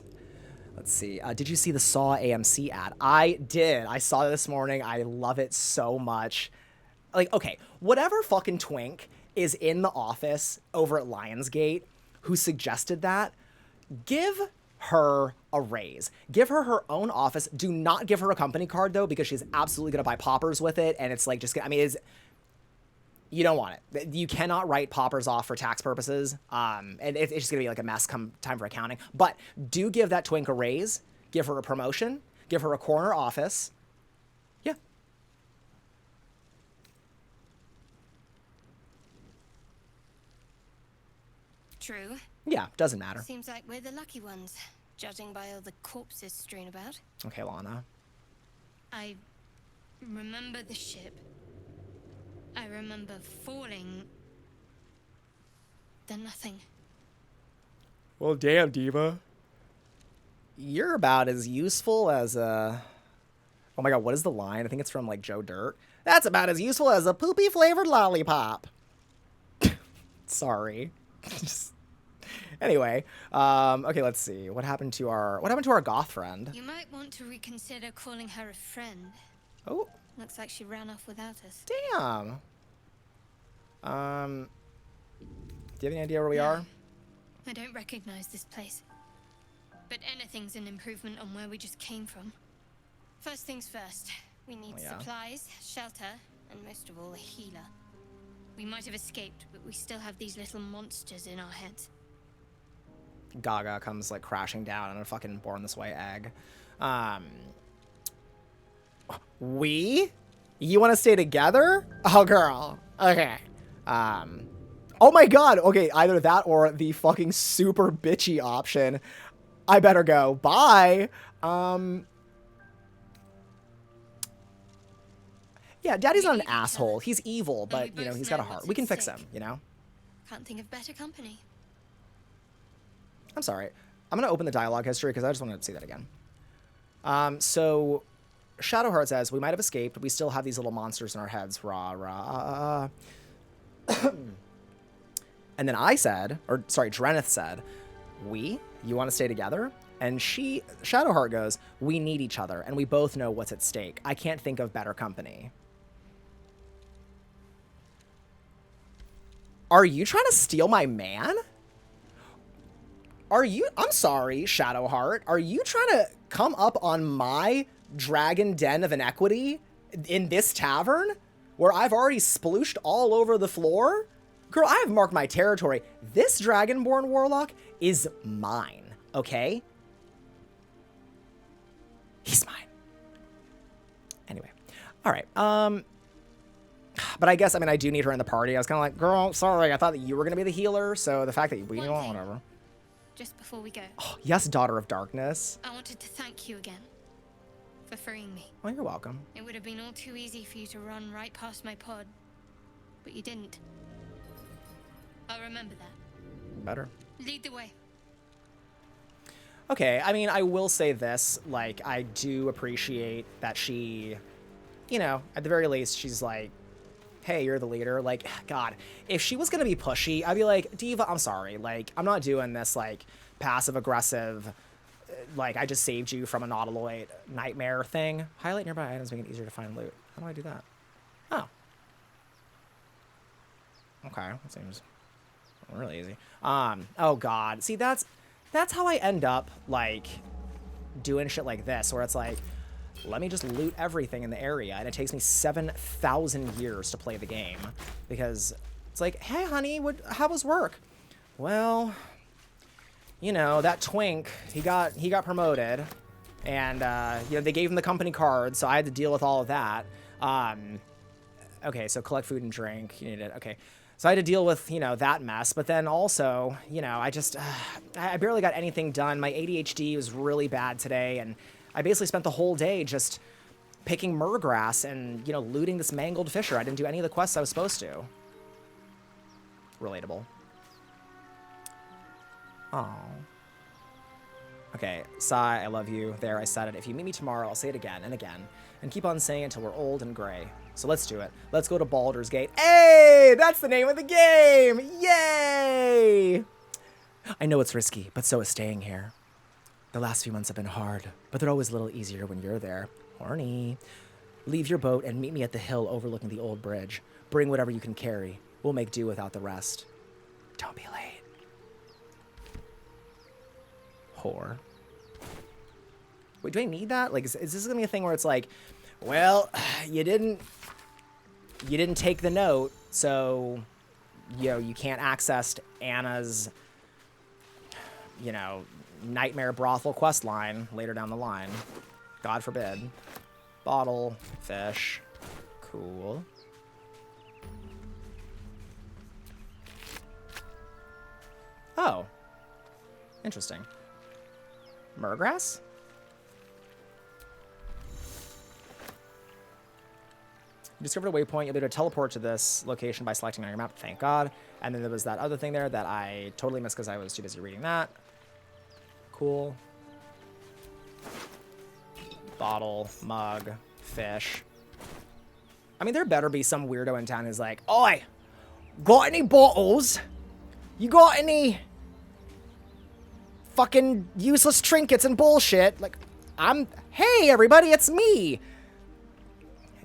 Let's see. Did you see the Saw AMC ad? I did. I saw it this morning. I love it so much. Like, okay, whatever fucking twink is in the office over at Lionsgate who suggested that, give her a raise. Give her her own office. Do not give her a company card, though, because she's absolutely going to buy poppers with it. And it's like, just, I mean, it's, you don't want it. You cannot write poppers off for tax purposes. And it's just going to be like a mess come time for accounting. But do give that twink a raise. Give her a promotion. Give her a corner office. Yeah. True. Yeah, doesn't matter. Seems like we're the lucky ones, judging by all the corpses strewn about. Okay, Lana. I remember the ship. I remember falling. Then nothing. Well, damn, Diva. You're about as useful as a... Oh my god, what is the line? I think it's from, like, Joe Dirt. That's about as useful as a poopy-flavored lollipop. Sorry. Anyway, okay, let's see. What happened to our goth friend? You might want to reconsider calling her a friend. Oh, Looks like she ran off without us. damn. Do you have any idea where we are? I don't recognize this place. But anything's an improvement on where we just came from. First things first, we need Yeah. supplies, shelter, and most of all, a healer. We might have escaped, but we still have these little monsters in our heads. Gaga comes like crashing down on a fucking born this way egg. You want to stay together? Oh, girl. Okay. Oh my god. Okay, either that or the fucking super bitchy option. I better go. Bye. Yeah, Daddy's not an asshole. He's evil, but you know, he's got a heart. We can fix him, you know? Can't think of better company. I'm sorry. I'm going to open the dialogue history because I just wanted to see that again. So Shadowheart says, we might have escaped, but we still have these little monsters in our heads. Rah, rah. And then I said, or sorry, Drenith said, you want to stay together? And Shadowheart goes, we need each other, and we both know what's at stake. I can't think of better company. Are you trying to steal my man? I'm sorry, Shadowheart. Are you trying to come up on my dragon den of inequity in this tavern where I've already splooshed all over the floor? Girl, I have marked my territory. This Dragonborne warlock is mine, okay? He's mine. Anyway. All right. But I guess, I mean, I do need her in the party. I was kind of like, girl, sorry. I thought that you were going to be the healer. So the fact that we know, whatever. Just before we go, Oh, yes, Daughter of Darkness. I wanted to thank you again for freeing me. Well, you're welcome. It would have been all too easy for you to run right past my pod, but you didn't. I'll remember that. Better. Lead the way. Okay, I mean, I will say this. Like, I do appreciate that she, you know, at the very least, she's like, hey, you're the leader. Like, God, if she was going to be pushy, I'd be like, Diva, I'm sorry. Like, I'm not doing this, like, passive-aggressive, like, I just saved you from a nautiloid nightmare thing. Highlight nearby items, make it easier to find loot. How do I do that? Oh. Okay, that seems really easy. Oh, God. See, that's how I end up, like, doing shit like this, where it's like, let me just loot everything in the area, and it takes me 7,000 years to play the game, because it's like, hey, honey, how was work? Well, you know, that twink, he got promoted, and you know, they gave him the company card, so I had to deal with all of that. Okay, so collect food and drink. You need it. Okay. So I had to deal with, you know, that mess, but then also, you know, I barely got anything done. My ADHD was really bad today, and I basically spent the whole day just picking murgrass and, you know, looting this mangled fisher. I didn't do any of the quests I was supposed to. Relatable. Oh. Okay, Sai, I love you. There, I said it. If you meet me tomorrow, I'll say it again and again. And keep on saying it until we're old and gray. So let's do it. Let's go to Baldur's Gate. Hey, that's the name of the game! Yay! I know it's risky, but so is staying here. The last few months have been hard, but they're always a little easier when you're there. Horny. Leave your boat and meet me at the hill overlooking the old bridge. Bring whatever you can carry. We'll make do without the rest. Don't be late. Whore. Wait, do I need that? Like, is this gonna be a thing where it's like, well, you didn't take the note, so, you know, you can't access Anna's, you know, nightmare brothel quest line later down the line. God forbid. Bottle, fish, cool. Oh, interesting. Murgrass? You discovered a waypoint. You'll be able to teleport to this location by selecting on your map. Thank God. And then there was that other thing there that I totally missed because I was too busy reading that. Cool. Bottle, mug, fish. I mean, there better be some weirdo in town who's like, oi, got any bottles? You got any fucking useless trinkets and bullshit. Like, hey everybody, it's me,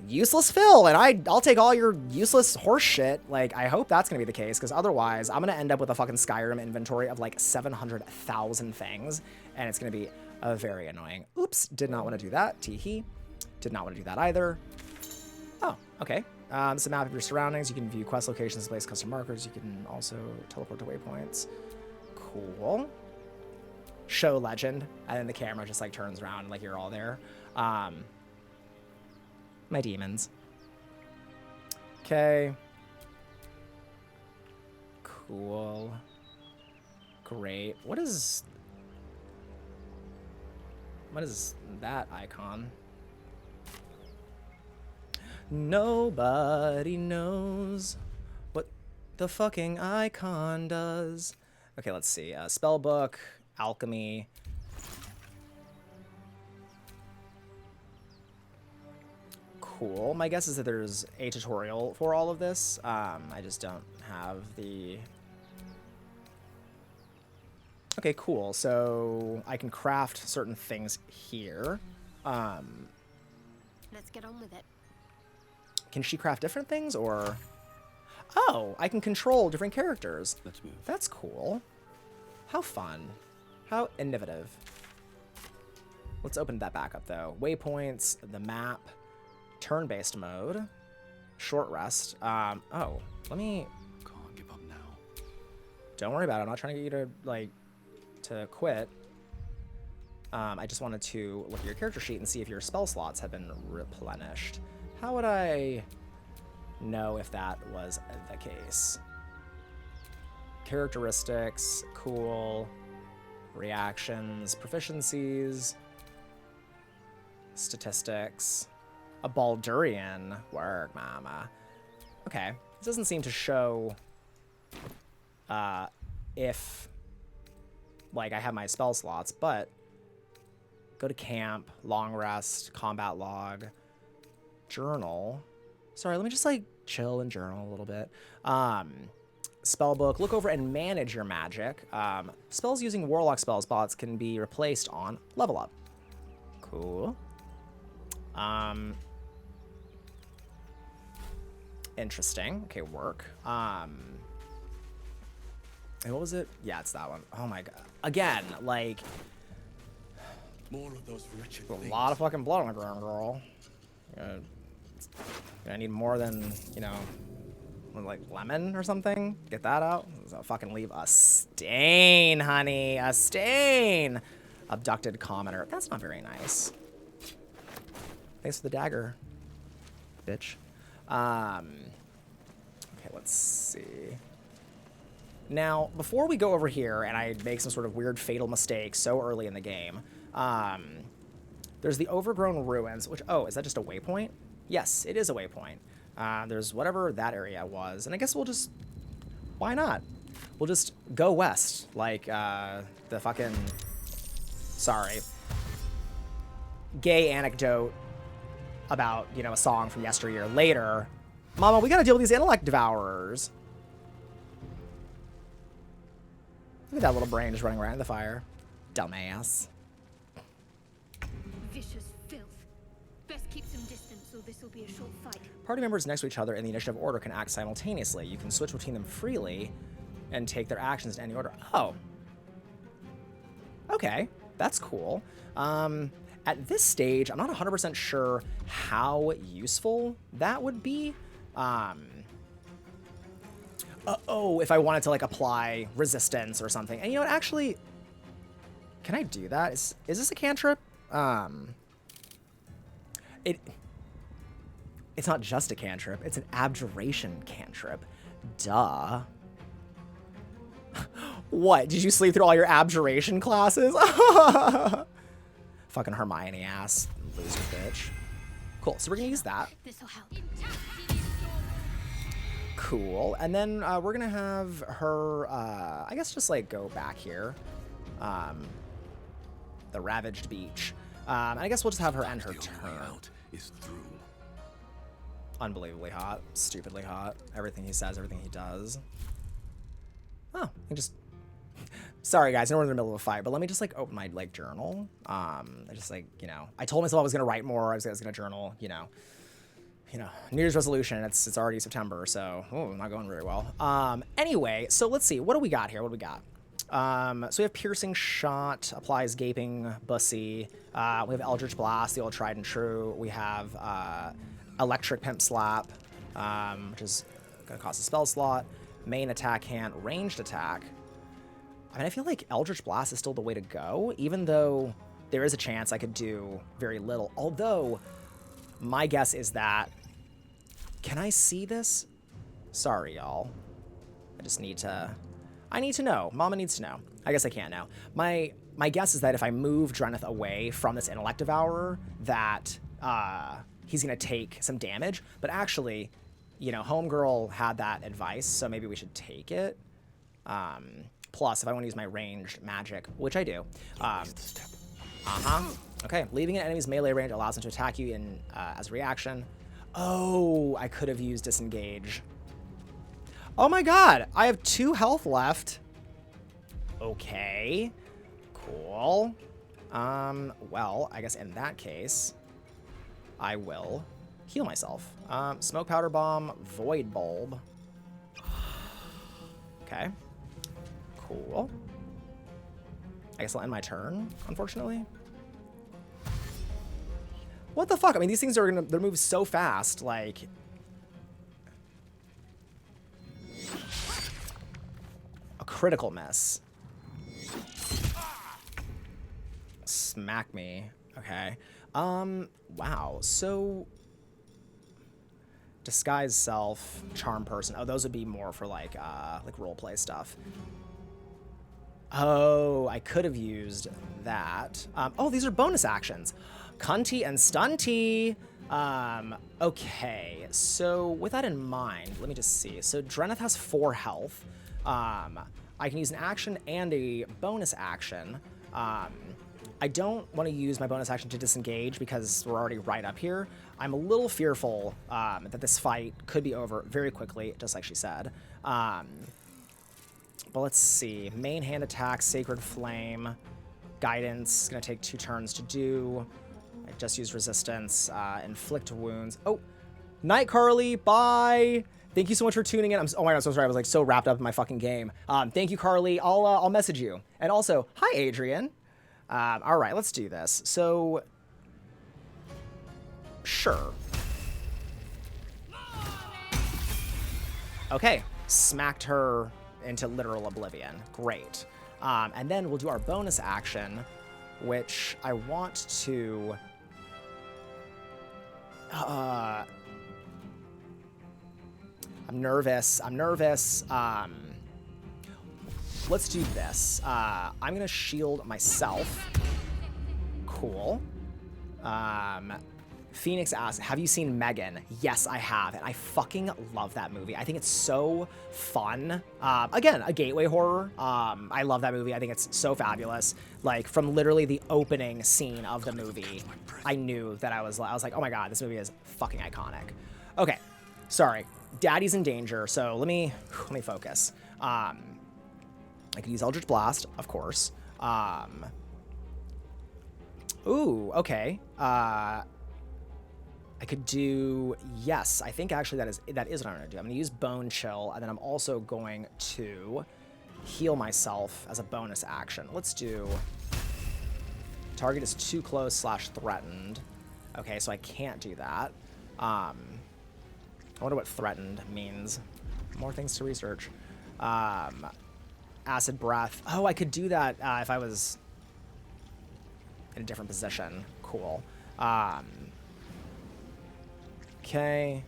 Useless Phil, and I'll take all your useless horse shit. Like, I hope that's gonna be the case, because otherwise I'm gonna end up with a fucking Skyrim inventory of like 700,000 things, and it's gonna be very annoying. Oops, did not want to do that. Teehee. Did not want to do that either. Oh, okay. This is a map of your surroundings. You can view quest locations, place custom markers. You can also teleport to waypoints. Cool. Show legend, and then the camera just like turns around and like you're all there. My demons. Okay. Cool. Great. What is that icon? Nobody knows what the fucking icon does. Okay, let's see. Spellbook, alchemy. Cool. My guess is that there's a tutorial for all of this. I just don't have the... Okay, cool. So I can craft certain things here. Let's get on with it. Can she craft different things, or... Oh, I can control different characters. Let's move. That's cool. How fun. How innovative. Let's open that back up, though. Waypoints, the map, turn-based mode, short rest. Oh, let me... Can't give up now. Don't worry about it. I'm not trying to get you to, like, to quit. I just wanted to look at your character sheet and see if your spell slots have been replenished. How would I know if that was the case? Characteristics, cool, reactions, proficiencies, statistics, a Baldurian, work, mama. Okay, this doesn't seem to show if, like, I have my spell slots, but go to camp, long rest, combat log, journal. Sorry, let me just like chill and journal a little bit. Spellbook, look over and manage your magic. Spells using warlock spell spots can be replaced on level up. Cool. Interesting. Okay, work. And what was it? Yeah, it's that one. Oh my god. Again, like, More of those wretched a things. lot of fucking blood on the ground, girl. I need more than, you know, like lemon or something. Get that out. So fucking leave a stain, honey. A stain. Abducted commoner. That's not very nice. Thanks for the dagger, bitch. Okay, let's see. Now, before we go over here and I make some sort of weird fatal mistake so early in the game, there's the overgrown ruins, which, oh, is that just a waypoint? Yes, it is a waypoint. There's whatever that area was, and I guess we'll just, why not? We'll just go west, like the fucking, sorry, gay anecdote about, you know, a song from yesteryear later. Mama, we gotta deal with these intellect devourers. Look at that little brain just running around in the fire. Dumbass. Vicious filth. Best keep some distance, or this will be a short fight. Party members next to each other in the initiative order can act simultaneously. You can switch between them freely and take their actions in any order. Oh. Okay, that's cool. At this stage, I'm not 100% sure how useful that would be. Oh, if I wanted to, like, apply resistance or something. And, you know what, actually, can I do that? Is this a cantrip? It's not just a cantrip. It's an abjuration cantrip. Duh. What? Did you sleep through all your abjuration classes? Fucking Hermione ass. Loser bitch. Cool. So we're going to use that. This'll help. Cool. And then we're going to have her, I guess, just, like, go back here. The Ravaged Beach. And I guess we'll just have her end her turn. Is through. Unbelievably hot. Stupidly hot. Everything he says, everything he does. Oh, he just Sorry guys, I know we're in the middle of a fight, but let me just like open my like journal. I just like, you know, I told myself I was gonna write more. I was gonna journal. You know, New Year's resolution. It's already September, so not going very well. Anyway, so let's see. What do we got here? What do we got? So we have piercing shot, applies gaping bussy. We have Eldritch Blast, the old tried and true. We have electric pimp slap, which is gonna cost a spell slot. Main attack hand, ranged attack. I mean, I feel like Eldritch Blast is still the way to go, even though there is a chance I could do very little. Although, my guess is that... Can I see this? Sorry, y'all. I just need to... I need to know. Mama needs to know. I guess I can't now. My guess is that if I move Drenith away from this Intellect Devourer, that he's going to take some damage. But actually, you know, Homegirl had that advice, so maybe we should take it. Plus, if I want to use my ranged magic, which I do. Okay, leaving an enemy's melee range allows them to attack you in as a reaction. Oh, I could have used disengage. Oh my god, I have 2 health left. Okay, cool. Well, I guess in that case, I will heal myself. Smoke powder bomb, void bulb. Okay. Cool. I guess I'll end my turn, unfortunately. What the fuck? I mean, these things are they're moving so fast, like... A critical miss. Smack me. Okay. Wow. So... Disguise self, charm person. Oh, those would be more for like roleplay stuff. Oh, I could have used that. Oh, these are bonus actions. Cunty and Stunty. Okay, so with that in mind, let me just see. So Drenith has 4 health. I can use an action and a bonus action. I don't want to use my bonus action to disengage because we're already right up here. I'm a little fearful that this fight could be over very quickly, just like she said. But let's see. Main hand attack, Sacred Flame, Guidance. Gonna take 2 turns to do. I just used resistance. Inflict wounds. Oh, night, Carly. Bye. Thank you so much for tuning in. Oh my god, I'm so sorry. I was like so wrapped up in my fucking game. Thank you, Carly. I'll message you. And also, hi, Adrian. All right, let's do this. So, sure. Okay, smacked her into literal oblivion. Great. And then we'll do our bonus action, which I want to... I'm nervous. Let's do this. I'm going to shield myself. Cool. Phoenix asks, have you seen Megan? Yes, I have, and I fucking love that movie. I think it's so fun. Again, a gateway horror. I love that movie. I think it's so fabulous. Like, from literally the opening scene of the movie, I knew that I was like, oh my god, this movie is fucking iconic. Okay, sorry. Daddy's in danger, so let me focus. I could use Eldritch Blast, of course. Ooh, okay. I could do, yes, I think actually that is what I'm gonna do. I'm gonna use Bone Chill, and then I'm also going to heal myself as a bonus action. Let's do, target is too close / threatened. Okay, so I can't do that. I wonder what threatened means. More things to research. Acid Breath. Oh, I could do that if I was in a different position. Cool. Okay.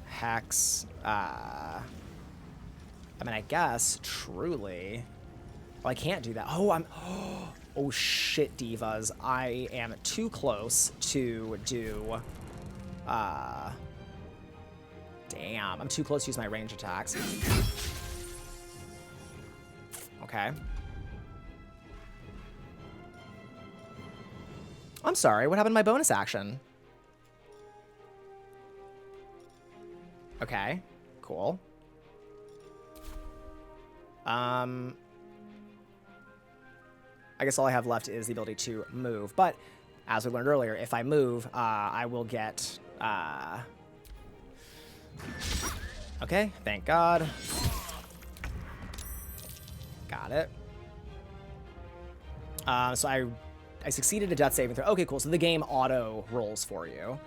Hex. I mean, I guess, truly. Well, I can't do that. Oh, oh, shit, divas. I am too close to do... Damn, I'm too close to use my range attacks. Okay. I'm sorry, what happened to my bonus action? Okay, cool. I guess all I have left is the ability to move. But as we learned earlier, if I move, I will get... Okay, thank God. Got it. So I succeeded a death saving throw. Okay, cool. So the game auto rolls for you.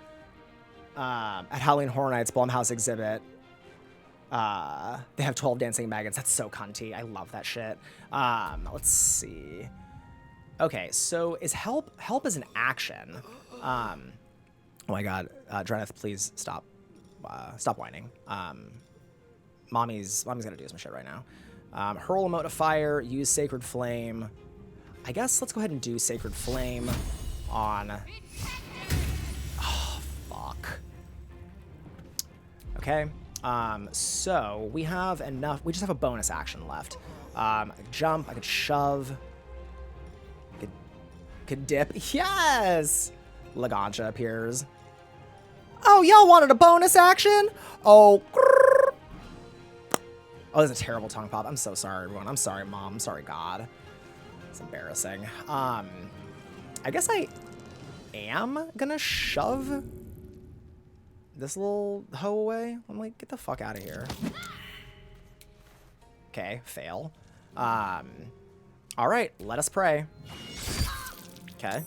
At Halloween Horror Nights Blumhouse exhibit, they have 12 dancing maggots. That's so cunty. I love that shit. Let's see. Okay, so is help is an action. Oh my God, Drenith, please stop whining. Mommy's gonna do some shit right now. Hurl emote of fire, use Sacred Flame. I guess let's go ahead and do Sacred Flame on... Oh, fuck. Okay, so we have enough... We just have a bonus action left. I could jump, I could shove, could dip. Yes! Laganja appears. Oh, y'all wanted a bonus action? Oh, grrr. Oh, this is a terrible tongue pop. I'm so sorry, everyone. I'm sorry, Mom. I'm sorry, God. It's embarrassing. I guess I am gonna shove this little hoe away. I'm like, get the fuck out of here. Okay, fail. All right, let us pray. Okay.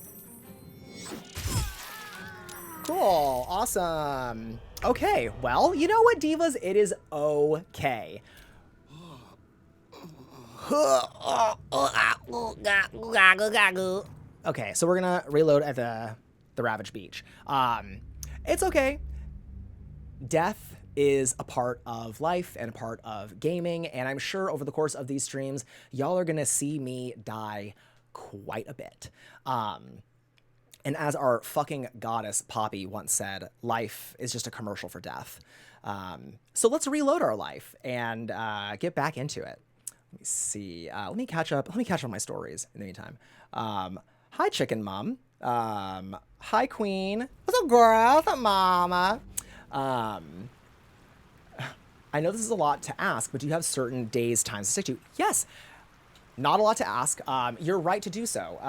Cool, awesome. Okay, well, you know what, divas? It is okay. Okay, so we're gonna reload at the Ravaged Beach. It's okay. Death is a part of life and a part of gaming, and I'm sure over the course of these streams, y'all are gonna see me die quite a bit. And as our fucking goddess Poppy once said, life is just a commercial for death. So let's reload our life and get back into it. Let me see. Let me catch up on my stories in the meantime. Hi, Chicken Mom. Hi, Queen. What's up, girl? What's up, Mama? I know this is a lot to ask, but do you have certain days, times to stick to? Yes. Not a lot to ask. You're right to do so.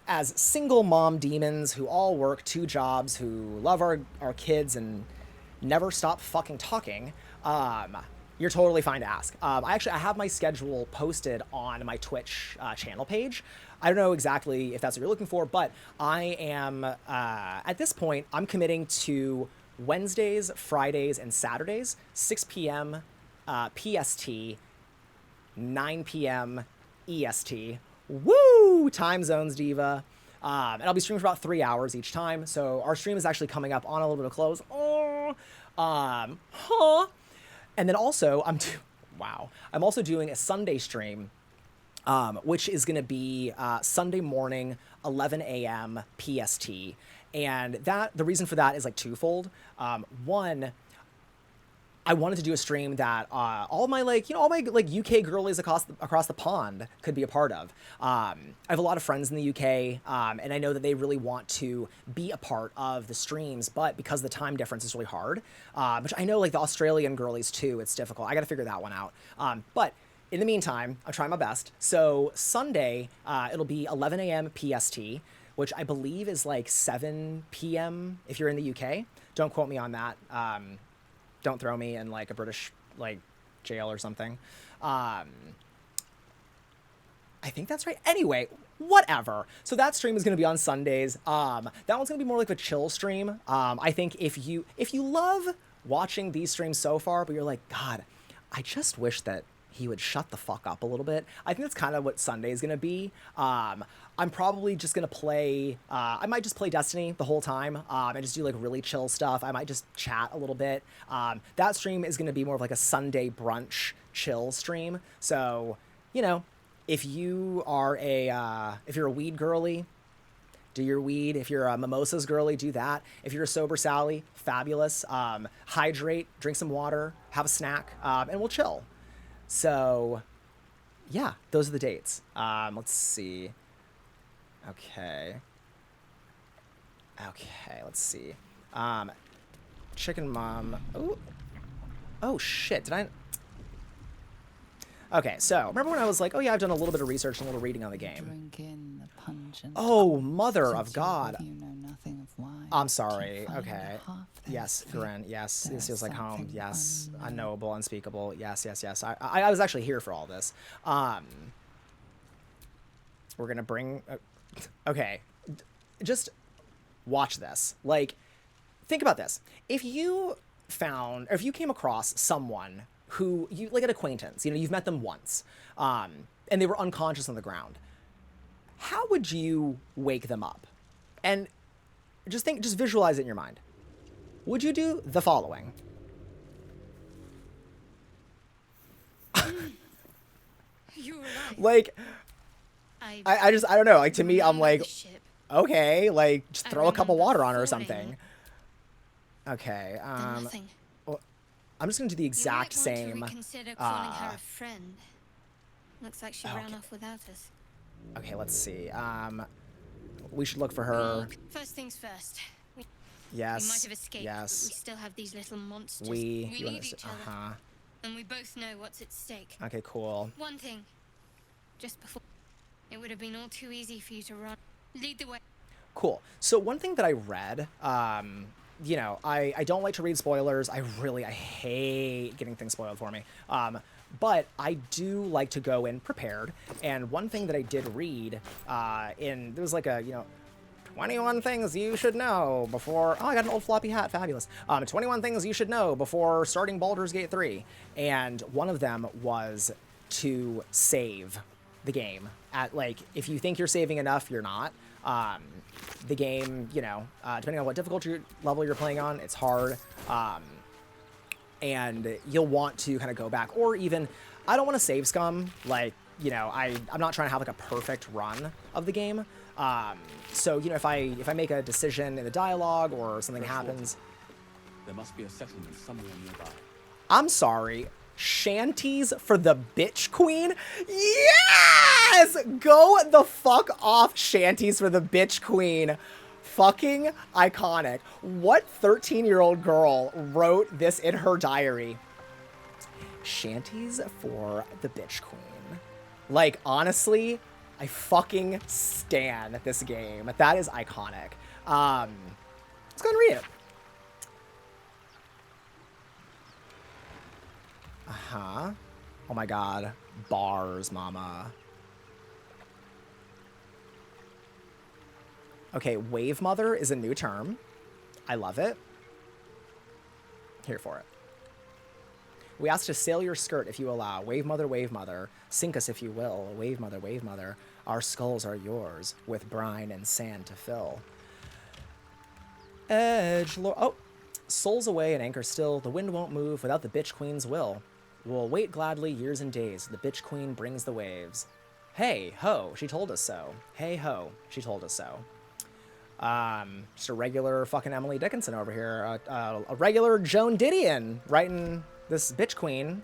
As single mom demons who all work 2 jobs, who love our kids and never stop fucking talking, you're totally fine to ask. I have my schedule posted on my Twitch channel page. I don't know exactly if that's what you're looking for, but I am, at this point, I'm committing to Wednesdays, Fridays, and Saturdays, 6 p.m. PST, 9 p.m. EST. Woo! Time zones, diva. And I'll be streaming for about 3 hours each time, so our stream is actually coming up on a little bit of close. And then also, I'm also doing a Sunday stream, which is going to be Sunday morning, 11 a.m. PST. And the reason for that is like twofold. One, I wanted to do a stream that all my UK girlies across the pond could be a part of. I have a lot of friends in the UK, and I know that they really want to be a part of the streams, but because the time difference is really hard, which I know like the Australian girlies too, it's difficult. I got to figure that one out. But in the meantime, I'm trying my best. So Sunday, it'll be 11 a.m. PST, which I believe is like 7 p.m. if you're in the UK. Don't quote me on that. Don't throw me in like a British like jail or something. I think that's right. Anyway, whatever. So that stream is going to be on Sundays. That one's going to be more like a chill stream. I think if you love watching these streams so far, but you're like, God, I just wish that he would shut the fuck up a little bit. I think that's kind of what Sunday is going to be. I'm probably just going to play, I might just play Destiny the whole time and just do like really chill stuff. I might just chat a little bit. That stream is going to be more of like a Sunday brunch chill stream. So, you know, if you are if you're a weed girly, do your weed. If you're a mimosas girly, do that. If you're a sober Sally, fabulous. Hydrate, drink some water, have a snack, and we'll chill. So, yeah, those are the dates. Let's see. Okay, let's see. Chicken Mom. Oh shit, did Okay, so remember when I was like, oh yeah, I've done a little bit of research and a little reading on the game. Drink in the pungent. Oh, mother of Since God. You know nothing of wine. I'm sorry. keep finding Okay. half their Yes, feet. Gren. Yes, this There's feels like home. something Yes, unknown. unknowable, unspeakable. Yes, yes, yes. I was actually here for all this. We're gonna bring. Okay, just watch this. Like, think about this. If you found, or if you came across someone who you like an acquaintance, you know, you've met them once, and they were unconscious on the ground, how would you wake them up? And just visualize it in your mind. Would you do the following? You're alive. Like, I don't know. Like, to me, I'm like, The ship. okay, like, just I throw a cup of remember water on her or falling. something. Okay, Then nothing. I'm just gonna do the exact you might same. Want to reconsider calling her a friend. Looks like she ran off without us. Okay, let's see. We should look for her. Look, first things first. We Yes. might have escaped, but Yes. we still have these little monsters. We. We You need understand? each other, Uh huh. and we both know what's at stake. Okay, cool. One thing, just before, it would have been all too easy for you to run. Lead the way. Cool. So one thing that I read, you know, I don't like to read spoilers. I hate getting things spoiled for me. But I do like to go in prepared. And one thing that I did read, there was like a, you know, 21 things you should know before. Oh, I got an old floppy hat. Fabulous. 21 things you should know before starting Baldur's Gate 3. And one of them was to save the game. At, like, if you think you're saving enough, you're not. The game, you know, depending on what difficulty level you're playing on, it's hard. And you'll want to kind of go back. Or even, I don't want to save scum. Like, you know, I'm not trying to have like a perfect run of the game. So, you know, if I make a decision in the dialogue or something happens. There must be a settlement somewhere nearby. I'm sorry. Shanties for the bitch queen? Yes! Go the fuck off, shanties for the bitch queen. Fucking iconic. What 13-year-old girl wrote this in her diary? Shanties for the bitch queen. Like, honestly, I fucking stan this game. That is iconic. Let's go and read it. Uh-huh. Oh my god. Bars, mama. Okay, wave mother is a new term. I love it. Here for it. We ask to sail your skirt if you allow. Wave mother, sink us if you will. Wave mother, our skulls are yours, with brine and sand to fill. Edge lord. Oh, souls away and anchor still. The wind won't move without the bitch queen's will. We'll wait gladly years and days. The bitch queen brings the waves. Hey ho, she told us so. Hey ho, she told us so. Just a regular fucking Emily Dickinson over here. A regular Joan Didion writing this bitch queen.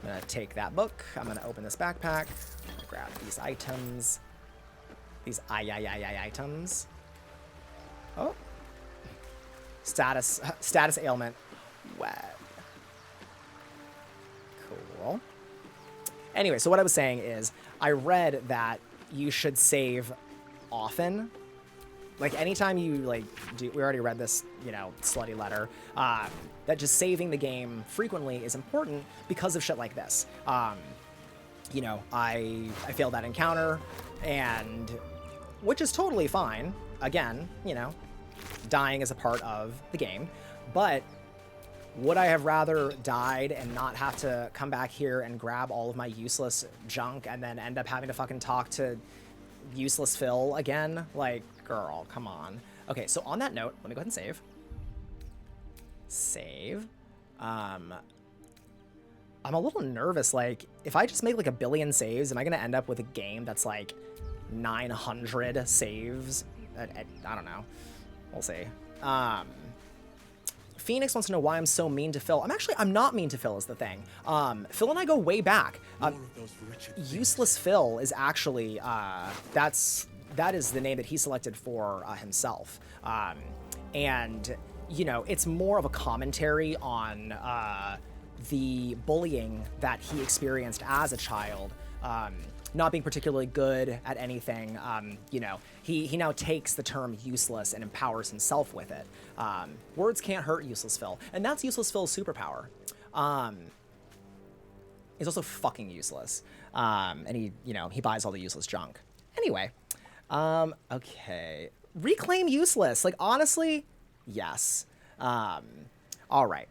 I'm gonna take that book. I'm gonna open this backpack. I'm gonna grab these items. These items. Oh. Status ailment. Wet. Cool. Anyway, so what I was saying is, I read that you should save often. Like, anytime you, like, we already read this, you know, slutty letter, that just saving the game frequently is important because of shit like this. You know, I failed that encounter, and, which is totally fine. Again, you know, dying is a part of the game, but would I have rather died and not have to come back here and grab all of my useless junk and then end up having to fucking talk to useless Phil again? Like, girl, come on. Okay, so on that note, let me go ahead and save. Save. I'm a little nervous. Like, if I just make like a billion saves, am I gonna end up with a game that's like 900 saves? I don't know. We'll see. Phoenix wants to know why I'm so mean to Phil. I'm not mean to Phil is the thing. Phil and I go way back. Useless Phil is actually, that is the name that he selected for himself. And, you know, it's more of a commentary on the bullying that he experienced as a child, not being particularly good at anything, you know, he now takes the term useless and empowers himself with it. Words can't hurt Useless Phil, and that's Useless Phil's superpower. He's also fucking useless, and he, you know, he buys all the useless junk. Anyway, okay, reclaim useless. Like, honestly, yes. All right,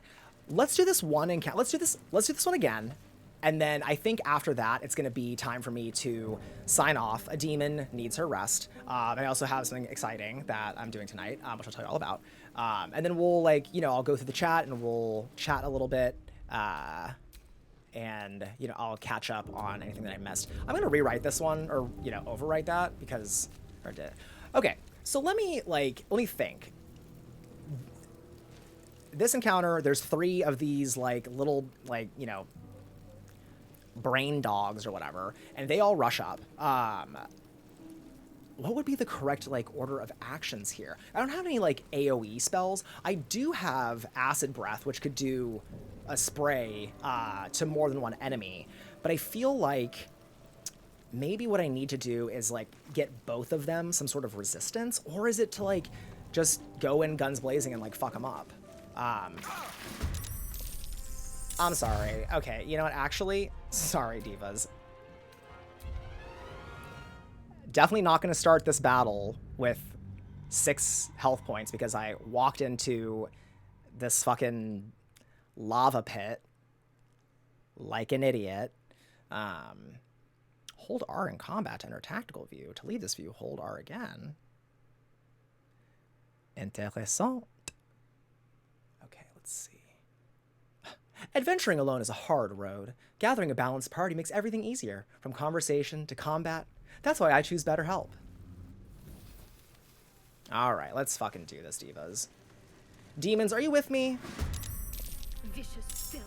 let's do this one encounter. Let's do this one again. And then I think after that, it's going to be time for me to sign off. A demon needs her rest. I also have something exciting that I'm doing tonight, which I'll tell you all about. And then we'll, like, you know, I'll go through the chat and we'll chat a little bit. And, you know, I'll catch up on anything that I missed. I'm going to rewrite this one, or, you know, overwrite that because I did. Okay, so let me think. This encounter, there's 3 of these, like, little, like, you know, brain dogs or whatever, and they all rush up. What would be the correct, like, order of actions here? I don't have any, like, AoE spells. I do have Acid Breath, which could do a spray to more than one enemy, but I feel like maybe what I need to do is, like, get both of them some sort of resistance, or is it to, like, just go in guns blazing and, like, fuck them up? I'm sorry. Okay, you know what? Actually, sorry, divas. Definitely not going to start this battle with 6 health points because I walked into this fucking lava pit like an idiot. Hold R in combat to enter tactical view. To leave this view, hold R again. Intéressant. Okay, let's see. Adventuring alone is a hard road. Gathering a balanced party makes everything easier, from conversation to combat. That's why I choose BetterHelp. Alright, let's fucking do this, divas. Demons, are you with me? Vicious filth.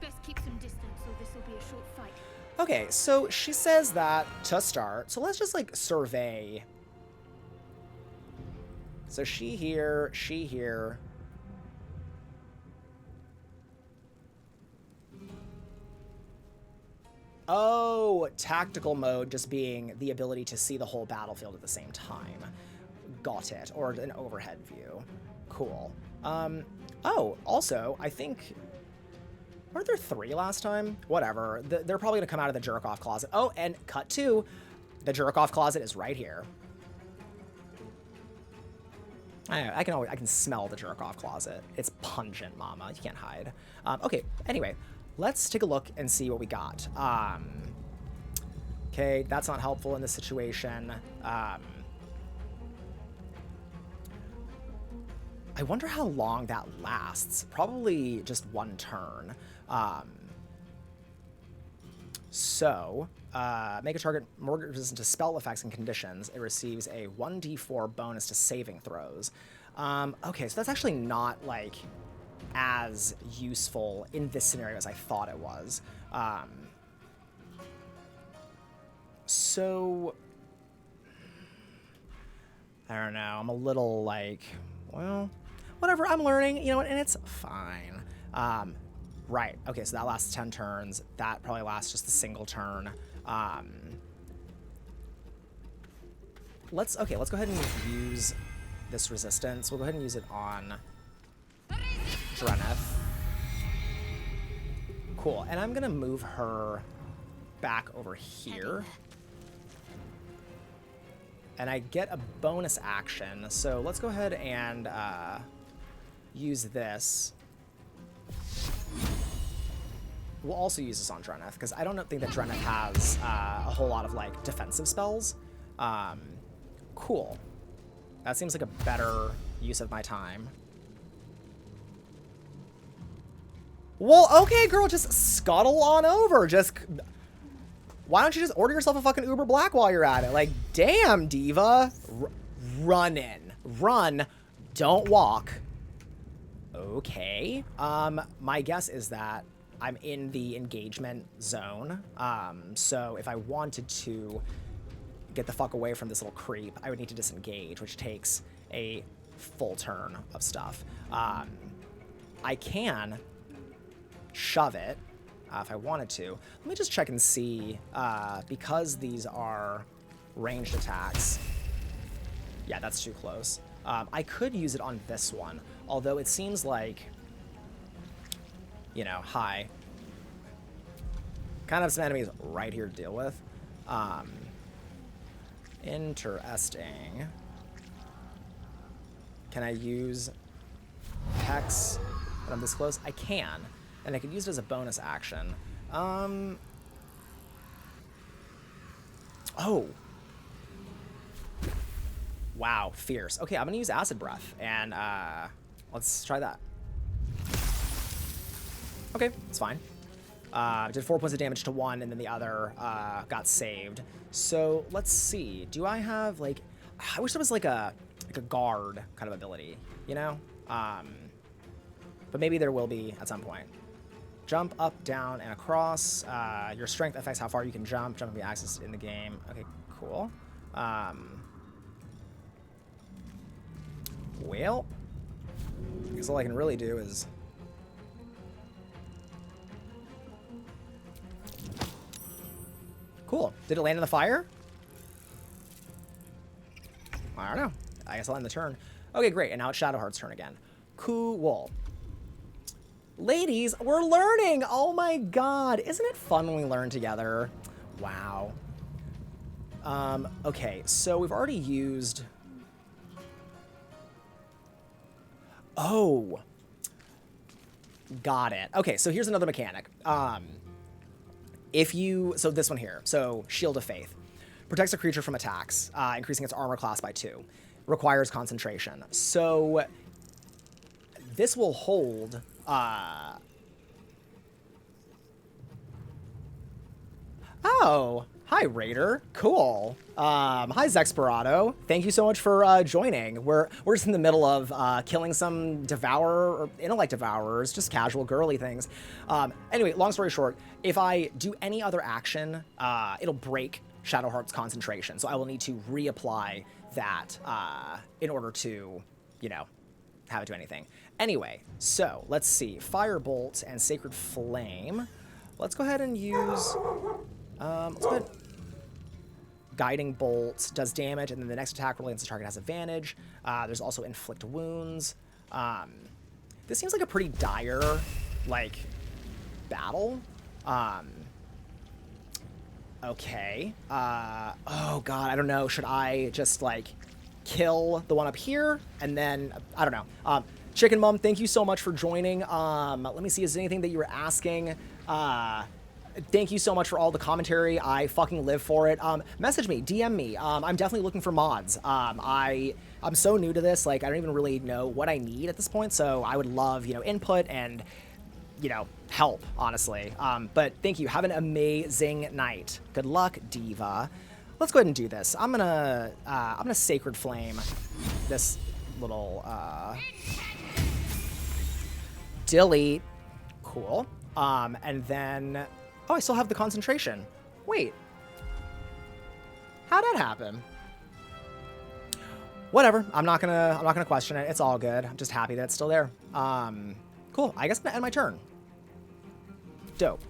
Best keep some distance, or this will be a short fight. Okay, so she says that to start. So let's just, like, survey. So she here, she here. Oh, tactical mode just being the ability to see the whole battlefield at the same time. Got it. Or an overhead view. Cool. Oh, also, I think... Weren't there 3 last time? Whatever. They're probably going to come out of the jerk-off closet. Oh, and cut 2. The jerk-off closet is right here. I can smell the jerk-off closet. It's pungent, mama. You can't hide. Okay, anyway. Let's take a look and see what we got. Okay, that's not helpful in this situation. I wonder how long that lasts. Probably just 1 turn. Make a target more resistant to spell effects and conditions. It receives a 1d4 bonus to saving throws. Okay, so that's actually not, like, as useful in this scenario as I thought it was. So, I don't know. I'm a little, like, well, whatever. I'm learning, you know, and it's fine. Right. Okay, so that lasts 10 turns. That probably lasts just a single turn. Let's go ahead and use this resistance. We'll go ahead and use it on Dreneth. Cool, and I'm gonna move her back over here. And I get a bonus action, so let's go ahead and use this. We'll also use this on Dreneth, because I don't think that Dreneth has a whole lot of, like, defensive spells. Cool. That seems like a better use of my time. Well, okay, girl, just scuttle on over. Why don't you just order yourself a fucking Uber Black while you're at it? Like, damn, diva. Run in. Run. Don't walk. Okay. My guess is that I'm in the engagement zone. So if I wanted to get the fuck away from this little creep, I would need to disengage, which takes a full turn of stuff. I can shove it if I wanted to. Let me just check and see, because these are ranged attacks. Yeah, that's too close. I could use it on this one, although it seems like, you know, hi. Kind of some enemies right here to deal with. Interesting. Can I use Hex when I'm this close? I can, and I could use it as a bonus action. Oh. Wow, fierce. Okay, I'm gonna use Acid Breath, and let's try that. Okay, it's fine. Did 4 points of damage to one, and then the other got saved. So let's see. Do I have like? I wish there was like a guard kind of ability, you know? But maybe there will be at some point. Jump up, down, and across. Your strength affects how far you can jump. Jump can be accessed in the game. Okay, cool. Well, I guess all I can really do is. Cool. Did it land in the fire? I don't know. I guess I'll end the turn. Okay, great. And now it's Shadowheart's turn again. Cool. Ladies, we're learning! Oh my god. Isn't it fun when we learn together? Wow. Okay, so we've already used... Oh. Got it. Okay, so here's another mechanic. So this one here, so Shield of Faith. Protects a creature from attacks, increasing its armor class by 2. Requires concentration. So this will hold, oh, hi Raider, cool. Hi Zexperado, thank you so much for joining. We're just in the middle of killing some devourer or intellect devourers, just casual girly things. Anyway, long story short, if I do any other action, it'll break Shadowheart's concentration, so I will need to reapply that in order to, you know, have it do anything. Anyway, so let's see, Firebolt and Sacred Flame. Let's go ahead and use. Let's go ahead. Guiding Bolt does damage, and then the next attack roll against the target has advantage. There's also Inflict Wounds. This seems like a pretty dire, like, battle. Okay. Oh, God, I don't know. Should I just, like, kill the one up here? And then, I don't know. Chicken Mom, thank you so much for joining. Let me see, is there anything that you were asking? Thank you so much for all the commentary. I fucking live for it. Message me, DM me. I'm definitely looking for mods. I'm so new to this, like, I don't even really know what I need at this point, so I would love, you know, input and, you know, help, honestly. But thank you. Have an amazing night. Good luck, Diva. Let's go ahead and do this. I'm gonna Sacred Flame this little, delete. Cool. And then, oh, I still have the concentration. Wait. How'd that happen? Whatever. I'm not gonna question it. It's all good. I'm just happy that it's still there. Cool. I guess I'm gonna end my turn. Dope.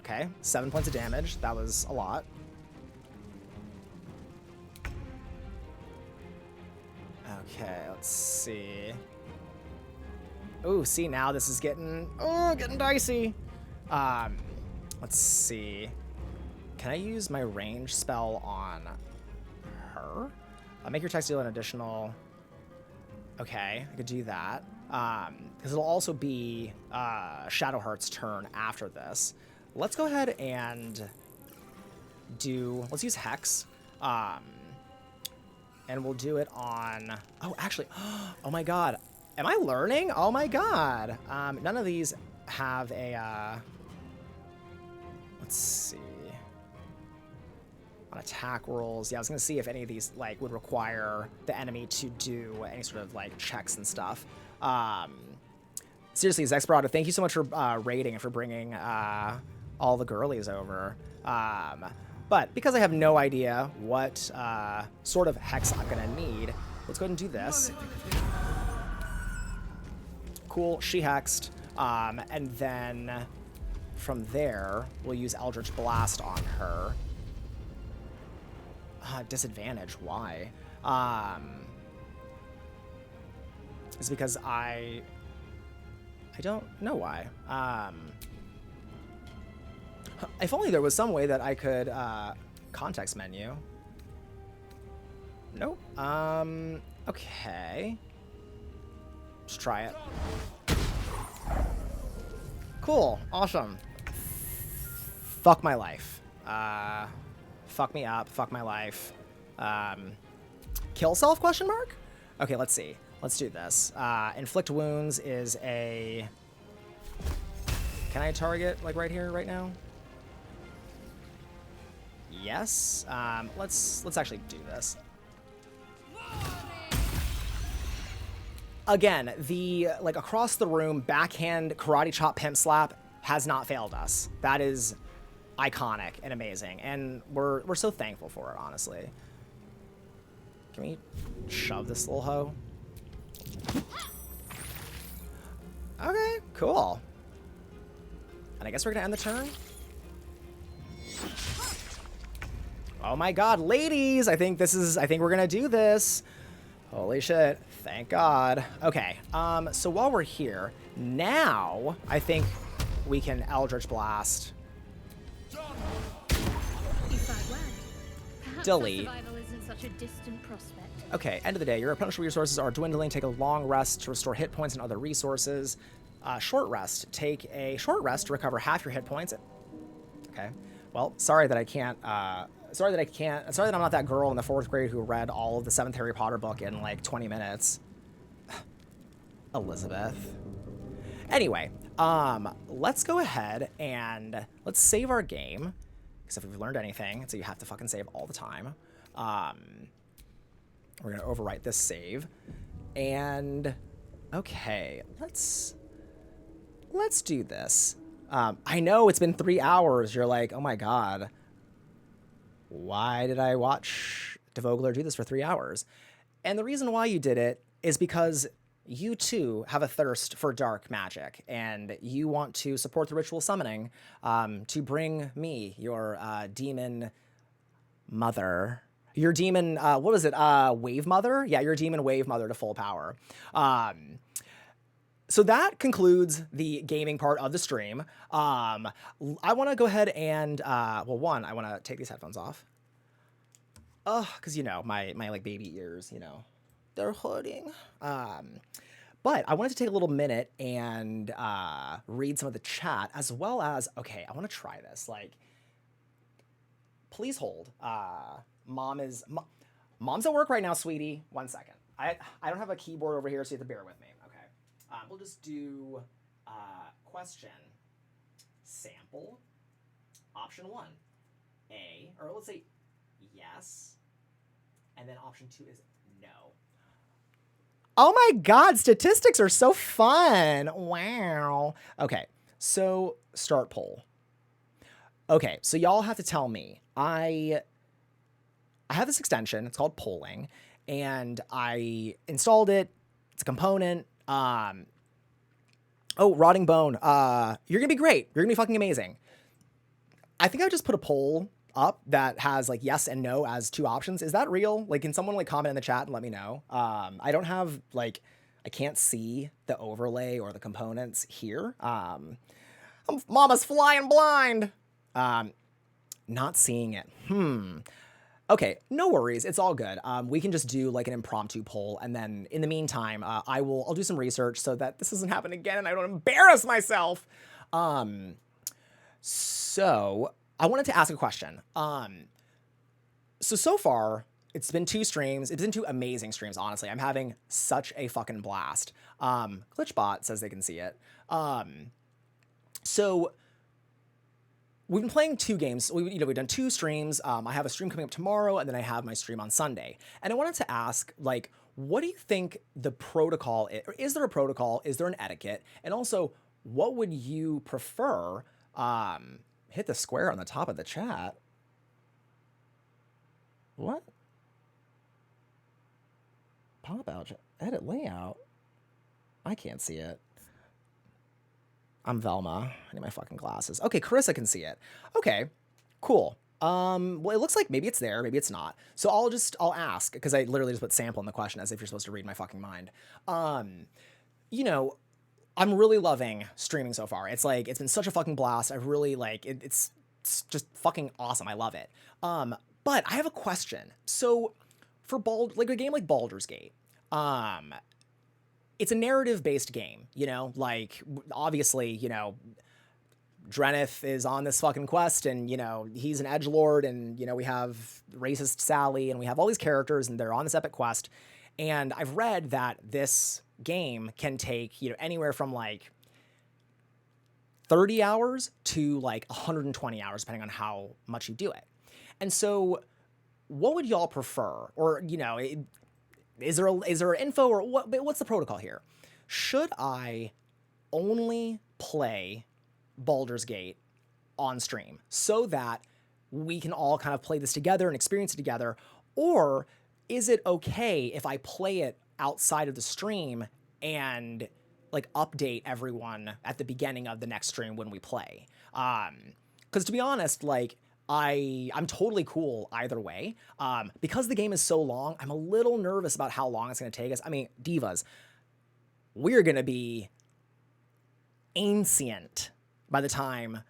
Okay, 7 points of damage. That was a lot. Okay, let's see. Ooh, see, now this is getting dicey. Let's see. Can I use my range spell on her? Make your text deal an additional... Okay, I could do that. Because it'll also be Shadowheart's turn after this. Let's go ahead and do... Let's use Hex. And we'll do it on... Oh, actually... Oh my god. Am I learning? Oh my god. None of these have a... Let's see. On attack rolls. Yeah, I was going to see if any of these, like, would require the enemy to do any sort of, like, checks and stuff. Seriously, Zexperado, thank you so much for raiding and for bringing all the girlies over. But because I have no idea what sort of hex I'm going to need, let's go ahead and do this. cool. She hexed. And then from there, we'll use Eldritch Blast on her. Disadvantage, why? It's because I don't know why. If only there was some way that I could context menu. Nope. Okay. Let's try it. Cool. Awesome. Fuck my life. Fuck me up. Fuck my life. Kill self, question mark? Okay, let's see. Let's do this. Inflict wounds is a... Can I target, like, right here, right now? Yes. Let's actually do this. Again, the, like, across the room, backhand, karate chop, pimp slap has not failed us. That is iconic and amazing, and we're so thankful for it, honestly. Can we shove this little hoe? Okay, cool. And I guess we're gonna end the turn. Oh my god, ladies! I think we're gonna do this. Holy shit. Thank God. Okay, so while we're here, now I think we can Eldritch Blast. You fight well. Perhaps Delete. survival isn't such a distant prospect. Okay, end of the day. Your replenishable resources are dwindling. Take a long rest to restore hit points and other resources. Short rest. Take a short rest to recover half your hit points. Okay. Well, sorry that I can't... Sorry that I'm not that girl in the 4th grade who read all of the 7th Harry Potter book in, like, 20 minutes. Elizabeth. Anyway, let's go ahead and let's save our game. Because if we've learned anything, so you have to fucking save all the time. We're going to overwrite this save. And, okay, let's do this. I know it's been 3 hours. You're like, oh my god. Why did I watch DEVOGLAER do this for 3 hours? And the reason why you did it is because you too have a thirst for dark magic, and you want to support the ritual summoning to bring me, your demon mother, your demon, what was it, wave mother? Yeah, your demon wave mother to full power. So that concludes the gaming part of the stream. I want to go ahead and, well, one, I want to take these headphones off. Because, you know, my like baby ears, you know, they're hurting. But I wanted to take a little minute and read some of the chat, as well as, okay, I want to try this. Like, please hold. Mom's at work right now, sweetie. 1 second. I don't have a keyboard over here, so you have to bear with me. We'll just do question, sample, option 1, A, or let's say yes, and then option 2 is no. Oh my god, statistics are so fun. Wow. Okay, so start poll. Okay, so y'all have to tell me. I have this extension, it's called polling, and I installed it. It's a component. Oh, Rotting Bone. You're gonna be great. You're gonna be fucking amazing. I think I just put a poll up that has like yes and no as 2 options. Is that real? Like, can someone like comment in the chat and let me know? I don't have like, I can't see the overlay or the components here. Mama's flying blind. Not seeing it. Okay, no worries. It's all good. We can just do like an impromptu poll, and then in the meantime, I'll do some research so that this doesn't happen again and I don't embarrass myself. So I wanted to ask a question. So far, it's been 2 streams. It's been 2 amazing streams, honestly. I'm having such a fucking blast. Glitchbot says they can see it. So we've been playing 2 games. We've done 2 streams. I have a stream coming up tomorrow, and then I have my stream on Sunday. And I wanted to ask, like, what do you think the protocol is? Or is there a protocol? Is there an etiquette? And also, what would you prefer? Hit the square on the top of the chat. What? Pop out, edit layout. I can't see it. I'm Velma. I need my fucking glasses. Okay, Carissa can see it. Okay, cool. Well, it looks like maybe it's there, maybe it's not. So I'll ask, because I literally just put sample in the question as if you're supposed to read my fucking mind. You know, I'm really loving streaming so far. It's like, it's been such a fucking blast. I really like it. It's just fucking awesome. I love it. But I have a question. So for like a game like Baldur's Gate, it's a narrative-based game, you know, like obviously, you know, Drenith is on this fucking quest and, you know, he's an edgelord and, you know, we have racist Sally and we have all these characters and they're on this epic quest. And I've read that this game can take, you know, anywhere from like 30 hours to like 120 hours, depending on how much you do it. And so what would y'all prefer? Or, you know, is there info or what's the protocol here? Should I only play Baldur's Gate on stream so that we can all kind of play this together and experience it together? Or is it okay if I play it outside of the stream and like update everyone at the beginning of the next stream when we play? Because to be honest, like I'm totally cool either way. Because the game is so long, I'm a little nervous about how long it's going to take us. I mean, divas, we're going to be ancient by the time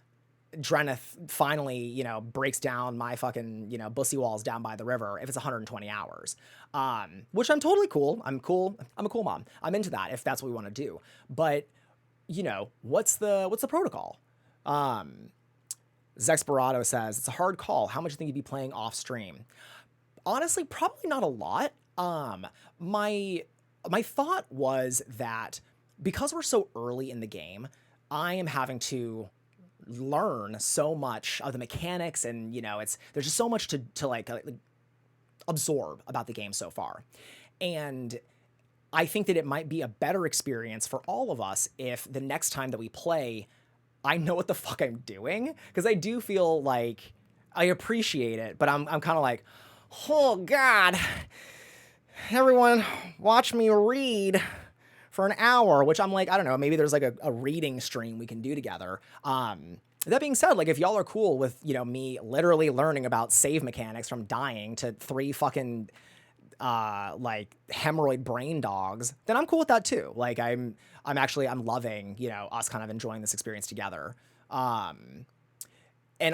Drenith finally, you know, breaks down my fucking, you know, bussy walls down by the river if it's 120 hours. Which I'm totally cool. I'm cool. I'm a cool mom. I'm into that if that's what we want to do. But, you know, what's the protocol? Zexperado says, it's a hard call. How much do you think you'd be playing off stream? Honestly, probably not a lot. My thought was that because we're so early in the game, I am having to learn so much of the mechanics and, you know, there's just so much to like absorb about the game so far. And I think that it might be a better experience for all of us if the next time that we play, I know what the fuck I'm doing, because I do feel like I appreciate it, but I'm kind of like, oh God, everyone watch me read for an hour, which I'm like, I don't know, maybe there's like a reading stream we can do together. That being said, like if y'all are cool with, you know, me literally learning about save mechanics from dying to 3 fucking like hemorrhoid brain dogs, then I'm cool with that too. Like I'm loving, you know, us kind of enjoying this experience together. And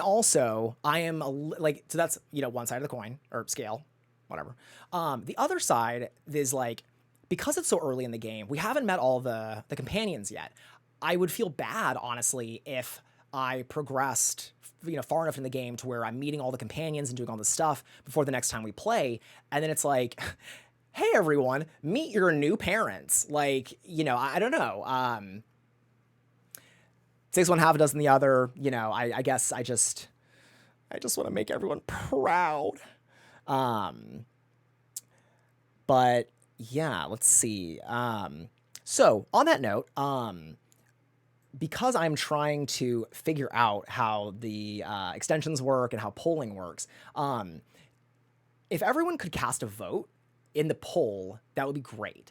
also I am like, so that's, you know, one side of the coin or scale, whatever. The other side is like, because it's so early in the game, we haven't met all the companions yet. I would feel bad, honestly, if I progressed, you know, far enough in the game to where I'm meeting all the companions and doing all this stuff before the next time we play. And then it's like, hey, everyone, meet your new parents. Like, you know, I don't know. 6 1 half a dozen the other, you know, I guess I just want to make everyone proud. But yeah, let's see. So on that note, because I'm trying to figure out how the extensions work and how polling works, if everyone could cast a vote in the poll, that would be great.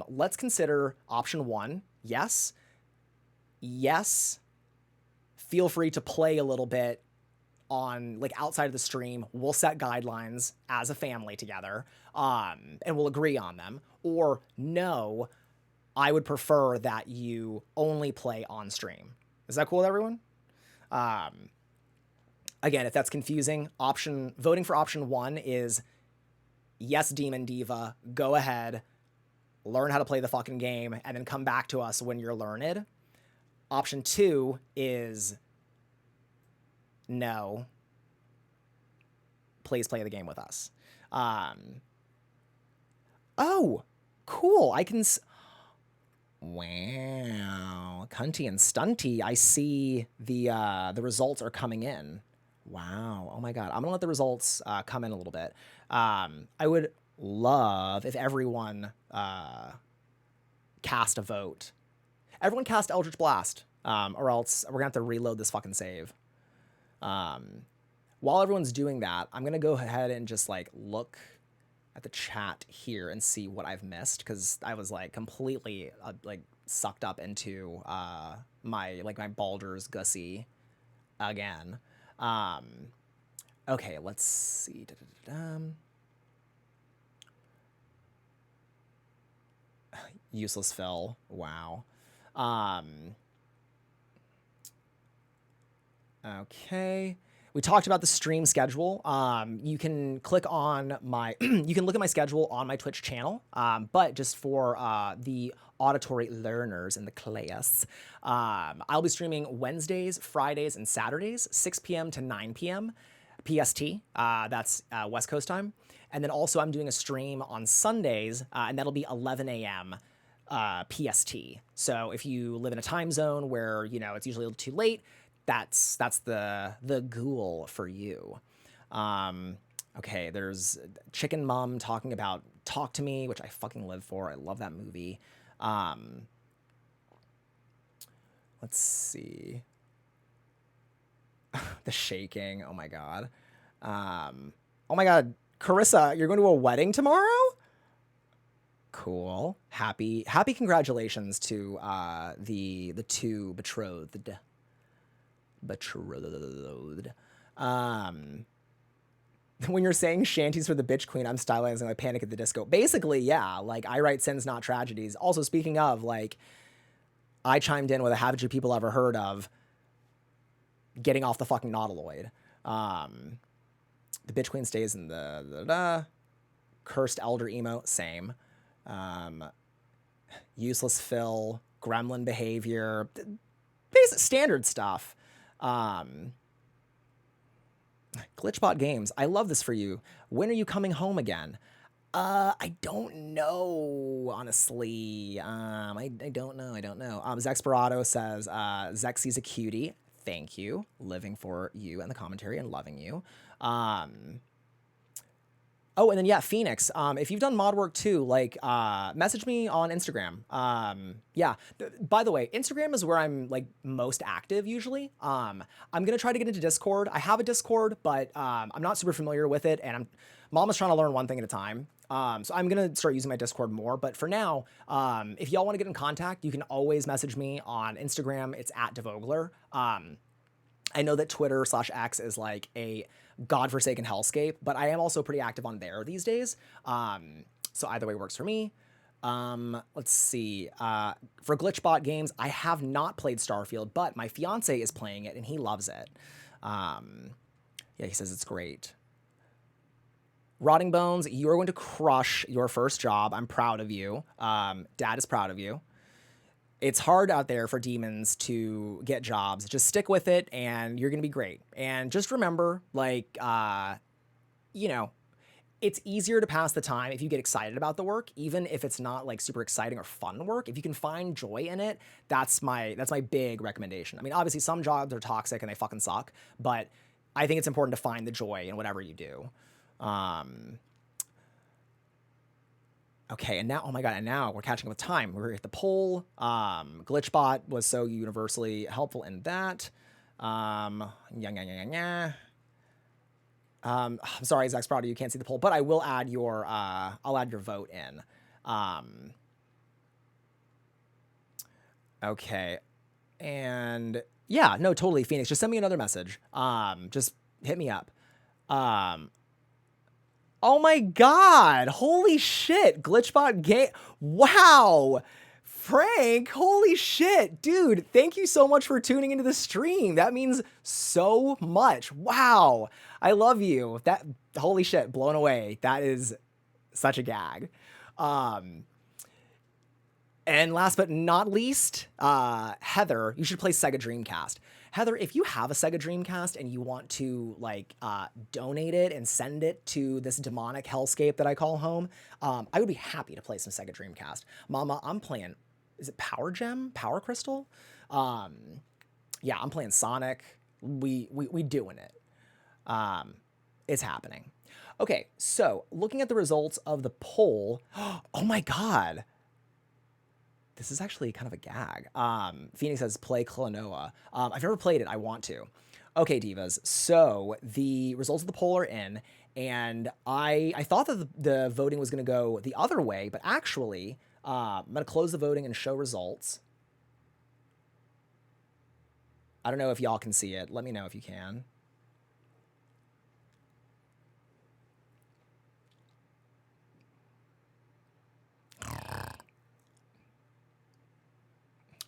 Let's consider option 1, yes. Yes. Feel free to play a little bit on like outside of the stream. We'll set guidelines as a family together, and we'll agree on them. Or no, I would prefer that you only play on stream. Is that cool with everyone? Again, if that's confusing, voting for option 1 is yes, Demon Diva, go ahead, learn how to play the fucking game, and then come back to us when you're learned. Option 2 is no, please play the game with us. Oh, cool. I can... Wow, Cunty and Stunty, I see the results are coming in. Wow, oh my God, I'm gonna let the results come in a little bit. I would love if everyone cast a vote. Everyone cast Eldritch Blast, or else we're gonna have to reload this fucking save. While everyone's doing that, I'm gonna go ahead and just like look at the chat here and see what I've missed, because I was like completely like sucked up into my Baldur's Gussie again. Okay, let's see. Useless fill. Wow. Okay. We talked about the stream schedule. You can click on my, you can look at my schedule on my Twitch channel. But just for the auditory learners in the class, I'll be streaming Wednesdays, Fridays, and Saturdays, 6 p.m. to 9 p.m. PST. That's West Coast time. And then also I'm doing a stream on Sundays, and that'll be 11 a.m. PST. So if you live in a time zone where, you know, it's usually a little too late, that's the ghoul for you. Okay, there's Chicken Mom talking about Talk to Me, which I fucking live for. I love that movie. Let's see. The shaking. Oh my god. Oh my god, Carissa, you're going to a wedding tomorrow? Cool. Happy congratulations to the two betrothed. When you're saying shanties for the bitch queen, I'm stylizing like Panic at the Disco. Basically, yeah, like I write sins, not tragedies. Also, speaking of, like, I chimed in with a haven't you people ever heard of getting off the fucking nautiloid. The bitch queen stays in the cursed elder emote, same. Useless fill, gremlin behavior, basic standard stuff. Glitchbot Games, I love this for you. When are you coming home again? I don't know, honestly. I don't know. Zexperado says, Zexy's a cutie. Thank you. Living for you and the commentary and loving you. Oh, and then, yeah, Phoenix, if you've done mod work too, like, message me on Instagram. Yeah, by the way, Instagram is where I'm, like, most active usually. I'm going to try to get into Discord. I have a Discord, but I'm not super familiar with it, and Mom is trying to learn one thing at a time. So I'm going to start using my Discord more. But for now, if y'all want to get in contact, you can always message me on Instagram. It's @DEVOGLAER. I know that Twitter/X is like a godforsaken hellscape, but I am also pretty active on there these days. So either way works for me. Let's see. For Glitchbot Games, I have not played Starfield, but my fiance is playing it and he loves it. Yeah, he says it's great. Rotting Bones, you are going to crush your first job. I'm proud of you. Dad is proud of you. It's hard out there for demons to get jobs. Just stick with it and you're going to be great. And just remember, like, you know, it's easier to pass the time if you get excited about the work, even if it's not like super exciting or fun work. If you can find joy in it, that's my big recommendation. I mean, obviously some jobs are toxic and they fucking suck, but I think it's important to find the joy in whatever you do. Okay, and now, oh my god, and now we're catching up with time. We're at the poll. Glitchbot was so universally helpful in that. I'm sorry, Zach Sprado, you can't see the poll, but I will add your, I'll add your vote in. Okay, and yeah, no, totally, Phoenix, just send me another message. Just hit me up. Oh my god, holy shit, Glitchbot Game, wow, Frank, holy shit, dude, thank you so much for tuning into the stream, that means so much, wow, I love you, that, holy shit, blown away, that is such a gag. And last but not least, Heather, you should play Sega Dreamcast. Heather, if you have a Sega Dreamcast and you want to, like, donate it and send it to this demonic hellscape that I call home, I would be happy to play some Sega Dreamcast. Mama, I'm playing, is it Power Gem? Power Crystal? Yeah, I'm playing Sonic. We doing it. It's happening. Okay, so looking at the results of the poll, oh my god. This is actually kind of a gag. Phoenix says, play Klonoa. I've never played it. I want to. Okay, divas. So the results of the poll are in, and I thought that the voting was going to go the other way, but actually, I'm going to close the voting and show results. I don't know if y'all can see it. Let me know if you can.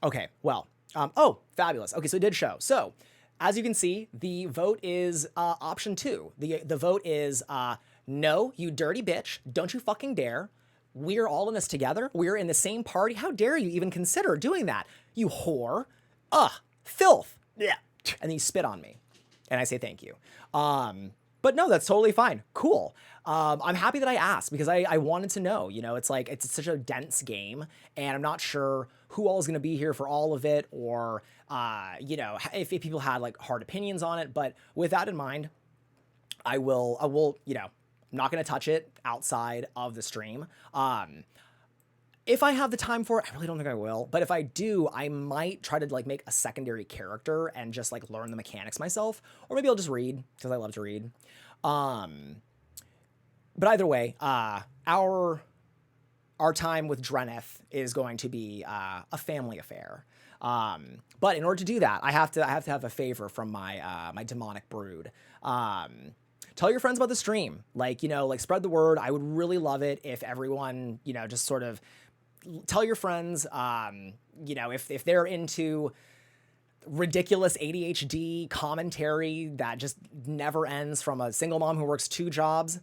Okay, well, oh, fabulous. Okay, so it did show. So, as you can see, the vote is option 2. The vote is no, you dirty bitch. Don't you fucking dare. We're all in this together. We're in the same party. How dare you even consider doing that? You whore. Ugh, filth. Yeah. And then you spit on me. And I say thank you. But no, that's totally fine. Cool. I'm happy that I asked because I wanted to know, you know, it's like, it's such a dense game and I'm not sure who all is going to be here for all of it or, you know, if people had like hard opinions on it. But with that in mind, I will, you know, I'm not going to touch it outside of the stream. If I have the time for it, I really don't think I will. But if I do, I might try to like make a secondary character and just like learn the mechanics myself. Or maybe I'll just read because I love to read. But either way, our time with Dreneth is going to be a family affair. But in order to do that, I have to have a favor from my my demonic brood. Tell your friends about the stream. Like, you know, like spread the word. I would really love it if everyone, you know, just sort of tell your friends, you know, if they're into ridiculous ADHD commentary that just never ends from a single mom who works 2 jobs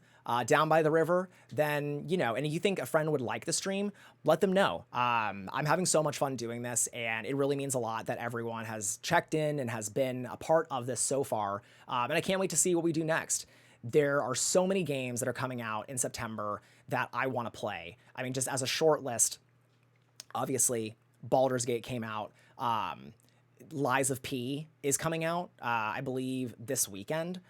down by the river, then, you know, and you think a friend would like the stream, let them know. I'm having so much fun doing this, and it really means a lot that everyone has checked in and has been a part of this so far. And I can't wait to see what we do next. There are so many games that are coming out in September that I want to play. I mean, just as a short list, obviously, Baldur's Gate came out. Lies of P is coming out, I believe, this weekend.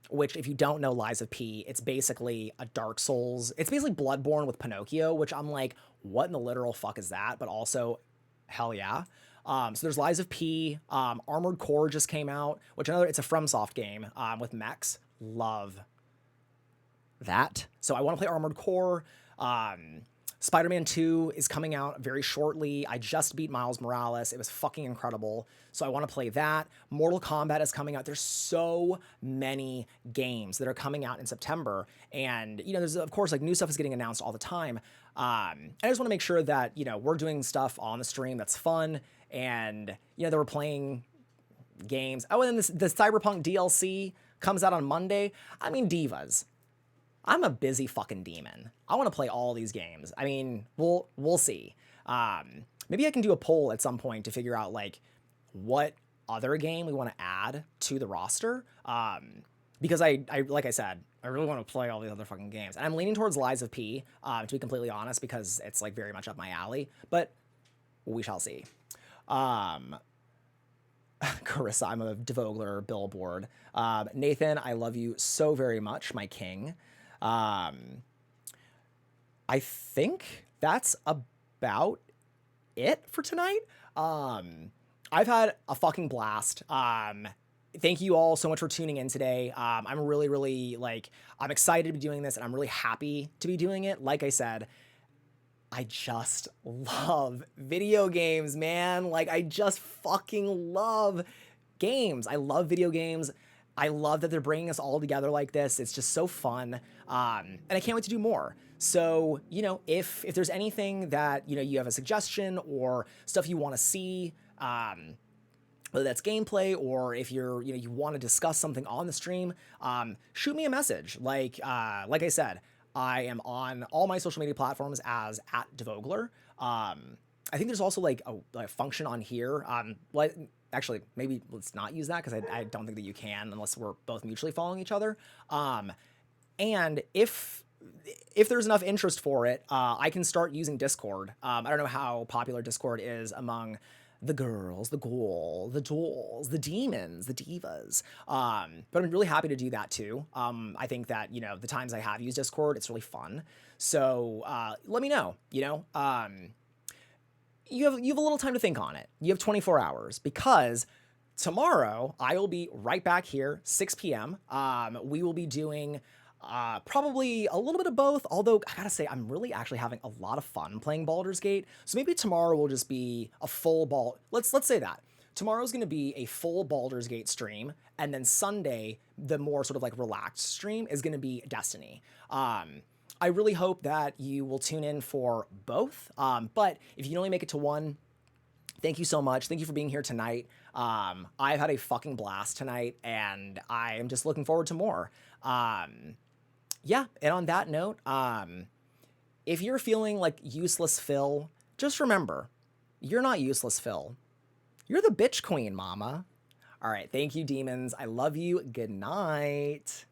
Which, if you don't know Lies of P, it's basically a Dark Souls. It's basically Bloodborne with Pinocchio, which I'm like, what in the literal fuck is that? But also, hell yeah. So there's Lies of P. Armored Core just came out, which it's a FromSoft game with mechs. Love that. So I want to play Armored Core. Spider-Man 2 is coming out very shortly. I just beat Miles Morales. It was fucking incredible. So I want to play that. Mortal Kombat is coming out. There's so many games that are coming out in September. And, you know, there's, of course, like new stuff is getting announced all the time. I just want to make sure that, you know, we're doing stuff on the stream that's fun. And, you know, that we're playing games. Oh, and then the Cyberpunk DLC comes out on Monday. I mean, divas. I'm a busy fucking demon. I want to play all these games. I mean, we'll see. Maybe I can do a poll at some point to figure out like what other game we want to add to the roster. Because I like I said, I really want to play all these other fucking games. And I'm leaning towards Lies of P, to be completely honest, because it's like very much up my alley. But we shall see. Carissa, I'm a DEVOGLAER billboard. Nathan, I love you so very much, my king. I think that's about it for tonight. I've had a fucking blast. Thank you all so much for tuning in today. I'm really like, I'm excited to be doing this and I'm really happy to be doing it. Like I said, I just love video games, man. Like, I just fucking love games. I love video games. I love that they're bringing us all together like this. It's just so fun. And I can't wait to do more. So, you know, if there's anything that, you know, you have a suggestion or stuff you want to see, whether that's gameplay or if you're, you know, you want to discuss something on the stream, shoot me a message. Like I said, I am on all my social media platforms as @DEVOGLAER. I think there's also like a function on here. Actually, maybe let's not use that because I don't think that you can unless we're both mutually following each other. And if there's enough interest for it, I can start using Discord. I don't know how popular Discord is among the girls, the ghouls, the dolls, the demons, the divas. But I'm really happy to do that too. I think that, you know, the times I have used Discord, it's really fun. So let me know, you know. You have a little time to think on it. You have 24 hours because tomorrow I will be right back here, 6 p.m. We will be doing Probably a little bit of both, although I gotta say, I'm really actually having a lot of fun playing Baldur's Gate. So maybe tomorrow will just be a full let's say that. Tomorrow's gonna be a full Baldur's Gate stream, and then Sunday, the more sort of like relaxed stream is gonna be Destiny. I really hope that you will tune in for both. But if you can only make it to one, thank you so much. Thank you for being here tonight. I've had a fucking blast tonight, and I am just looking forward to more. Yeah, and on that note, if you're feeling like useless Phil, just remember, you're not useless Phil. You're the bitch queen, mama. All right, thank you, demons. I love you. Good night.